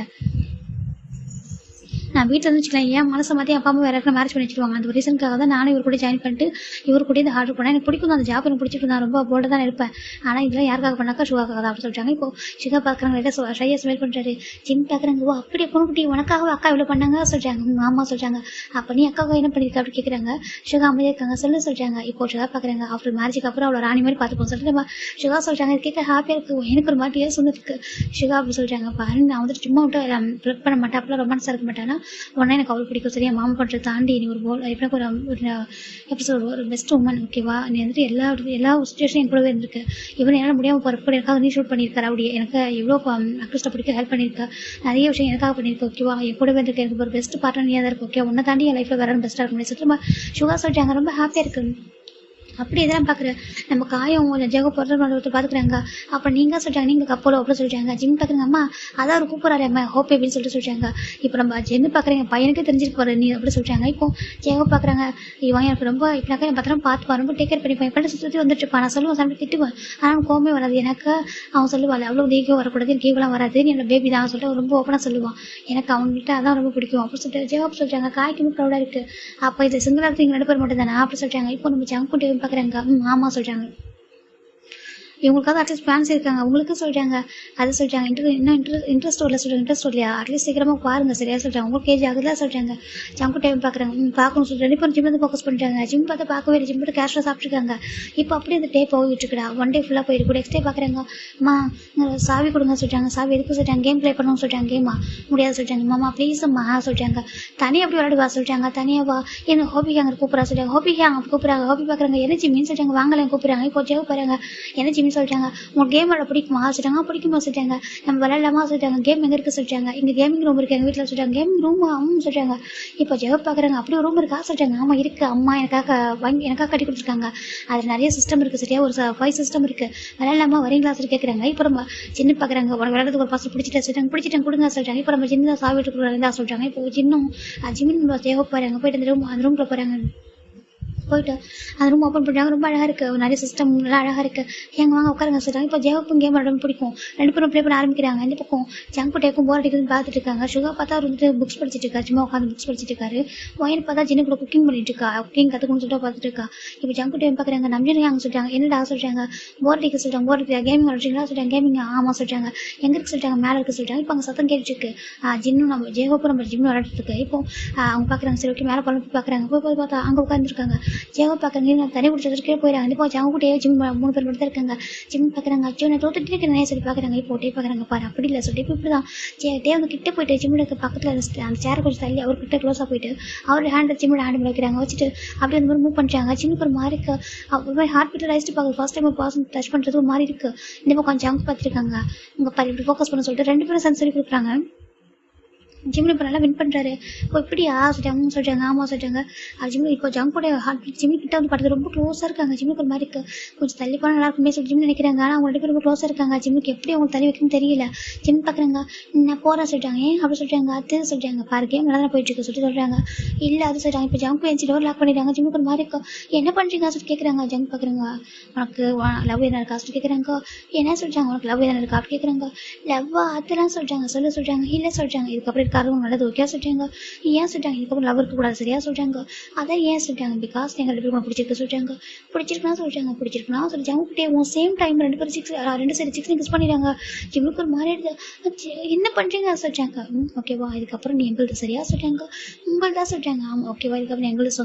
நான் வீட்டில் இருந்து வச்சுக்கலாம் ஏன் மனசை மாற்றி அப்பா அம்மா வேறு யாருக்கும் மேரேஜ் பண்ணி வச்சுருவாங்க. அந்த ரீசனுக்காக தான் நானும் இவர் கூட ஜாயின் பண்ணிட்டு இவர் கூட இந்த ஆர்டர் பண்ணேன். எனக்கு பிடிக்கும் அந்த ஜாப் எனக்கு பிடிச்சிட்டு நான் ரொம்ப போல்டாக தான் இருப்பேன். ஆனால் இதெல்லாம் யாருக்காக பண்ணாக்கா சுகாக்காக தான் அப்படி சொல்லிட்டாங்க. இப்போ சுகா பார்க்குறாங்க லைட்டாக ஷையாக ஸ்மெல் பண்ணுறாரு. ஜிம் பார்க்குறாங்க ஓ அப்படியே பொண்ணுக்குட்டி உனக்காக அக்கா இவ்வளோ பண்ணாங்க சொல்கிறாங்க. மாமா சொல்கிறாங்க. அப்போ நீ அக்காவை என்ன பண்ணியிருக்க அப்படி கேட்குறாங்க. சுகா அமைதியாக இருக்காங்க சொல்கிறாங்க. இப்போ சுகா பார்க்குறாங்க ஆஃப்டர் மேரேஜுக்கு அப்புறம் அவ்வளோ ராணி மாதிரி பார்த்துப்போம் சொல்லிட்டு நம்ம சுகா சொல்கிறாங்க. இது கேட்க ஹாப்பியாக இருக்குது. எனக்கு ஒரு மாதிரி ஏஸ் வந்துருக்கு. சுகா அப்படி சொல்கிறாங்க. பாரு நான் வந்துட்டு சும்மா விட்டு ஃப்ளிப் பண்ண மாட்டேன் அப்பெல்லாம் ரொமான்ஸாக இருக்க மாட்டேன்னா உடனே எனக்கு அவள் பிடிக்கும் சரியா. மாமா பண்ணுறதை தாண்டி நீ ஒரு எப்படி ஒரு எப்படி சொல்ற ஒரு பெஸ்ட் உமன் ஓகேவா. நீ வந்துட்டு எல்லா சுச்சுவேஷனும் என் கூடவே இருந்திருக்கு. இவன் என்னால் முடியாமல் போகிறப்ப எனக்காக நீ ஷூட் பண்ணியிருக்காரு. அப்படியே எனக்கு எவ்வளோ அக்ரிஸ்ட்டை பிடிக்க ஹெல்ப் பண்ணியிருக்கா. நிறைய விஷயம் எனக்காக பண்ணியிருக்கேன் ஓகேவா. என் கூடவே இருந்திருக்கு. எனக்கு ஒரு பெஸ்ட் பார்ட்னர் நீ தான் இருக்கு ஓகே. உன்னை தாண்டி என் லைஃப்பில் வேறு பெஸ்ட்டாக இருக்க முடியாது சொல்லிட்டு சுகா சொல்லிட்டாங்க. ரொம்ப ஹாப்பியாக இருக்குது. அப்படி இதெல்லாம் பார்க்குறேன் நம்ம காயம் ஜெகோ பொறுத்த பார்த்துக்குறாங்க. அப்போ நீங்கள் சொல்கிறாங்க நீங்கள் கப்பலோ அப்படி சொல்லிட்டாங்க. ஜிம் பார்க்குறங்க அம்மா அதான் அவர் கூப்பிட்றாரு அம்மா ஹோப் அப்படின்னு சொல்லிட்டாங்க. இப்போ நம்ம ஜென்னு பார்க்குறேங்க பையனுக்கு தெரிஞ்சிட்டு போகிற நீ அப்படி சொல்லிட்டாங்க. இப்போ ஜெகோ பார்க்குறாங்க இவன் எனக்கு ரொம்ப இப்போனாக்கா என் பத்திரம் பார்த்துப்பா ரொம்ப டேக் கேர் பண்ணிப்பேன் எப்படி சுற்றி வந்துட்டு இருப்பான். நான் சொல்லுவேன் சாப்பிட்டு திட்டுவேன். ஆனால் கோவமே வராது எனக்கு. அவன் சொல்லுவாள் அவ்வளோ ஈகோ வரக்கூடாது எனக்கு ஈகோலாம் வராது நீ என்னோட பேபி தான் சொல்லிட்டு ரொம்ப ஓப்பனாக சொல்லுவான். எனக்கு அவங்ககிட்ட அதான் ரொம்ப பிடிக்கும் அப்படி சொல்லிட்டு ஜெகோ சொல்லிட்டாங்க. காய்க்குமே ப்ரௌடாக இருக்குது. அப்போ இது சிங்கிளாக நீங்கள் நடுப்பர் மட்டும் தானே அப்படி சொல்லிட்டாங்க. இப்போ நம்ம ஜங்க் பார்க்குறாங்க. ஆமா சொல்றாங்க. இவங்களுக்காக அட்லீஸ்ட் ஃபேன்ஸ் இருக்காங்க உங்களுக்கு சொல்கிறாங்க. அதை சொல்கிறாங்க. இன்ட்ரெஸ்ட் வரல சொல்கிறாங்க. இன்ட்ரெஸ்ட் வரலையா அட்லீஸ்ட் சீக்கிரமாக பாருங்கள் சரியா சொல்கிறாங்க. உங்களுக்கு ஏஜ் ஆகுதுலாம் சொல்கிறாங்க. ஜங்கு டைம் பார்க்குறாங்க. பார்க்கணும் சொல்லிட்டு இப்போ ஜிம் வந்து ஃபோக்கஸ் பண்ணிட்டாங்க. ஜிம் பார்த்து பார்க்கவே இல்லை. ஜிம் பார்த்து கேஷ்லாம் சாப்பிட்ருக்காங்க. இப்போ அப்படியே அந்த டே போயிட்டு இருக்கா 1 day ஃபுல்லாக போயிட்டு கூட நெக்ஸ்ட் டே பார்க்குறாங்க. அம்மா சாவி கொடுங்க சொல்கிறாங்க. சாவி எதுக்கு சொல்லிட்டாங்க. கேம் ப்ளே பண்ணணும்னு சொல்லிட்டாங்க. கேமா முடியாது சொல்லிட்டாங்க. மாமா ப்ளீஸ் அம்மா சொல்லிட்டாங்க. தனியாக அப்படி விளையாடுவா சொல்லிட்டாங்க. தனியாக வா என்ன ஹோபிக்கு அங்கே கூப்பிட்றா சொல்லிட்டாங்க. ஹோபிக்கு அங்கே கூப்பிட்றாங்க. ஹோபி பார்க்குறாங்க. என்ன ஜிம்மின்னு சொல்லிட்டாங்க. வாங்கலாம் கூப்பிட்றாங்க. இப்போ ஜெவ் பாருங்க என்ன ஜிம்னு சொல்லிட்டாங்க. உங்களுக்கு கேம் விளையாட பிடிக்குமா சொல்லிட்டாங்க. பிடிக்குமா சொல்லிட்டாங்க. நம்ம விளையாடலாமா சொல்லிட்டாங்க. கேம் எங்கே இருக்குது சொல்லிட்டாங்க. இங்கே கேமிங் ரூம் இருக்குது எங்கள் வீட்டில் சொல்லிட்டாங்க. கேமிங் ரூம் அம்மா சொல்லிட்டாங்க. இப்போ ஜெவ் பார்க்குறாங்க. அப்படி ஒரு ரூம் இருக்கா சொல்லிட்டாங்க. ஆமாம் இருக்குது அம்மா எனக்காக கட்டி கொடுத்துருக்காங்க. அதில் நிறைய சிஸ்டம் இருக்குது சரியா ஒரு 5 சிஸ்டம் இருக்குது. விளையாடலாமா வரீங்களா சொல்லி கேட்குறாங்க. இப்போ நம்ம சின்ன பார்க்குறாங்க. உனக்கு விளையாடுறதுக்கு ஒரு பசங்க பிடிச்சிட்டேன் கொடுங்க சொல்லிட்டாங்க. இப்போ நம்ம சின்ன சாவி விட்டு கொடுக்குறாங்க சொல்லிட்டாங்க. இப்போ சின்னும் ஜிம்மின் ஜெவ் போகிறாங்க. போயிட்டு அந்த ரூமில் போகிறாங்க. போயிட்டு அந்த ரூம் ஓப்பன் பண்ணுறாங்க. ரொம்ப அழகாக இருக்குது. நிறைய சிஸ்டம் நல்லா அழகாக இருக்குது. எங்கள் வாங்க உட்காருங்க சொல்கிறாங்க. இப்போ ஜெவப்பும் கேம் விளையாட பிடிக்கும். 2 பேரும் ப்ளே பண்ண ஆரம்பிக்கிறாங்க. இந்த பக்கம் ஜங்கு டேக்கும் போர் அடிக்குதுன்னு பார்த்துட்டு இருக்காங்க. சுகா பார்த்தா அவர் வந்துட்டு புக்ஸ் படிச்சுட்டு இருக்காரு. சும்மா உட்காந்து புக்ஸ் படிச்சுட்டு இருக்காரு. ஒயன் பார்த்தா ஜின்னு கூட குக்கிங் பண்ணிட்டு இருக்கா. குக்கிங் கற்றுக்கணும்னு சொல்லிட்டு பார்த்துட்டு இருக்கா. இப்போ ஜங்கு டைம் பார்க்குறாங்க. நம்பினு அங்கே சொல்லிட்டாங்க. என்னடா சொல்கிறாங்க. போர் அடிக்க சொல்லிட்டாங்க. போர் அடிக்கா கேமிங் விளையாடுறீங்களா சொல்லிட்டாங்க. கேமிங் ஆமாம் சொல்லிட்டாங்க. எங்கே இருக்கு சொல்லிட்டாங்க. மேலே இருக்கு சொல்லிட்டாங்க. இப்போ அங்கே சத்தம் கேட்டுருக்கு. ஜின்னும் நம்ம ஜெகோப்பும் நம்ம ஜிம்னு விளையாடுறதுக்கு. இப்போ அவங்க பார்க்குறாங்க. சரி ஓகே மேலே போய் பார்க்குறாங்க. போய் பார்த்தா அங்கே உட்காந்துருக்காங்க. ஜெகோ பார்க்குறாங்க. தனி குடிச்சதுக்கு கீழே போயிடாங்க. இப்போ அவங்க கூட ஜிம் 3 பேர் மட்டும் தான் இருக்காங்க. ஜிம் பார்க்குறாங்க. அச்சோ நான் தோத்துட்டு இருக்கிறேன் சொல்லி பார்க்குறாங்க. இப்போ டே பார்க்குறாங்க. பாரு அப்படி இல்லை சொல்லிட்டு இப்போ இப்படி தான் டே வந்து கிட்டே போயிட்டு ஜிம்முக்கு பக்கத்தில் அந்த சேரை கொஞ்சம் தள்ளி அவர்கிட்ட க்ளோஸாக போயிட்டு அவர் ஜிம்மோட ஹேண்ட் வைக்கிறாங்க. வச்சுட்டு அப்படியே அந்த மாதிரி மூவ் பண்ணுறாங்க. ஜிம்முக்கு ஒரு மாதிரி இருக்கு. ஒரு மாதிரி ஹார்ட் பீட் ரைஸ்ட்டு பார்க்குறது ஃபர்ஸ்ட் டைம் ஒரு பர்சன் டச் பண்ணுறது ஒரு மாதிரி இருக்குது. இந்த பக்கம் ஜங்க் பார்த்துருக்காங்க. உங்கள் பாரு இப்படி ஃபோக்கஸ் பண்ண சொல்லிட்டு 2 பேரும் சென்சரி கொடுக்குறாங்க. ஜிம்மில் இப்போ நல்லா வின் பண்ணுறாரு. இப்போ இப்படியா சொல்லிட்டாங்க சொல்லிட்டாங்க ஆமாம் சொல்லிட்டாங்க. ஜிம்மில் இப்போ ஜங்கோட ஜிம்மி கிட்ட வந்து படுத்து ரொம்ப க்ளோஸாக இருக்காங்க. ஜிம்முக்கு ஒரு மாதிரி கொஞ்சம் தள்ளி போனால் நல்லா இருக்குமே சொல்லி ஜிம் நினைக்கிறாங்க. ஆனால் அவங்க 2 பேரும் ரொம்ப க்ளோஸாக இருக்காங்க. ஜிம்முக்கு எப்படி அவங்க தள்ளி வைக்கணும்னு தெரியல. ஜிம் பார்க்குறாங்க. நான் போகிறேன் சொல்லிட்டாங்க. ஏன் அப்படி சொல்லிட்டாங்க. அது சொல்லிட்டாங்க பாரு கேம் நல்லா தான் போயிட்டு இருக்கு சொல்லி சொல்கிறாங்க. இல்லை அது சொல்லிட்டாங்க. இப்போ ஜங்கு என் டோர் லாக் பண்ணிடுறாங்க. ஜிம்முக்கு ஒரு மாதிரி என்ன பண்ணுறீங்க சொல்லி கேட்குறாங்க. ஜங்க் பார்க்குறாங்க. உனக்கு லவ் என்ன இருக்கா சொல்லி கேட்குறாங்க. என்ன சொல்லிட்டாங்க உனக்கு லவ் என்ன இருக்கா அப்படி கேட்குறாங்க. லவ்வா அதெல்லாம் சொல்லிட்டாங்க சொல்லிட்டாங்க. இல்லை சொல்லிட்டாங்க இதுக்கப்புறம் இருக்காது நல்லது ஓகே சொல்லிட்டாங்க. ஏன் சொல்லிட்டாங்க இதுக்கப்புறம் லவ் இருக்கக்கூடாது சரியா சொல்லிட்டாங்க. அதான் ஏன் சொல்லிட்டாங்க பிகாஸ் எங்கள் 2 பேரும் பிடிச்சிருக்கு சொல்லிட்டாங்க. பிடிச்சிருக்குன்னா சொல்லிட்டாங்க பிடிச்சிருக்குன்னா சொல்லிட்டாங்க. கிட்டே சேம் டைம் 2 பேரும் 2 சைடு 6 கிஸ் பண்ணிடுறாங்க. ஜிம்முக்கு ஒரு மாதிரி என்ன பண்ணுறீங்க சொல்லிட்டாங்க. ஓகேவா இதுக்கப்புறம் நீ எங்களுக்கு சரியா சொல்லிட்டாங்க. உங்கள்தான் சொல்லிட்டாங்க. ஆமாம் ஓகேவா இதுக்கப்புறம் எங்களுக்கு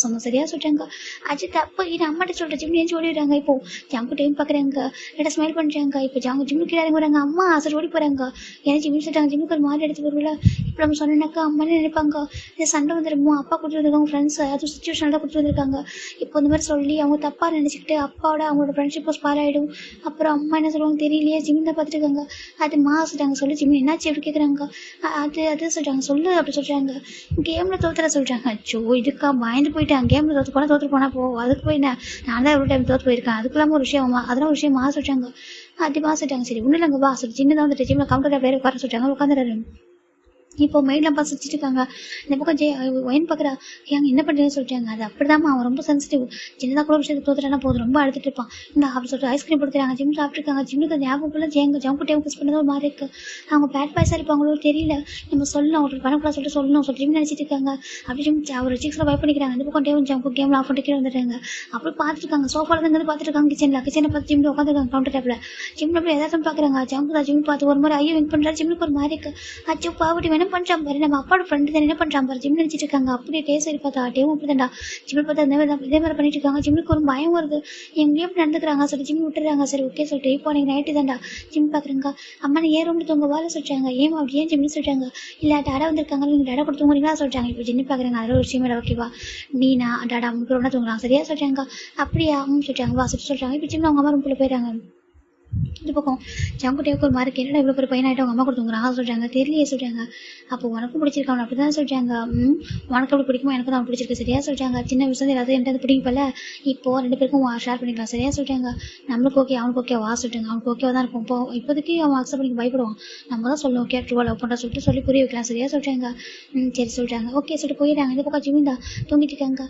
சொன்னோம் சரியா சொல்லிட்டாங்க. அது தப்பு இது அம்மாட்ட சொல்கிற ஜிம் ஏன் ஓடிடுறாங்க. இப்போ ஜங்கு டைம் பார்க்குறாங்க. ரெட்டை ஸ்மைல் பண்ணுறாங்க. இப்போ ஜிம்முக்கு கீழே வராங்க. அம்மா சரி ஓடி போகிறாங்க. ஏன்னா ஜிம் சொல்லிட்டாங்க. ஜிம்முக்கு ஒரு மாதிரி எடுத்து வருவில்ல. இப்போ நம்ம சொன்னாக்கா அம்மானே நினைப்பாங்க. இது சண்டை வந்துருமோ அப்பா கொடுத்து வந்திருக்காங்க ஃப்ரெண்ட்ஸ் அது சுச்சுவேஷன் தான் கொடுத்து வந்திருக்காங்க. இப்போ இந்த மாதிரி சொல்லி அவங்க தப்பாக நினச்சிக்கிட்டு அப்பாவோட அவங்களோட ஃப்ரெண்ட்ஷிப் ஸ்பாயில் ஆகிடும். அப்புறம் அம்மா என்ன சொல்லுவாங்க தெரியலையே. ஜிம் தான் பார்த்துருக்காங்க. அது சொல்லிட்டாங்க சொல்லி ஜிம் என்னாச்சு அப்படி கேட்குறாங்க. அது சொல்லிட்டாங்க சொல்லு அப்படி சொல்கிறாங்க. கேமில் தோத்துற சொல்கிறாங்க. அச்சோ இதுக்கா பயந்து போயிட்டேன். கேமில் தோற்று போனால் அதுக்கு போய் நான் தான் எவ்வளோ டைம் தோற்று போயிருக்கேன். அதுக்கெல்லாம ஒரு விஷயம் அதெல்லாம் ஒரு விஷயம் சொல்லிட்டாங்க. அது சொல்லிட்டாங்க. சரி ஒன்றும் இல்லைங்க வா சொல்லி சின்னதாக வந்துட்டு ஜிம்மில் கவுண்டரில் பேர் உட்கார சொல்லிட்டாங்க. உட்காந்துறாரு. இப்போ மெயிலாம் பார்த்து வச்சுட்டு இருக்காங்க. இந்த பக்கம் ஒயின் பார்க்குறா. ஏங்க என்ன பண்ணுறீங்கன்னு சொல்லிட்டாங்க. அது அப்படிதாம்மா அவன் ரொம்ப சென்சிட்டிவ். சின்னதாக கூட விஷயத்துக்கு தோத்துட்டானா போதும் ரொம்ப அழுதுட்டு இருப்பான். இந்த அப்படி சொல்லிட்டு ஐஸ்கிரீம் கொடுத்துறாங்க. ஜிம் சாப்பிட்ருக்காங்க. ஜிம்முக்கு ஞாபகம் ஃபுல்லாக ஜங்கு டைம் கிஸ் பண்ணது ஒரு மாதிரி இருக்குது. அவங்க பேட் பாய்ஸாக இருப்பாங்களோ தெரியல. நம்ம சொல்லணும் அவங்களுக்கு பண்ணக்கூடாது சொல்லிட்டு சொல்லணும் சொல்லி ஜிம் நினச்சிட்டு இருக்காங்க. அப்படி ஜிம் அவர் 6 வைப் பண்ணிக்கிறாங்க. இந்த பக்கம் ஜங்கு கேமில் ஆஃப் பண்ணிட்டு வந்துடுறாங்க. அப்படி பார்த்துட்டு இருக்காங்க. சோஃபாவில் தான் பார்த்துட்டு இருக்காங்க. கிச்சனை பார்த்து ஜிம்மில் உட்காந்துருக்காங்க கவுண்டர் டேப்பில். ஜிம்மில் அப்படி எதாவது பார்க்குறாங்க. ஜிம் பார்த்து ஒரு மாதிரி ஐயோ வின் பண்ணுறாரு. ஜிம்முக்கு ஒரு மாதிரி இருக்குது. அச்சோ பாவட்டி என்ன பண்ணுறான் பாரு. நம்ம அப்பாவோட ஃப்ரெண்டு தான் என்ன பண்ணுறான் பாரு. ஜிம் நினச்சிட்டு இருக்காங்க. அப்படியே டேஸ்ட் சரி பார்த்தா டேவும் அப்படி தான்டா. ஜிம்மில் பார்த்தா இதே மாதிரி பண்ணிட்டு இருக்காங்க. ஜிம்முக்கு ஒரு பயம் வருது. எங்கேயும் அப்படி நடந்துக்கிறாங்க சொல்லி ஜிம் விட்டுறாங்க. சரி ஓகே சொல்லிட்டு இப்போ நீங்கள் நைட்டு தான்டா ஜிம் பார்க்குறேங்க. அம்மா ஏன் ரூம்ல தூங்க வாழ சொல்லிட்டாங்க. ஏன் அப்படி ஏன் ஜிம்னு சொல்லிட்டாங்க. இல்லை டாடா வந்திருக்காங்க நீங்கள் டாடா கொடுத்து தூங்குறீங்களா சொல்லிட்டாங்க. இப்போ ஜிம் பார்க்குறாங்க. அதில் ஒரு விஷயம் இல்லை ஓகேவா. நீனா டாடா உங்களுக்கு ரொம்ப தூங்குறாங்க சரியா சொல்லிட்டாங்க. அப்படியா சொல்லிட்டாங்க வா சொல்லிட்டாங்க. இப்போ ஜிம்மில் அவங்க அம்மா ரூம்குள்ளே போயிடுறாங்க. இது பக்கம் ஜங்குட்டேவுக்கு ஒரு மாதிரி என்னடா இவ்வளோ பெரிய பையனாயிட்டு அவங்க அம்மா கொடுத்துங்கிறாங்க சொல்கிறாங்க. தெரியலையே சொல்கிறாங்க. அப்போ உனக்கும் பிடிச்சிருக்காங்க அப்படி தான் சொல்கிறாங்க. உனக்கு அப்படி பிடிக்குமா எனக்கு தான் பிடிச்சிருக்கு சரியா சொல்கிறாங்க. சின்ன விஷயம் எல்லாத்தையும் என்கிட்ட பிடிக்கப்பல இப்போது 2 பேருக்கும் ஷேர் பண்ணிக்கலாம் சரியா சொல்கிறாங்க. நம்மளுக்கு ஓகே அவனுக்கு ஓகே வா சொல்லிட்டாங்க. அவனுக்கு ஓகேவா தான் இருக்கும். இப்போதைக்கு அவன் அக்செப்ட் பண்ணி பயப்படுவான். நம்ம தான் சொல்லணும் ஓகே ட்ரூவா லவ் பண்ணுறா சொல்லிட்டு சொல்லி புரிய வைக்கலாம் சரியா சொல்கிறாங்க. சரி சொல்கிறாங்க. ஓகே சொல்லிட்டு போயிடுறாங்க. இந்த பக்கம் ஜிமிந்தா தூங்கிட்டு இருக்காங்க.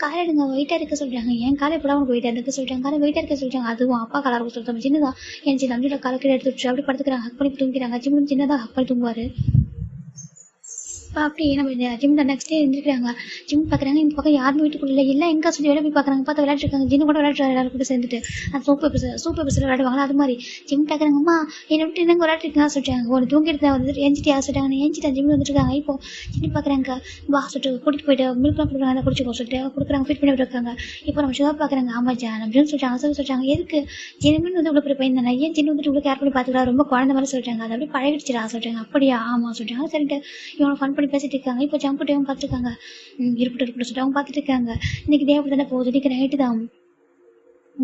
காலை எடுங்க வெயிட்டாக இருக்க சொல்கிறாங்க. என் காலை எப்படா உனக்கு வெயிட்டாக இருக்க சொல்கிறாங்க. காலை வெயிட்டாக இருக்க சொல்கிறாங்க. அதுவும் அப்பா காலாக இருக்க சொல்லிட்டு சின்னதா என் சின்ன நம்பியில் காலக்கீழே எடுத்து வச்சு அப்படி படுத்துக்கிறாங்க. ஹக் பண்ணி தூங்கிக்கிறாங்க. ஜிம் சின்னதாக ஹக் பண்ணி தூங்குவார். அப்படி நம்ம ஜிம் தான் நெக்ஸ்ட் டே எழுந்திருக்கிறாங்க. ஜிம் பார்க்குறாங்க. இந்த பக்கம் யாரும் வீட்டுக்குள்ள இல்லை எங்கே சொல்லி வெளியே போய் பார்க்குறாங்க. பார்த்தா விளையாட்டுருக்காங்க. ஜிம் கூட விளையாட்டு எல்லாரும் கூட சேர்ந்துட்டு அந்த சூப்பர் எபிசோட் விளையாடுவாங்களா அது மாதிரி. ஜிம் பார்க்குறாங்கம்மா என்னை விட்டு என்னங்க விளையாட்டுருக்கா சொல்லிட்டாங்க. ஒரு தூங்கிட்டு வந்துட்டு எஞ்சிட்டு சொல்லிட்டாங்க. எஞ்சிட்டா ஜிம் வந்துட்டுருக்காங்க. இப்போ ஜிம் பார்க்குறாங்க. வா சொல்லிட்டு கூட்டிகிட்டு போயிட்டு மில்க்லாம் கொடுக்குறாங்க. குடிச்சுக்கோ சொல்லிட்டு கொடுக்குறாங்க. ஃபிட் பண்ணி விட்டுருக்காங்க. இப்போ நம்ம சுகா பார்க்குறாங்க. ஆமா ஜா நம்ம ஜிம் சொல்லிட்டாங்க. சொல்லிட்டாங்க எதுக்கு ஜிம்மின் வந்து இவ்வளோ பெரிய பையன் தானே ஏன் ஜிம் வந்துட்டு இவ்வளோ கேர் பண்ணி பார்த்துக்கலாம் ரொம்ப குழந்தை மாதிரி சொல்லிட்டாங்க. அது அப்படியே பழகிடுச்சுடா சொல்லிட்டாங்க. அப்படியா ஆமாம் சொல்லிட்டாங்க. சரிட்டு இவனை ஃபன் பண்ணி பேசிட்டு இருக்காங்க. இப்போ ஜங்கு டைம் பார்த்துருக்காங்க. இருக்கட்டும் சொல்லிட்டு அவங்க பார்த்துட்டு இருக்காங்க. இன்னைக்கு டே அப்படி தானே போகுது. இன்னைக்கு நைட்டு தான்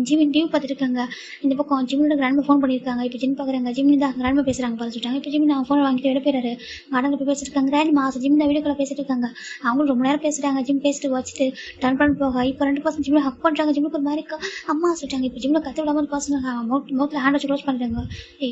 ஜிமின் டிவி பார்த்துட்டு இருக்காங்க. இந்த பக்கம் ஜிம்மியோட கிராண்ட்மா ஃபோன் பண்ணியிருக்காங்க. இப்போ ஜிம் பார்க்குறாங்க. ஜிம்மின் தான் கிராண்ட்மா பேசுகிறாங்க பார்த்து சொல்லிட்டாங்க. இப்போ ஜிம்மின் அவங்க ஃபோன் வாங்கிட்டு வெளியே போயிறாரு. கார்டனில் போய் பேசிட்டு இருக்காங்க. கிராண்ட்மா ஜிம்மின் தான் வீடியோ கால் பேசிட்டு இருக்காங்க. அவங்களும் ரொம்ப நேரம் பேசுகிறாங்க. ஜிம் பேசிட்டு வச்சுட்டு டர்ன் பண்ணி போக இப்போ 2% ஜிம்மில் ஹக் பண்ணுறாங்க. ஜிம்முக்கு ஒரு மாதிரி அம்மா சொல்லிட்டாங்க. இப்போ ஜிம்மில் கற்று விடாமல் பசங்க மௌத்தில் ஹேண்ட் வச்சு க்ளோஸ் பண்ணுறாங்க.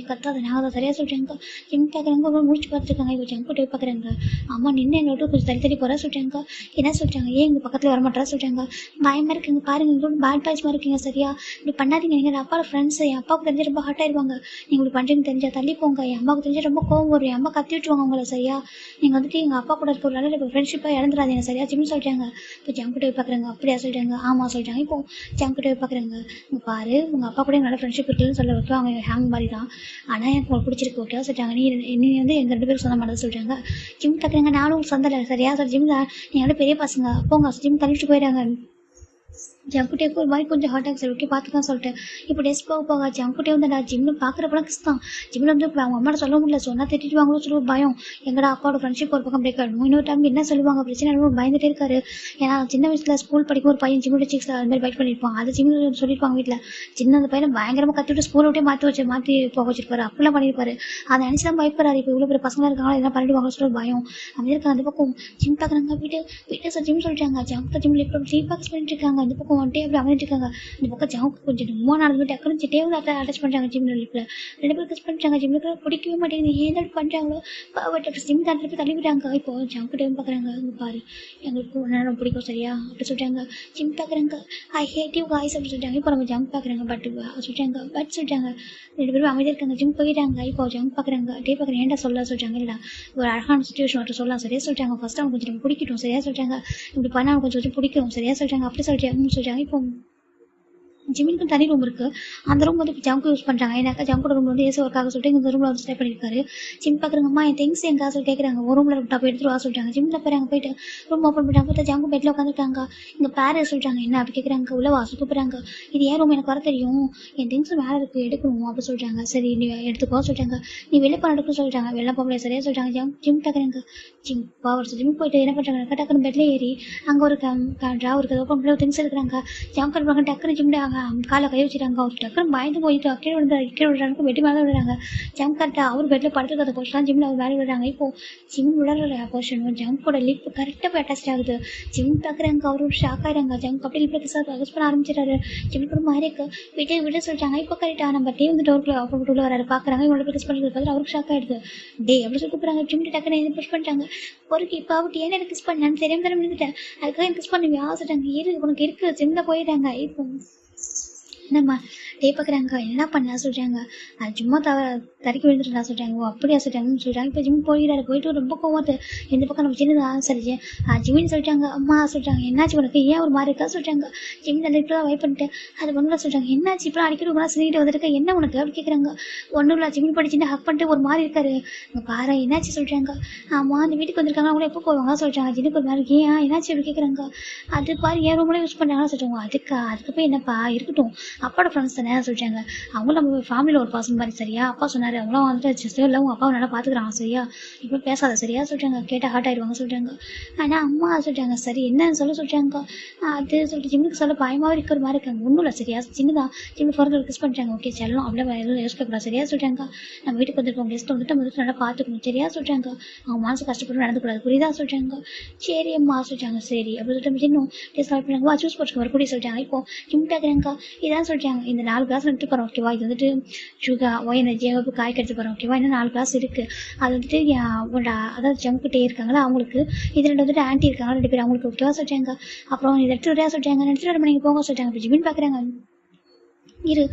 கத்தாத நாங்கள் தான் சரியாக சொல்லிட்டாங்க. ஜிம் பார்க்குறாங்க. ஒரு முடிச்சு பார்த்துருக்காங்க. இப்போ ஜங்கு டிவி பார்க்குறாங்க. அம்மா நின்று எங்களை விட்டு கொஞ்சம் தள்ளி போகிறா சொல்லிட்டாங்க. என்ன சொல்லிட்டாங்க ஏன் எங்கள் பக்கத்தில் வர மாட்டேறா சொல்லிட்டாங்க. பயமாக இருக்குங்க பாருங்க எங்களோட பேட் பாய்ஸ் மாதிரி இருக்கீங்க சரியா இப்படி பண்ணாதீங்க. நீங்கள் அப்பாவோட ஃப்ரெண்ட்ஸ் என் அப்பாவுக்கு தெரிஞ்சு ரொம்ப ஹார்ட் ஆயிடுவாங்க. நீங்கள் இப்படி பண்ணுறீங்கன்னு தெரிஞ்சா தள்ளி போங்க. என் அம்மாவுக்கு தெரிஞ்சு ரொம்ப கோவம் வரும். என் அம்மா கத்தி விட்டுருவாங்க உங்களை சரியா. நீங்கள் வந்துட்டு எங்கள் அப்பா கூட இருக்க ஒரு நல்ல இப்போ ஃப்ரெண்ட்ஷிப்பாக இழந்துடாதீங்க சரியா ஜிம் சொல்லிட்டாங்க. இப்போ ஜங்கு டிவி பார்க்குறாங்க. அப்படியா சொல்லிட்டாங்க. ஆமாம் சொல்லிட்டாங்க. இப்போ ஜங்கு டிவி பார்க்குறாங்க. இங்கே பாரு உங்கள் அப்பா கூட நல்ல ஃப்ரெண்ட்ஷிப் இருக்குன்னு சொல்ல வைக்க அவங்க ஹேங் மாதிரி தான். ஆனால் எனக்கு உங்களுக்கு பிடிச்சிருக்கு ஓகேவா சொல்லிட்டாங்க. நீ வந்து எங்கள் 2 பேரும் சொந்த மாட்டேன் சொல்லிட்டாங்க. ஜிம் பார்க்குறாங்க. நானும் உங்களுக்கு சொந்தம் இல்லை சரியா சார் ஜிம் தான் நீங்கள் பெரிய பசங்க போங்க ஜிம் தள்ளிட்டு போயிடாங்க. ஜங்குட்டேக்கு ஒரு மாதிரி கொஞ்சம் ஹார்ட் ஆகுது. சரி ஓகே பார்த்துக்கலாம் சொல்லிட்டு இப்போ டெஸ்ட் போக போக ஜங்குட்டே வந்துடா ஜிம்னு பார்க்குறப்பெல்லாம் கிஸ் தான். ஜிம்மில் வந்து அவங்க அம்மாட்ட சொல்ல முடியல, சொன்னால் திட்டிடுவாங்களோ சொல்லி ஒரு பயம். எங்கடா அப்பாவோட ஃப்ரெண்ட்ஷிப் ஒரு பக்கம் பிரேக் ஆகிடும், இன்னொரு டைம் என்ன சொல்லுவாங்க பிரச்சனை பயந்துட்டே இருக்காரு. ஏன்னா சின்ன வயசில் ஸ்கூல் படிக்கும் ஒரு பையன் ஜிம்மோட சிக்ஸ் அது மாதிரி ஃபைட் பண்ணியிருப்பான். அது ஜிம்மில் சொல்லியிருப்பாங்க வீட்டில். சின்ன அந்த பையனை பயங்கரமாக கற்றுவிட்டு ஸ்கூலை விட்டே மாற்றி போக வச்சிருப்பாரு, அப்படிலாம் பண்ணியிருப்பாரு. அதை நினச்சி தான் பயப்படுறாரு. இப்போ இவ்வளோ பெரிய பசங்களாக இருக்காங்களா எதனா பண்ணிடுவாங்களோ சொல்லி ஒரு பயம். அப்படி இருக்காங்க. அந்த பக்கம் ஜிம் பார்க்குறாங்க, வீட்டு ஜிம் சொல்லிட்டாங்க. ஜங்க் ஜிம்மில் இப்போ த்ரீ பேக்ஸ் பண்ணிட்டு இருக்காங்க. அந்த பக்கம் வந்துட்டு அப்படி அமைஞ்சிட்டு இருக்காங்க. இந்த பக்கம் ஜவுக்கு கொஞ்சம் மூணு நடந்து டக்குனு சிட்டே வந்து அட்டாச் பண்ணுறாங்க ஜிம்மில். லிப்பில் 2 பேர் கிஸ் பண்ணிட்டாங்க. ஜிம்முக்கு பிடிக்கவே மாட்டேங்குது, ஏன் தான் பண்ணுறாங்களோ ஜிம் தட்டில் போய் தள்ளிவிட்டாங்க. இப்போ ஜங்கு டைம் பார்க்குறாங்க, இங்கே பாரு எங்களுக்கு ஒன்றும் பிடிக்கும் சரியா அப்படி சொல்லிட்டாங்க. ஜிம் பார்க்குறாங்க, ஐ ஹேட் யூ காய்ஸ் அப்படி சொல்லிட்டாங்க. இப்போ நம்ம ஜங்க் பார்க்குறாங்க, பட் சொல்லிட்டாங்க. 2 பேரும் அமைதியாக இருக்காங்க. ஜிம் போயிட்டாங்க. இப்போ ஜங்க் பார்க்குறாங்க, டே பார்க்குறேன் ஏன்டா சொல்ல சொல்லிட்டாங்க. இல்லை ஒரு அழகான சுச்சுவேஷன் மட்டும் சொல்லலாம் சரியா சொல்லிட்டாங்க. ஃபர்ஸ்ட் அவங்க கொஞ்சம் பிடிக்கட்டும் சரியா சொல்லிட்டாங்க. இப்படி பண்ணால் அவங்க கொஞ்சம் பிடிக்கும் சரியா சொல்லிட்டாங்க. அப்படி சொல்லிட்டாங்க. இப்போ ஜிம்மினுக்கு தனி ரூம் இருக்குது. அந்த ரூம் வந்து இப்போ ஜங்கு யூஸ் பண்ணுறாங்க. ஏன்னாக்கா ஜங்கோட ரூம் வந்து ஏசி ஒர்க்காக சொல்லிட்டு இந்த ரூமில் வந்து ஸ்டே பண்ணியிருக்காரு. ஜிம் பார்க்குறங்கம்மா என் திங்ஸ் எங்கே சொல்லி கேட்குறாங்க. ஒரு ரூமில் டாப் எடுத்துட்டு வா சொல்லிட்டாங்க. ஜிம்மில் போகிறாங்க. போயிட்டு ரூம் ஓப்பன் பண்ணிட்டாங்க. பார்த்தா ஜங்கு பெட்டில் உட்காந்துருக்காங்க. இங்கே பேர் சொல்லிட்டாங்க. என்ன அப்படி கேட்குறாங்க. உள்ள வாசல் கூப்பிட்றாங்க. இது ஏன் ரூம் எனக்கு வர தெரியும், என் திங்ஸ் மேலே இருக்குது எடுக்கணும் அப்படி சொல்லிட்டாங்க. சரி நீ எடுத்துக்கோ சொல்லிட்டாங்க. நீ வெளில போன எடுக்க சொல்லிட்டாங்க. வெளில போகல சரியா சொல்லிட்டாங்க. ஜிம் பார்க்குறாங்க. ஜிம் பவர் ஜிம் போயிட்டு என்ன பண்ணுறாங்க, டக்குன்னு பெட்டில் ஏறி அங்கே ஒரு ட்ராவ் இருக்குது, ஓப்பன் பண்ணி திங்ஸ் எடுக்கிறாங்க. ஜம்ப் பண்ணுறாங்க. டக்குன்னு ஜிம்ல காலை கை வச்சுட்டாங்க. அவர் டக்குன்னு பயந்து போயிட்டு கீழே விடுறாங்க. வெட்டி மேலே விடுறாங்க. ஜம்ப் கரெக்டாக அவர் பெட்டில் படுத்துக்கிறத போர்ஷன் ஜிம்மில் அவர் மேலே விடுறாங்க. இப்போ ஜிம் விடுற போர்ஷன் ஜம்போட லிப் கரெக்டாக போய் அட்டாச் ஆகுது. ஜிம் பார்க்குறாங்க. அவர் ஒரு ஷாக் ஆகிறாங்க. ஜம்ப் அப்படி லிப்பில் கிஸ் பண்ண ஆரம்பிச்சிட்டாரு. ஜிம் கூட மாதிரி இருக்கு விட சொல்லிட்டாங்க. இப்போ கரெக்டாக நம்ம டே வந்து டோருக்குள்ள அப்போ உள்ள வராரு பார்க்குறாங்க. இவங்களோட கிஸ் பண்ணுறது பார்த்து அவருக்கு ஷாக் ஆகிடுது. டே அப்படி சொல்லி கூப்பிட்றாங்க. ஜிம் டக்குன்னு என்ன புஷ் பண்ணிட்டாங்க. பொறுக்கி இப்போ அவட்டு ஏன்னா எனக்கு கிஸ் பண்ணான்னு தெரியாம தானே விழுந்துட்டேன், அதுக்காக எனக்கு கிஸ் பண்ணி ஆசைட்டாங்க. உனக்கு இருக்குது ஜிம்மில் போயிட்டாங்க. இப்போ என்னம்மா டே பார்க்குறாங்க. என்ன பண்ணா சொல்கிறாங்க. அது சும்மா தறிக்கி விழுந்துட்டா சொல்கிறாங்க. ஓ அப்படியா சொல்லிட்டாங்கன்னு சொல்கிறாங்க. இப்போ ஜிம் போயிட்டு ரொம்ப கோவத்து இந்த பக்கம் நம்ம சின்னதா சரி ஜிம்மின்னு சொல்லிட்டாங்க. அம்மா சொல்கிறாங்க என்னாச்சு உனக்கு ஏன் ஒரு மாதிரி இருக்கா சொல்கிறாங்க. ஜிம் நல்ல இப்போ தான் வைப் பண்ணிட்டேன் அது ஒன்றும் சொல்கிறாங்க. என்னாச்சு இப்போ அடிக்கடி ஒரு சொல்லிட்டு வந்துருக்க என்ன உனக்கு அப்படி கேட்குறாங்க. ஒன்றும் இல்லை ஜிம் படிச்சுட்டு ஹக் பண்ணிட்டு ஒரு மாதிரி இருக்காரு. இங்கே பாரு என்னாச்சு சொல்கிறாங்க. ஆமாம் அந்த வீட்டுக்கு வந்திருக்காங்க அவங்கள எப்போ போவாங்க சொல்கிறாங்க. ஜிம்முக்கு ஒரு மாதிரி ஏன் என்னாச்சு அப்படி கேட்குறாங்க. அது பாரு ஏன் ரூம்ல யூஸ் பண்ணுறாங்கன்னு சொல்கிறாங்க. அதுக்கு போய் என்னப்பா இருக்கட்டும் அப்பாவோட ஃப்ரெண்ட்ஸ் தானே சொல்லிட்டாங்க. அவங்களும் நம்ம ஃபேமிலியில் ஒரு பர்சன் மாதிரி சரியா. அப்பா சொன்னார் அவங்களும் வந்துட்டு இல்லை உங்கள் அப்பாவை நல்லா பார்த்துக்கிறாங்க சரியா, இப்போ பேசாத சரியா சொல்லிட்டாங்க. கேட்டால் ஹார்ட் ஆகிடுவாங்க சொல்லிட்டாங்க. ஆனால் அம்மா சொல்லிட்டாங்க சரி என்னன்னு சொல்லிட்டாங்க. அது சொல்லிட்டு ஜிம்முக்கு சொல்ல பயமாகவே இருக்கிற மாதிரி இருக்காங்க. ஒன்றும் இல்லை சரியா சின்னதான் ஜிம்மு ஃபோர்ல கிஸ் பண்ணிட்டாங்க. ஓகே செல்லும் அப்படியே எதுவும் யோசிக்கக்கூடாது சரியா சொல்லிட்டாங்க. நம்ம வீட்டுக்கு வந்துருக்கோம் கெஸ்ட் வந்துட்டு வந்துட்டு நல்லா பார்த்துக்கணும் சரியா சொல்லிட்டாங்க. அவங்க மனசு கஷ்டப்பட்டு நடந்துக்கூடாது புரியுதா சொல்லிட்டாங்க. சரி அம்மா சொல்லிட்டாங்க. சரி அப்படி சொல்லிட்டு இன்னும் டேஸ்ட் ஸ்டார்ட் பண்ணாங்க. ஜூஸ் போட்டு வரக்கூடிய சொல்லிட்டாங்க. இப்போ ஜிம் கேட்குறாங்க. இதான் சொல்லிட்டாங்க இந்த 4 கிளாஸ் எடுத்து போகிறோம் ஓகேவா. இது வந்துட்டு சுகர் ஒய் எனர்ஜி காய்க்கு எடுத்து போகிறோம் ஓகேவா. இன்னும் 4 கிளாஸ் இருக்குது. அது வந்துட்டு அதாவது ஜங்க்கிட்டே இருக்காங்களா அவங்களுக்கு, இது 2 வந்துட்டு ஆன்ட்டி இருக்காங்க 2 பேர் அவங்களுக்கு ஓகேவா சொல்லிட்டாங்க. அப்புறம் இது எடுத்து வரையா சொல்லிட்டாங்க. எடுத்துட்டு வர நீங்கள் போங்க சொல்லிட்டாங்க. இப்போ ஜிமின் பார்க்குறாங்க. இரு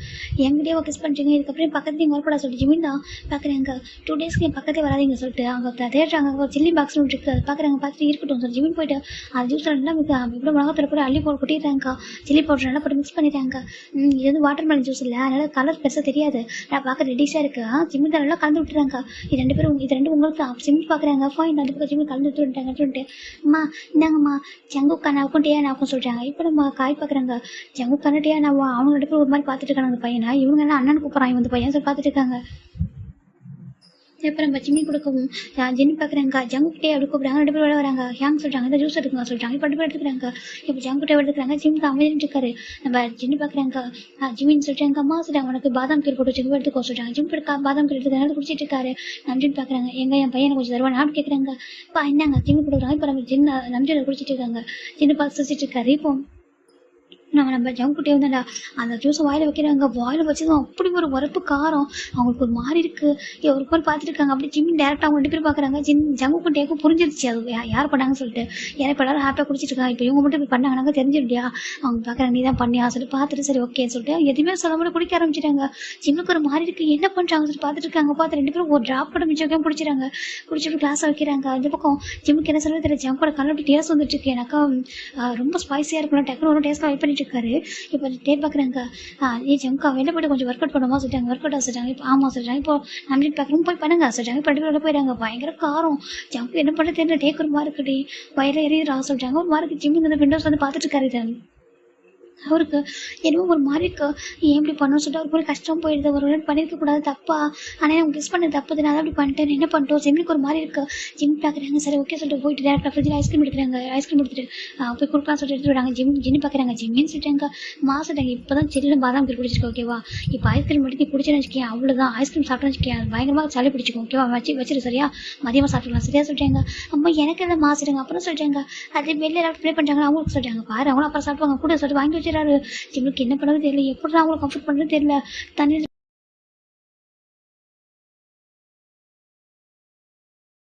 என்கிட்டயே கிஸ் பண்ணிட்டீங்க இதுக்கப்புறம் பக்கத்துல நீங்கள் வரக்கூடாது சொல்லிட்டு ஜிமின் தான் பார்க்குறாங்க. 2 டேஸ்க்கு என் பக்கத்தே வராதிங்க சொல்லிட்டு அவங்க தேடுறாங்க. ஒரு சில்லி பாக்ஸ் ஒன்று இருக்குது அது பார்க்குறாங்க. பார்த்துட்டு இருக்கட்டும் சொல்லி ஜிமின் போயிட்டு அது ஜூஸ் நல்லா இப்படி மிளகாத்தில் போட்டு அள்ளி போட்டு கொட்டிடுறாங்க. சில்லி பவுடர் நல்லா போட்டு மிக்ஸ் பண்ணிடுறாங்க. இது வந்து வாட்டர் மெலன் ஜூஸ் இல்லை அதனால கலர் பெருசாக தெரியாது, நான் பார்க்க ரெடிஷாக இருக்குது. ஜிமின் தான் நல்லா கலந்து விட்டுறாங்க. இது 2 பேரும் இது 2 உங்களுக்கு ஜிமின் பார்க்குறாங்க. ஃபைன் அந்த பக்கம் ஜிமின் கலந்து விட்டுட்டாங்க சொல்லிட்டு அம்மா இந்தாங்கம்மா ஜங்குக்கா நான் டேயா நான் சொல்கிறாங்க. இப்போ நம்ம காய் பார்க்குறாங்க. ஜங்குக்கா டேயா நான் அவங்க 2 பேரும் ஒரு மாதிரி பார்த்துட்டு இருக்காங்க. அந்த பையனை இவங்க எல்லாம் அண்ணன் கூப்பிட்றாங்க வந்து பையன் சொல்லி பார்த்துட்டு இருக்காங்க. இப்போ நம்ம ஜிம்மி கொடுக்கவும் ஜிம்மி பார்க்குறாங்க. ஜங்குக்கிட்டே அப்படி கூப்பிட்றாங்க. 2 பேர் வராங்க. ஹேங் சொல்கிறாங்க இந்த ஜூஸ் எடுத்துங்க சொல்லிட்டாங்க. இப்போ 2 பேர் எடுத்துக்கிறாங்க. இப்போ ஜங்குக்கிட்டே எடுத்துக்கிறாங்க. ஜிம்க்கு அமைதிட்டு இருக்காரு. நம்ம ஜிம்மி பார்க்குறாங்க. ஜிம்மின்னு சொல்லிட்டாங்க. அம்மா சொல்லிட்டாங்க உனக்கு பாதாம் கீர் போட்டு ஜிம் எடுத்துக்கோ சொல்லிட்டாங்க. ஜிம் எடுக்க பாதாம் கீர் எடுத்துக்கிறாங்க குடிச்சிட்டு இருக்காரு. நம்ஜின் பார்க்குறாங்க. என் பையனை கொஞ்சம் தருவான் அப்படி கேட்குறாங்க. இப்போ என்னங்க ஜிம்மி கொடுக்குறாங்க. இப்போ நம்ம நம்ஜின் குடிச்சிட்டு இருக்காங்க. ஜின்னு பார்த்து சுச்சிட்டு இருக்காரு. இப்போ நம்ம ஜங்குக்கிட்டே வந்தாண்டா அந்த ஜூஸை வாயில் வைக்கிறாங்க. வாயில் வச்சதும் அப்படி ஒரு உரப்பு காரம் அவங்களுக்கு ஒரு மாதிரி இருக்குது. ஒரு மாதிரி பார்த்துட்டு இருக்காங்க. அப்படி ஜிம் டேரெக்டாக அவங்க 2 பேர் பார்க்குறாங்க. ஜங்குக்கிட்டேக்கும் புரிஞ்சிருச்சு அது யார் பண்ணாங்கன்னு சொல்லிட்டு. ஏன்னா இப்போ எல்லாரும் ஹாப்பியாக குடிச்சிட்டு இருக்காங்க. இப்போ இவங்க மட்டும் இப்படி பண்ணாங்கன்னாங்க தெரிஞ்சிருந்தியா அவங்க பார்க்குறாங்க. நீ தான் பண்ணியா சொல்லி பார்த்துட்டு சரி ஓகேன்னு சொல்லிட்டு எதுவுமே சொல்ல மட்டும் குடிக்க ஆரம்பிச்சிட்டாங்க. ஜிம்முக்கு ஒரு மாதிரி இருக்குது என்ன பண்ணுறாங்க சொல்லி பார்த்துட்டு இருக்காங்க. பார்த்து 2 பேரும் ஒரு ட்ராப் பண்ண மிச்சம் பிடிச்சிட்டாங்க. பிடிச்சிட்டு கிளாஸை வைக்கிறாங்க. இந்த பக்கம் ஜிம்முக்கு என்ன சொல்ல தெரியல. ஜங்கோட கலர் அப்படி டேஸ்ட் வந்துட்டு இருக்கு. எனக்கா ரொம்ப ஸ்பைஸியாக இருக்கணும் டக்குனு ஒரு டேஸ்ட்லாம் வைப் பண்ணிட்டு இருக்காரு. இப்போ டேட் பார்க்குறாங்க. ஜம்கா வெளில போய்ட்டு கொஞ்சம் ஒர்க் அவுட் பண்ணுமா சொல்லிட்டாங்க. ஒர்க் அவுட் சொல்லிட்டாங்க. இப்போ ஆமாம் சொல்லிட்டாங்க. இப்போ நம்ம பார்க்குறோம் போய் பண்ணுங்க சொல்லிட்டாங்க. இப்போ 2 பேர் போயிட்டாங்க. பயங்கர காரம் ஜம்கு என்ன பண்ண தெரியல. டேக் ஒரு மாதிரி இருக்குடி வயிறு எறிகிறா சொல்லிட்டாங்க. ஒரு மாதிரி ஜிம்மிங் வந்து விண்டோஸ் வந்து பார்த்துட்டு இருக்காரு. அவருக்கு என்னமோ ஒரு மாதிரி இருக்கு. ஏன் இப்படி பண்ணணும்னு சொல்லிட்டு அவருக்கு ஒரு கஷ்டம் போயிடுது. ஒரு வேளை பண்ணியிருக்க கூடாது தப்பா, ஆனால் அவங்க கிஸ் பண்ணது தப்பு தானே, அதை அப்படி பண்ணிட்டேன், என்ன பண்ணிட்டோம். ஜிம்முக்கு ஒரு மாதிரி இருக்கு. ஜிம் பார்க்குறாங்க, சரி ஓகே சொல்லிட்டு போயிட்டு டேரக்டாக ஃப்ரிட்ஜில் ஐஸ்கிரீம் எடுக்கிறாங்க. ஐஸ்கிரீம் எடுத்துட்டு போய் கொடுக்கலாம் சொல்லிட்டு எடுத்து விடாங்க. ஜின்னு பார்க்குறாங்க. ஜிம்மின்னு சொல்லிட்டாங்க, சொல்லிட்டாங்க இப்போ தான் செல்லில் பாதாம் கீர் பிடிச்சிருக்கு ஓகேவா. இப்போ ஐஸ்கிரீம் எடுத்து பிடிச்சின்னு வச்சுக்கேன், அவ்வளோதான். ஐஸ்கிரீம் சாப்பிட்டேன்னு வச்சுக்கேன், அது பயங்கரமாக சளி பிடிச்சிக்கும் ஓகேவா. வச்சிரு சரியா, மதியமாக சாப்பிட்டுக்கலாம் சரியா சொல்லிட்டாங்க. அம்மா எனக்கு எல்லாம் மாசிடுங்க அப்புறம் சொல்லிட்டாங்க. அது வெளில எல்லாரும் ப்ளே பண்ணுறாங்க, அவங்களுக்கு சொல்லிட்டாங்க பாரு அவங்களும் அப்புறம் சாப்பிடுவாங்க கூட சொல்லிட்டு வாங்கி வச்சுறாரு. இவங்களுக்கு என்ன பண்ணுறது தெரியல, எப்படி அவங்களை கம்ஃபர்ட் பண்ணுறது தெரியல. தண்ணி